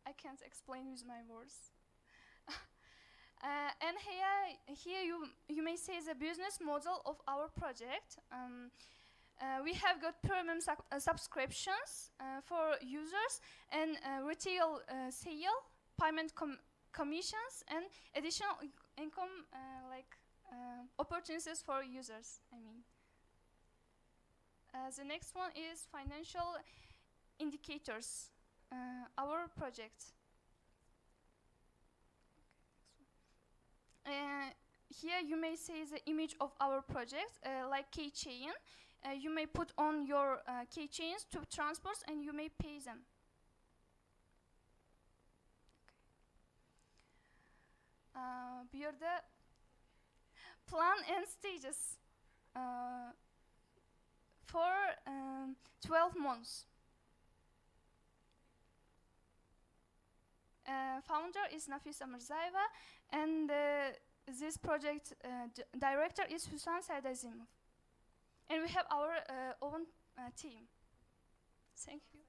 I can't explain with my words. And here you may see the business model of our project. We have got premium subscriptions for users and retail sale, payment commissions, and additional income like opportunities for users. I mean. The next one is financial indicators, our project. Here you may see the image of our project, like keychain. You may put on your keychains to transports and you may pay them. Bu yerda plan and stages for 12 months. Founder is Nafisa Mirzayeva, and this project director is Husan Saidazimov. And we have our own team. Thank you.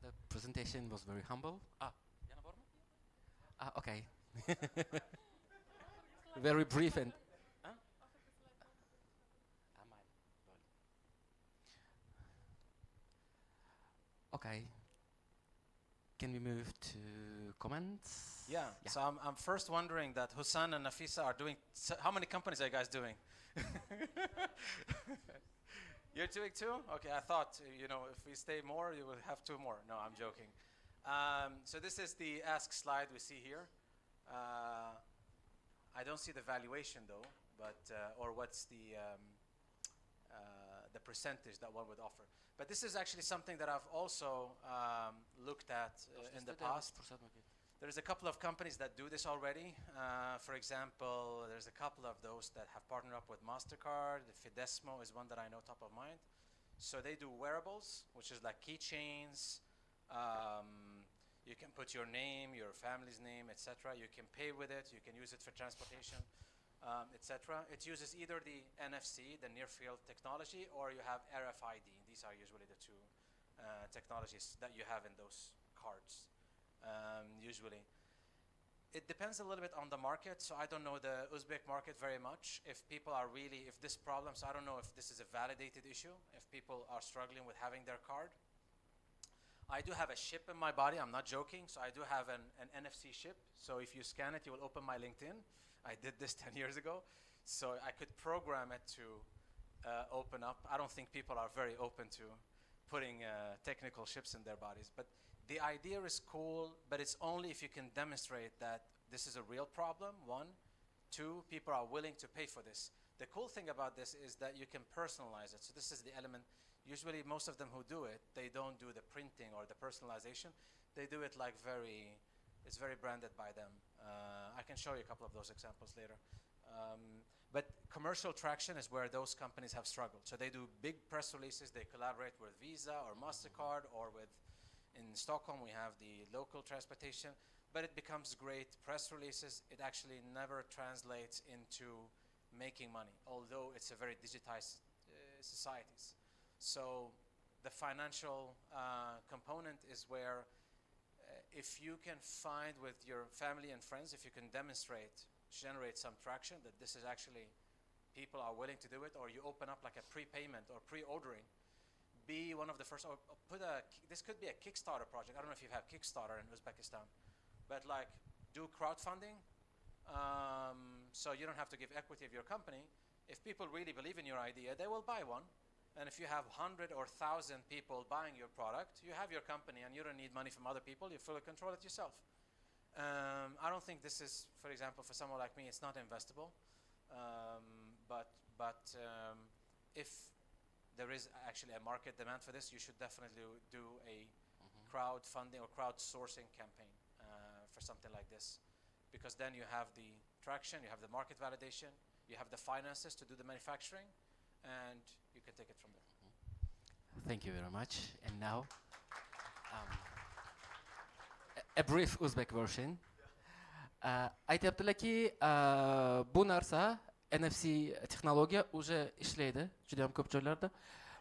The presentation was very humble. Okay. Very brief and. Okay. Can we move to comments? Yeah. So I'm first wondering that Hussan and Nafisa are doing. How many companies are you guys doing? You're doing two? Okay. I thought if we stay more, you will have two more. No, I'm joking. So this is the ask slide we see here. I don't see the valuation though, but or what's the percentage that one would offer. But this is actually something that I've also looked at in the past. There's a couple of companies that do this already. For example, there's a couple of those that have partnered up with MasterCard. Fidesmo is one that I know top of mind. So they do wearables, which is like keychains. You can put your name, your family's name, etc. You can pay with it. You can use it for transportation, etc. It uses either the NFC, the near-field technology, or you have RFID. These are usually the two technologies that you have in those cards. Usually. It depends a little bit on the market, so I don't know the Uzbek market very much. If people are really, if this problem, so I don't know if this is a validated issue, if people are struggling with having their card. I do have a chip in my body, I'm not joking, so I do have an NFC chip, so if you scan it, you will open my LinkedIn. I did this 10 years ago, so I could program it to open up. I don't think people are very open to putting technical chips in their bodies, but the idea is cool, but it's only if you can demonstrate that this is a real problem, one. Two, people are willing to pay for this. The cool thing about this is that you can personalize it. So this is the element. Usually most of them who do it, they don't do the printing or the personalization. They do it like it's very branded by them. I can show you a couple of those examples later. But commercial traction is where those companies have struggled. So they do big press releases. They collaborate with Visa or MasterCard or with, in Stockholm, we have the local transportation. But it becomes great press releases. It actually never translates into making money, although it's a very digitized societies. So the financial component is where if you can find with your family and friends, if you can generate some traction that this is actually, people are willing to do it, or you open up like a prepayment or pre-ordering, be one of the first, or this could be a Kickstarter project. I don't know if you have Kickstarter in Uzbekistan, but like do crowdfunding. So you don't have to give equity of your company. If people really believe in your idea, they will buy one. And if you have 100 or 1,000 people buying your product, you have your company and you don't need money from other people, you fully control it yourself. I don't think this is, for example, for someone like me, it's not investable. But if there is actually a market demand for this, you should definitely do a crowdfunding or crowdsourcing campaign for something like this. Because then you have the traction, you have the market validation, you have the finances to do the manufacturing, and you can take it from there. Thank you very much. And now, a brief Uzbek version. Aytyaptilarki, bu narsa NFC texnologiya уже ishlaydi juda ham ko'p joylarda.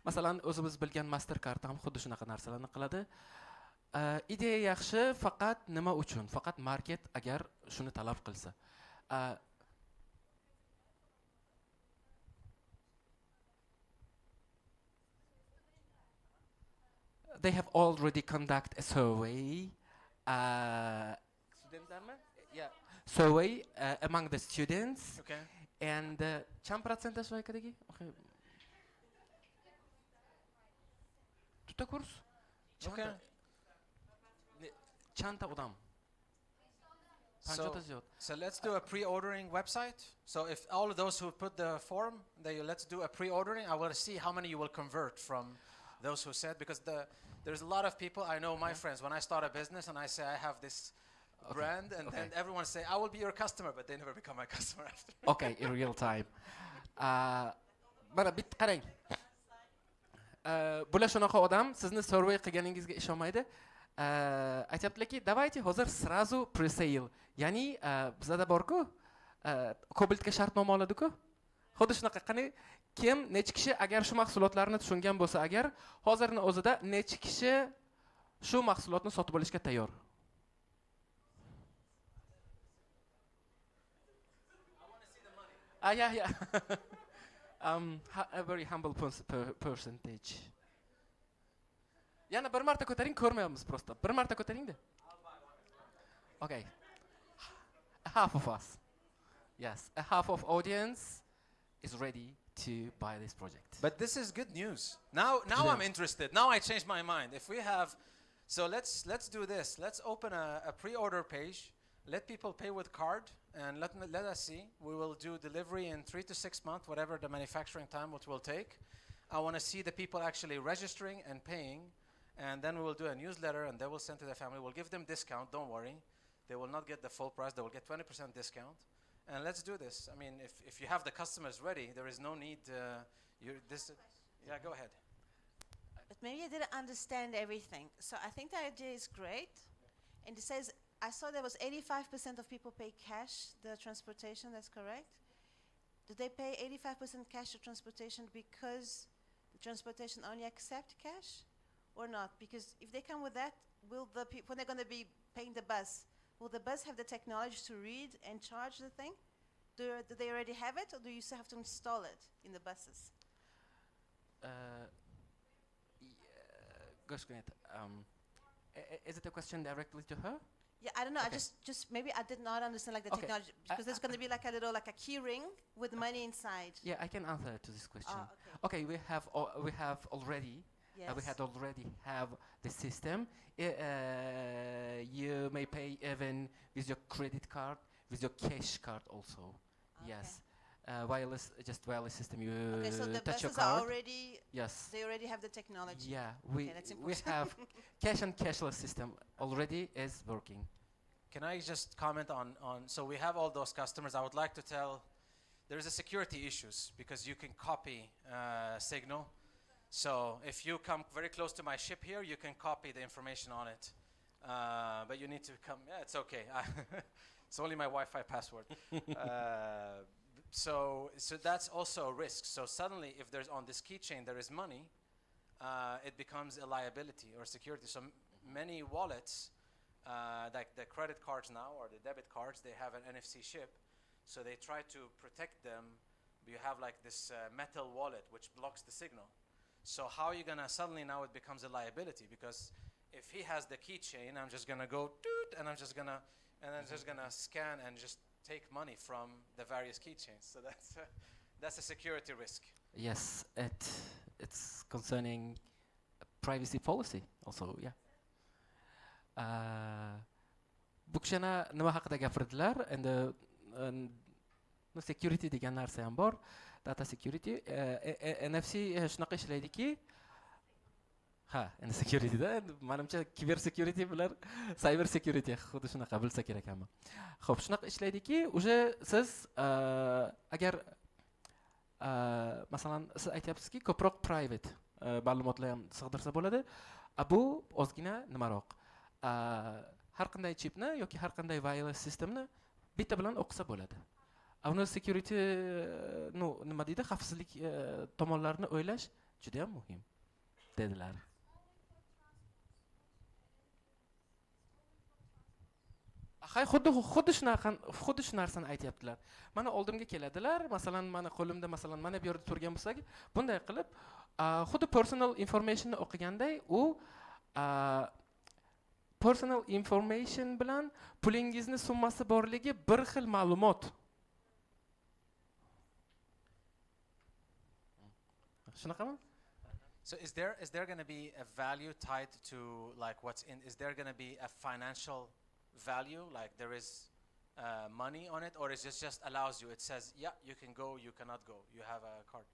Masalan, o'zimiz bilgan MasterCard ham xuddi shunaqa narsalarni qiladi. Ideya yaxshi, faqat nima uchun? Faqat market agar shuni talab qilsa. They have already conducted a survey. Survey among the students. Okay. And чам процента швайкадagi? Tuta kurs? Okay. Chanta odam. So let's do a pre-ordering website. So if all of those who put the form, let's do a pre-ordering. I want to see how many you will convert from those who said, because there's a lot of people, I know my friends, when I start a business and I say I have this brand, and then everyone say, I will be your customer, but they never become my customer after. Okay, in real time. Mana bitta qarang. Bular shunaqa odam, sizni survey qilganingizga ishonmaydi. Aytibdilarki, "Давайте hozir сразу pre-sale." Ya'ni bizda bor-ku, Cobaltga shartnoma oladi-ku. Xuddi shunaqa qani kim necha kishi agar shu mahsulotlarni tushungan bo'lsa agar hozirning o'zida necha kishi shu mahsulotni sotib olishga tayyor? Yeah. A very humble percentage. Yana bir marta ko'taring, ko'rmayapmiz prosta. Bir marta ko'taring-da. Okay. Half of us. Yes, a half of audience is ready to buy this project. But this is good news. Now I'm interested. Now I changed my mind. If we have, so let's do this. Let's open a pre-order page. Let people pay with card, and let us see. We will do delivery in 3 to 6 months, whatever the manufacturing time it will take. I want to see the people actually registering and paying, and then we will do a newsletter, and they will send to their family. We'll give them discount. Don't worry, they will not get the full price. They will get 20% discount, and let's do this. I mean, if you have the customers ready, there is no need. Yeah, go ahead. But maybe I didn't understand everything. So I think the idea is great, and it says. I saw there was 85% of people pay cash, the transportation, that's correct? Do they pay 85% cash to transportation because the transportation only accept cash or not? Because if they come with that, will the people, when they're going to be paying the bus, will the bus have the technology to read and charge the thing? Do they already have it, or do you still have to install it in the buses? Is it a question directly to her? Yeah, I don't know. Okay. I just maybe I did not understand like the technology, because there's going to be like a key ring with money inside. Yeah, I can answer to this question. Okay, we had already have the system. You may pay even with your credit card, with your cash card also. Okay. Yes. Wireless system. You so the touch your buses card. are already. Yes. They already have the technology. Yeah, that's we have cash and cashless system already is working. Can I just comment on so we have all those customers. I would like to tell there's a security issues because you can copy signal. So if you come very close to my ship here, you can copy the information on it. But you need to come. Yeah, it's okay. It's only my Wi-Fi password. So that's also a risk. So suddenly, if there's on this keychain there is money, it becomes a liability or security. So many wallets, like the credit cards now or the debit cards, they have an NFC chip. So they try to protect them. You have like this metal wallet which blocks the signal. So how are you gonna suddenly now it becomes a liability? Because if he has the keychain, I'm just gonna go doot, and I'm just gonna scan and just take money from the various keychains. So that's a security risk. Yes, it's concerning privacy policy also. Yeah. Bu kishina nima haqida gapirdilar? Endi security degan narsa ham bor. Data security, NFC shunaqa ishlaydiki, endi securityda menimcha kiber security bilan cyber security xuddi shunaqa bilsa kerak hamma. Xo'p, shunaqa ishlaydiki, o'sha siz agar masalan siz aytyapsizki, ko'proq private ma'lumotlar ham sig'dirsa bo'ladi. Bu ozgina nimaroq. Har qanday chipni yoki har qanday wireless sistemni bitta bilan o'qisa bo'ladi. Uni security nima deydi, xavfsizlik tomonlarini o'ylash juda ham muhim dedilar. Xuddi shu narsani aytyaptilar. Mana oldimga keladilar, masalan, mana qo'limda, masalan, mana bu yerda turgan bo'lsak, bunday qilib, xuddi personal informationni o'qiganday, u personal information bilan pulingizni summasi borligi bir xil ma'lumot. Shunaqami? So is there going to be a value tied to like what's in? Is there going to be a financial value, like there is money on it, or is it just allows you? It says, yeah, you can go, you cannot go. You have a card.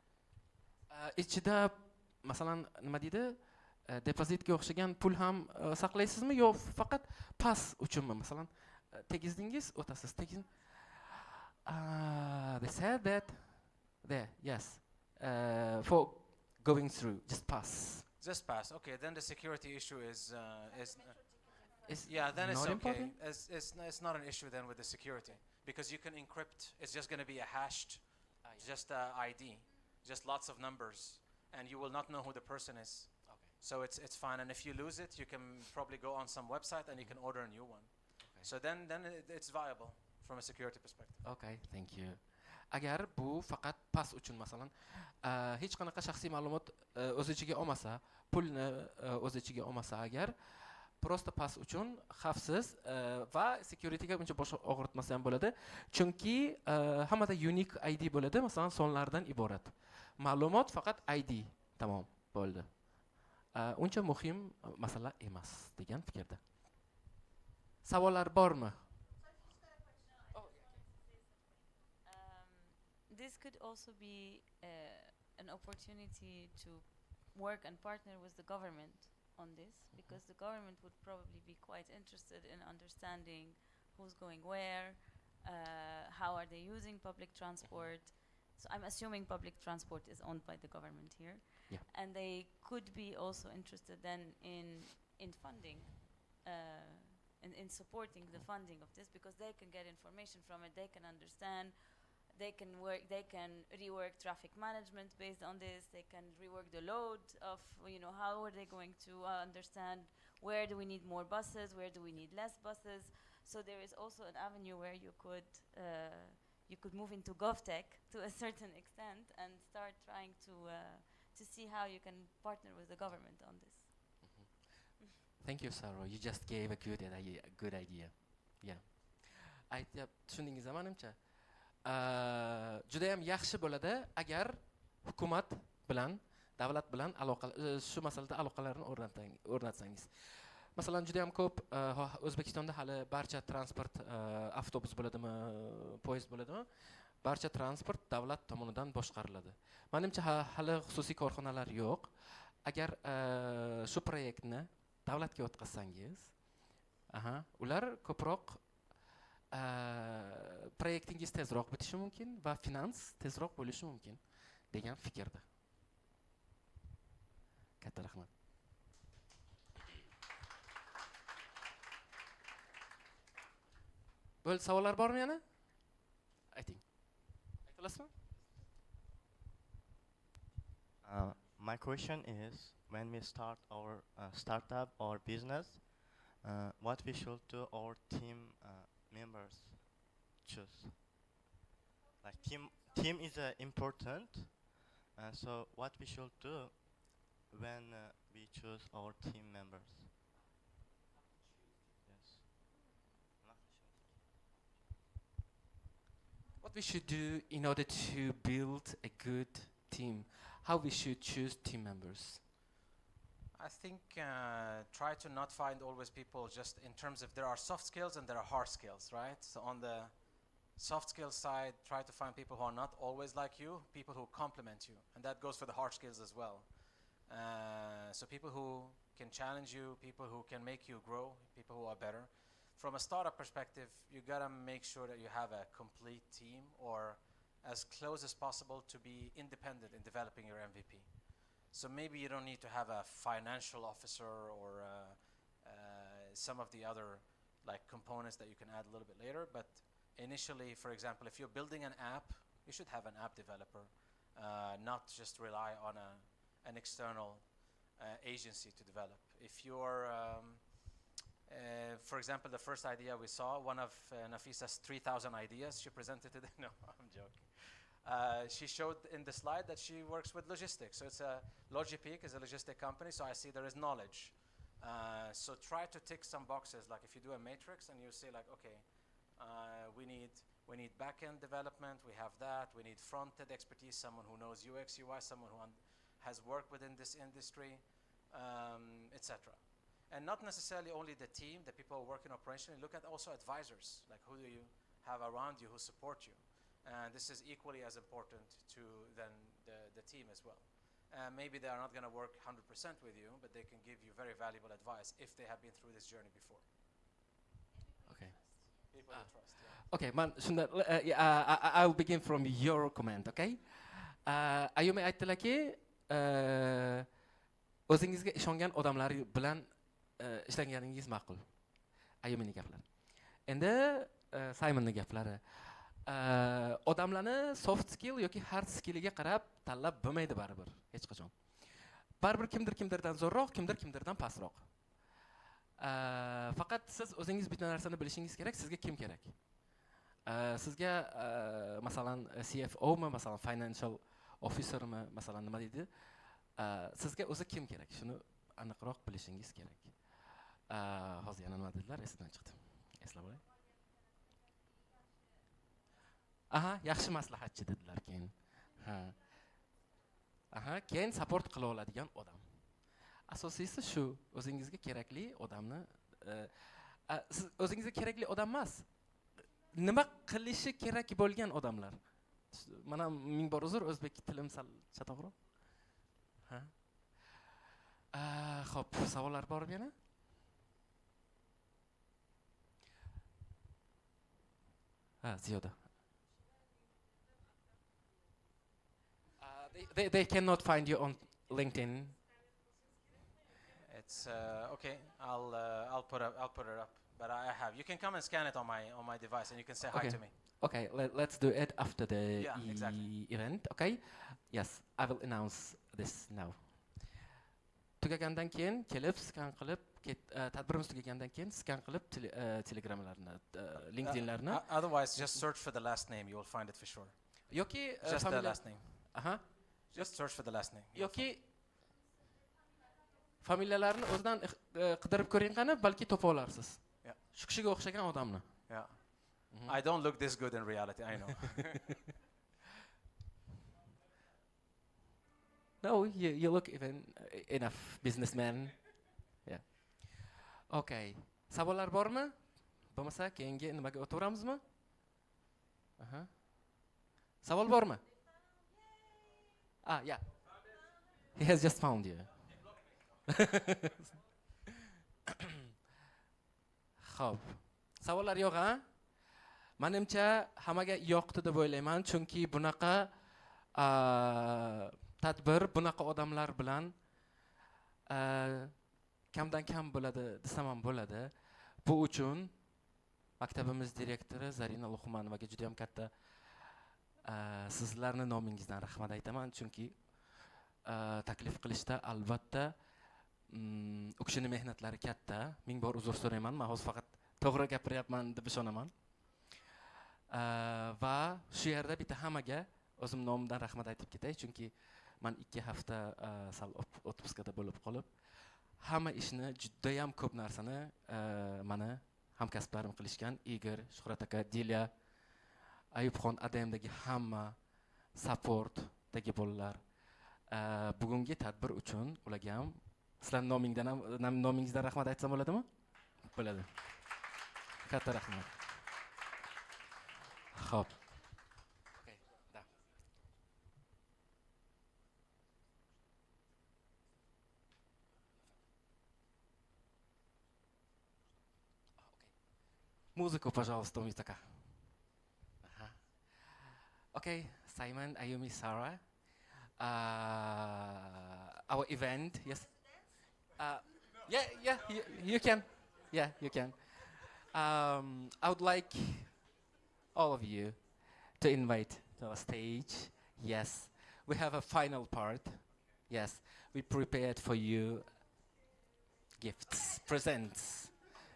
Ichida masalan nima deydi, depozitga o'xshagan pul ham saqlaysizmi yo faqat pas uchunmi? Masalan, tegizdingiz, o'tasiz, they said that there, yes, for going through, just pass. Just pass. Okay, then the security issue is Is yeah, then it's not okay. important? It's not an issue then with the security because you can encrypt. It's just going to be a hashed, just ID, just lots of numbers, and you will not know who the person is. Okay. So it's fine. And if you lose it, you can probably go on some website and you can order a new one. Okay. So then it's viable from a security perspective. Okay, thank you. Agar bu faqat pas uchun masalan, hech qanaqa shaxsiy ma'lumot o'z ichiga olmasa, pulni o'z ichiga olmasa agar prosta pas uchun xavfsiz va securityga uncha bosh og'ritmasa ham bo'ladi. Chunki hammada unique ID bo'ladi, masalan sonlardan iborat. Ma'lumot faqat ID, tamom, bo'ldi. Uncha muhim masala emas degan fikrda. Savollar bormi? This could also be an opportunity to work and partner with the government on this, because the government would probably be quite interested in understanding who's going where, how are they using public transport. So I'm assuming public transport is owned by the government here. Yeah. And they could be also interested then in funding, in supporting the funding of this, because they can get information from it, they can understand. They can rework traffic management based on this. They can rework the load of, how are they going to understand where do we need more buses, where do we need less buses. So there is also an avenue where you could move into GovTech to a certain extent and start trying to see how you can partner with the government on this. Thank you, Sarah. You just gave a good idea. Yeah. Tushundingizmi menimcha? Juda ham yaxshi bo'ladi agar hukumat bilan, davlat bilan shu masalada aloqalarni o'rnatsangiz. Masalan, juda ham ko'p O'zbekistonda hali barcha transport, avtobus bo'ladimi, poyezd bo'ladimi, barcha transport davlat tomonidan boshqariladi. Menimcha hali xususiy korxonalar yo'q. Agar shu proyektni davlatga o'tkazsangiz, ular ko'proq proyektingiz tezroq bitishi mumkin va finans tezroq bo'lishi mumkin degan fikrda. Katta rahmat. Bo'ldi, savollar bormi yana? Ayting. Aytolasizmi? My question is, when we start our startup or business, what we should do our team members choose? Like team is important, so what we should do when we choose our team members? Yes. What we should do in order to build a good team? How we should choose team members? I think try to not find always people just in terms of there are soft skills and there are hard skills, right? So on the soft skills side, try to find people who are not always like you, people who complement you. And that goes for the hard skills as well. So people who can challenge you, people who can make you grow, people who are better. From a startup perspective, you gotta make sure that you have a complete team or as close as possible to be independent in developing your MVP. So maybe you don't need to have a financial officer or some of the other components that you can add a little bit later. But initially, for example, if you're building an app, you should have an app developer, not just rely on an external agency to develop. If you're, for example, the first idea we saw, one of Nafisa's 3,000 ideas she presented today. No, I'm joking. She showed in the slide that she works with logistics. So it's Logipeak is a logistic company, so I see there is knowledge. So try to tick some boxes, like if you do a matrix and you say okay, we need back-end development, we have that, we need front-end expertise, someone who knows UX, UI, someone who has worked within this industry, etc. And not necessarily only the team, the people who work in operationally, look at also advisors, like who do you have around you who support you. And this is equally as important to then the team as well. Maybe they are not going to work 100% with you, but they can give you very valuable advice if they have been through this journey before. Okay. People you trust. Yeah. Okay, man, shunda, I'll begin from your comment, okay? Ayumi aytdilarki, o'zingizga ishongan odamlar bilan ishlaganingiz ma'qul. Ayumining gaplari. Endi Simonning gaplari. Odamlarni soft skill yoki hard skilliga qarab tanlab bo'lmaydi baribir, hech qachon. Baribir kimdirdan zo'rroq, kimdirdan pastroq. Faqat siz o'zingiz bitta narsani bilishingiz kerak, sizga kim kerak? Sizga masalan CFO mi, masalan financial officer mi, masalan nima deydi? Sizga o'zi kim kerak? Shuni aniqroq bilishingiz kerak. Hozir yana nima dedilar? Esdan chiqdi. Eslab oling. Aha, yaxshi maslahatchi dedilar keyin. Keyin support qila oladigan odam. Asosiysi shu, o'zingizga kerakli odamni siz o'zingizga kerakli odam emas. Nima qilishi kerak bo'lgan odamlar. Mana ming bor uzr, o'zbek tilim sal chatoqroq. Xo'p, savollar bormi yana? Ziyoda. They cannot find you on LinkedIn. It's okay. I'll put it up. But I have. You can come and scan it on my device, and you can say hi to me. Okay, let's do it after the exactly. event. Okay. Yes, I will announce this now. Tugagandan keyin kelib scan qilib, tadbirimiz tugagandan keyin scan qilib Telegramlarni, LinkedInlarni. Otherwise, just search for the last name. You will find it for sure. Yoki just the last name. Just search for the last name. Yoki familiyalarni o'zidan qidirib ko'ring qani, balki topa olarsiz. Shu kishiga o'xshagan odamni. Yeah. I don't look this good in reality, I know. No, you look even enough businessman. Yeah. Okay. Savollar bormi? Bo'lmasa keyingi nimaga o'taveramizmi? Savol bormi? Yeah. He has just found you. Xo'p. Savollar yo'q, ha? Menimcha hammaga yoqdi deb o'ylayman, chunki bunaqa tadbir, bunaqa odamlar bilan kamdan kam bo'ladi, desam ham bo'ladi. Bu uchun maktabimiz direktori Zarina Luqmanovaga juda ham katta sizlarning nomingizdan rahmat aytaman, chunki taklif qilishda albatta u kishining mehnatlari katta. Ming bor uzr so'rayman, men hozir faqat to'g'ri gapiryapman deb ishonaman. Va shu yerda bitta hammaga o'zim nomimdan rahmat aytib ketay, chunki men 2 hafta sal otpuskada bo'lib qolib, hamma ishni juda ham ko'p narsani meni hamkasblarim qilishgan. Igor, Shuhrat aka, Dilya, Ayubxon, ADMdagi hamma supportdagi bolalar bugungi tadbir uchun ularga ham sizlarning nomingizdan rahmat aytsam bo'ladimi? Bo'ladi. Katta rahmat. Xo'p. Okay, da. Музыку, пожалуйста, у меня. Okay, Simon, Ayumi, Sarah. Our event, yes. Yeah, you can. Yeah, you can. I would like all of you to invite to our stage. Yes, we have a final part. Yes, we prepared for you gifts, presents.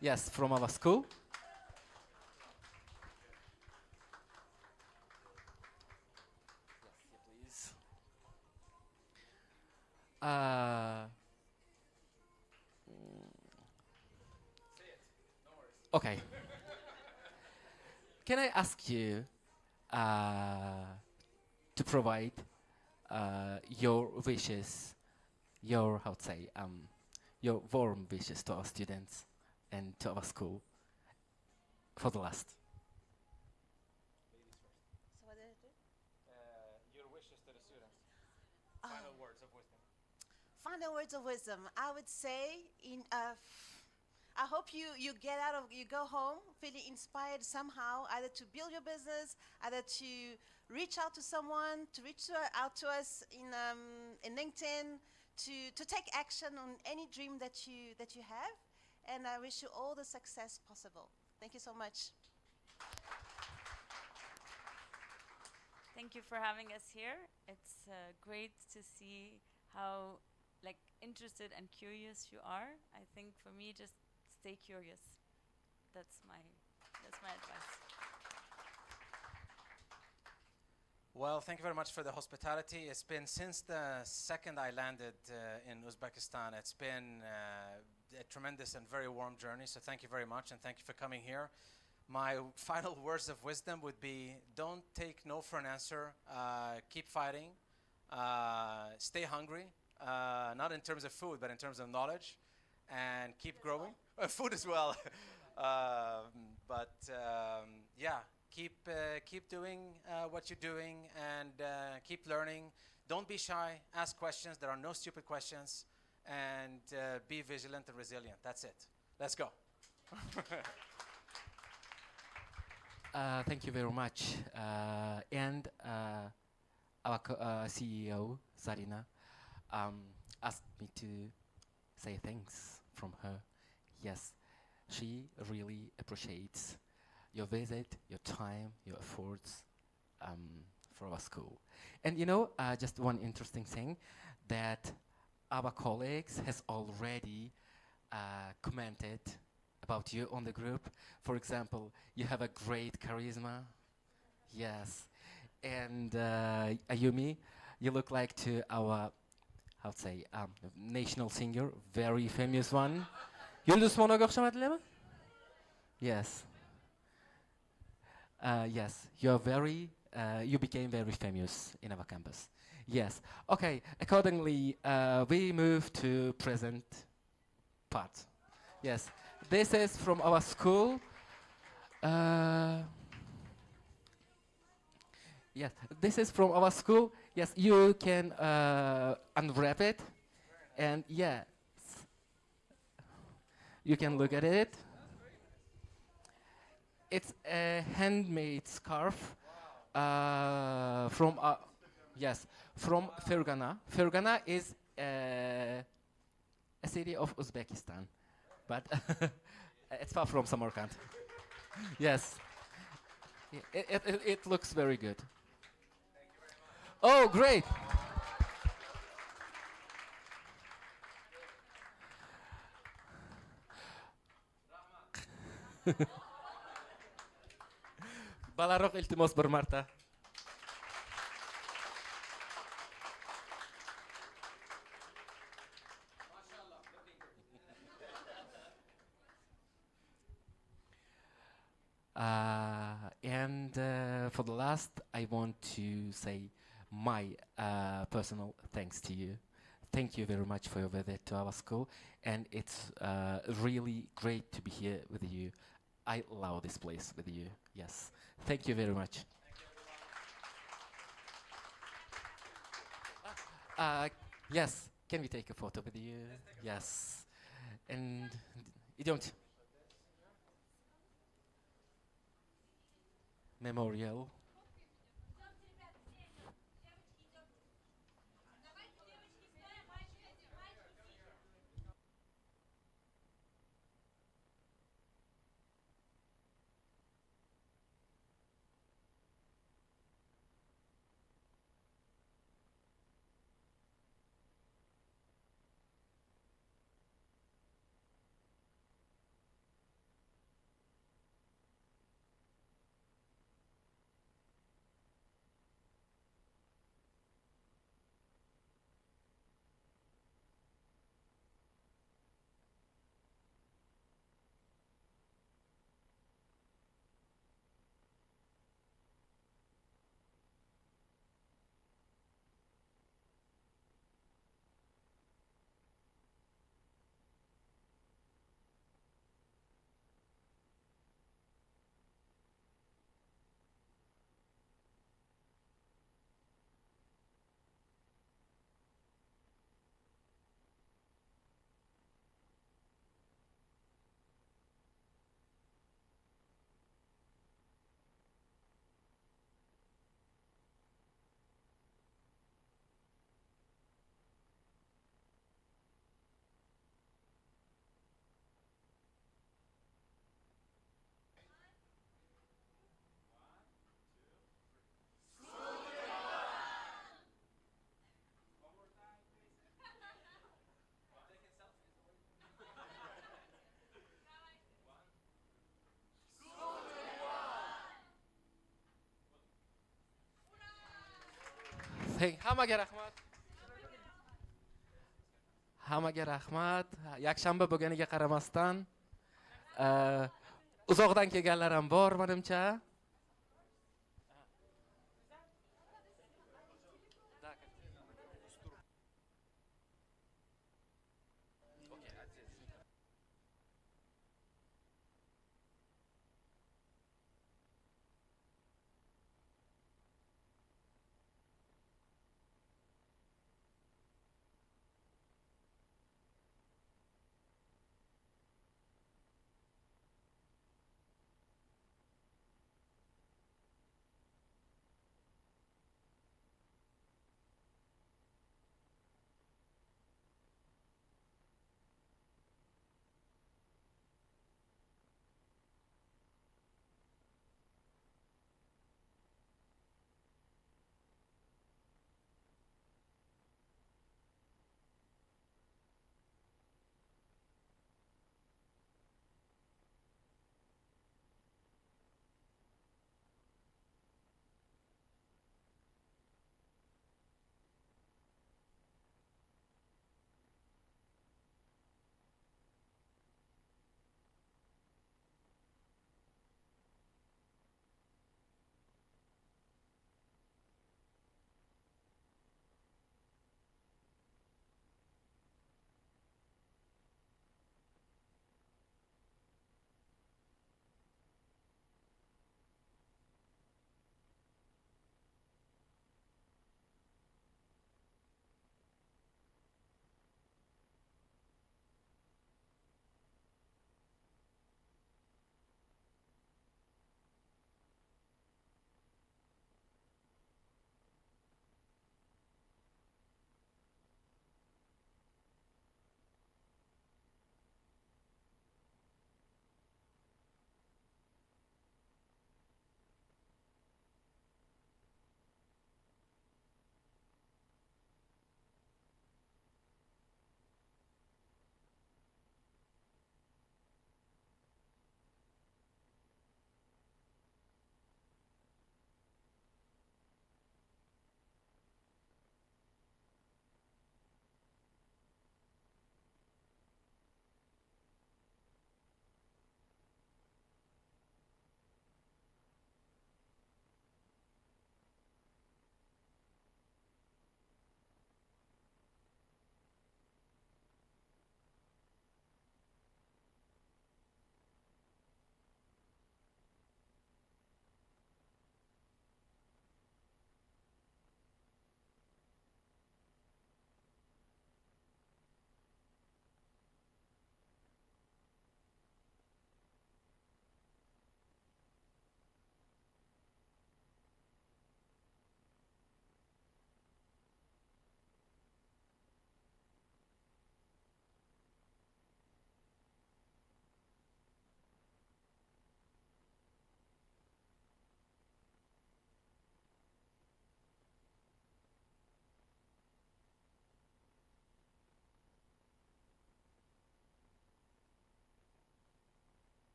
Yes, from our school. Yes, please. Okay. Can I ask you to provide your wishes, your your warm wishes to our students and to our school for the last? So what did I do? Your wishes to the students. Final words of wisdom. final words of wisdom, I would say I hope you get out of, you go home feeling inspired somehow, either to build your business, either to reach out to someone, to out to us in LinkedIn, to take action on any dream that you have. And I wish you all the success possible. Thank you so much. Thank you for having us here. It's great to see how interested and curious you are. I think for me, just stay curious. That's my advice. Well, thank you very much for the hospitality. It's been since the second I landed in Uzbekistan. It's been a tremendous and very warm journey. So thank you very much, and thank you for coming here. My final words of wisdom would be: don't take no for an answer. Keep fighting. Stay hungry. Not in terms of food, but in terms of knowledge, and keep growing. Food as well. Yeah, keep doing what you're doing, and keep learning. Don't be shy. Ask questions. There are no stupid questions. And be vigilant and resilient. That's it. Let's go. Thank you very much. And our CEO, Zarina, asked me to say thanks from her. Yes, she really appreciates your visit, your time, your efforts for our school. And just one interesting thing, that our colleagues has already commented about you on the group. For example, you have a great charisma. Yes. And Ayumi, you look like to our, national singer, very famous one. Yulduz Monoga o'xshamadinglarmi? Yes. Yes, you became very famous in our campus. Yes. Okay, accordingly, we move to present part. Yes, this is from our school. Yes, this is from our school. Yes, you can unwrap it. And yes, you can look at it. It's a handmade scarf from Fergana. Fergana is a city of Uzbekistan, but it's far from Samarkand. Yes, it looks very good. Oh, great! Balarok iltimos bir marta. And for the last, I want to say my personal thanks to you. Thank you very much for your visit to our school, and it's really great to be here with you. I love this place with you. Yes, thank you very much. Yes, can we take a photo with you? Yes, and you don't. Memorial. Hammaga rahmat. Hammaga rahmat. Yakshanba bo'lganiga qaramasdan uzoqdan kelganlar ham bor menimcha.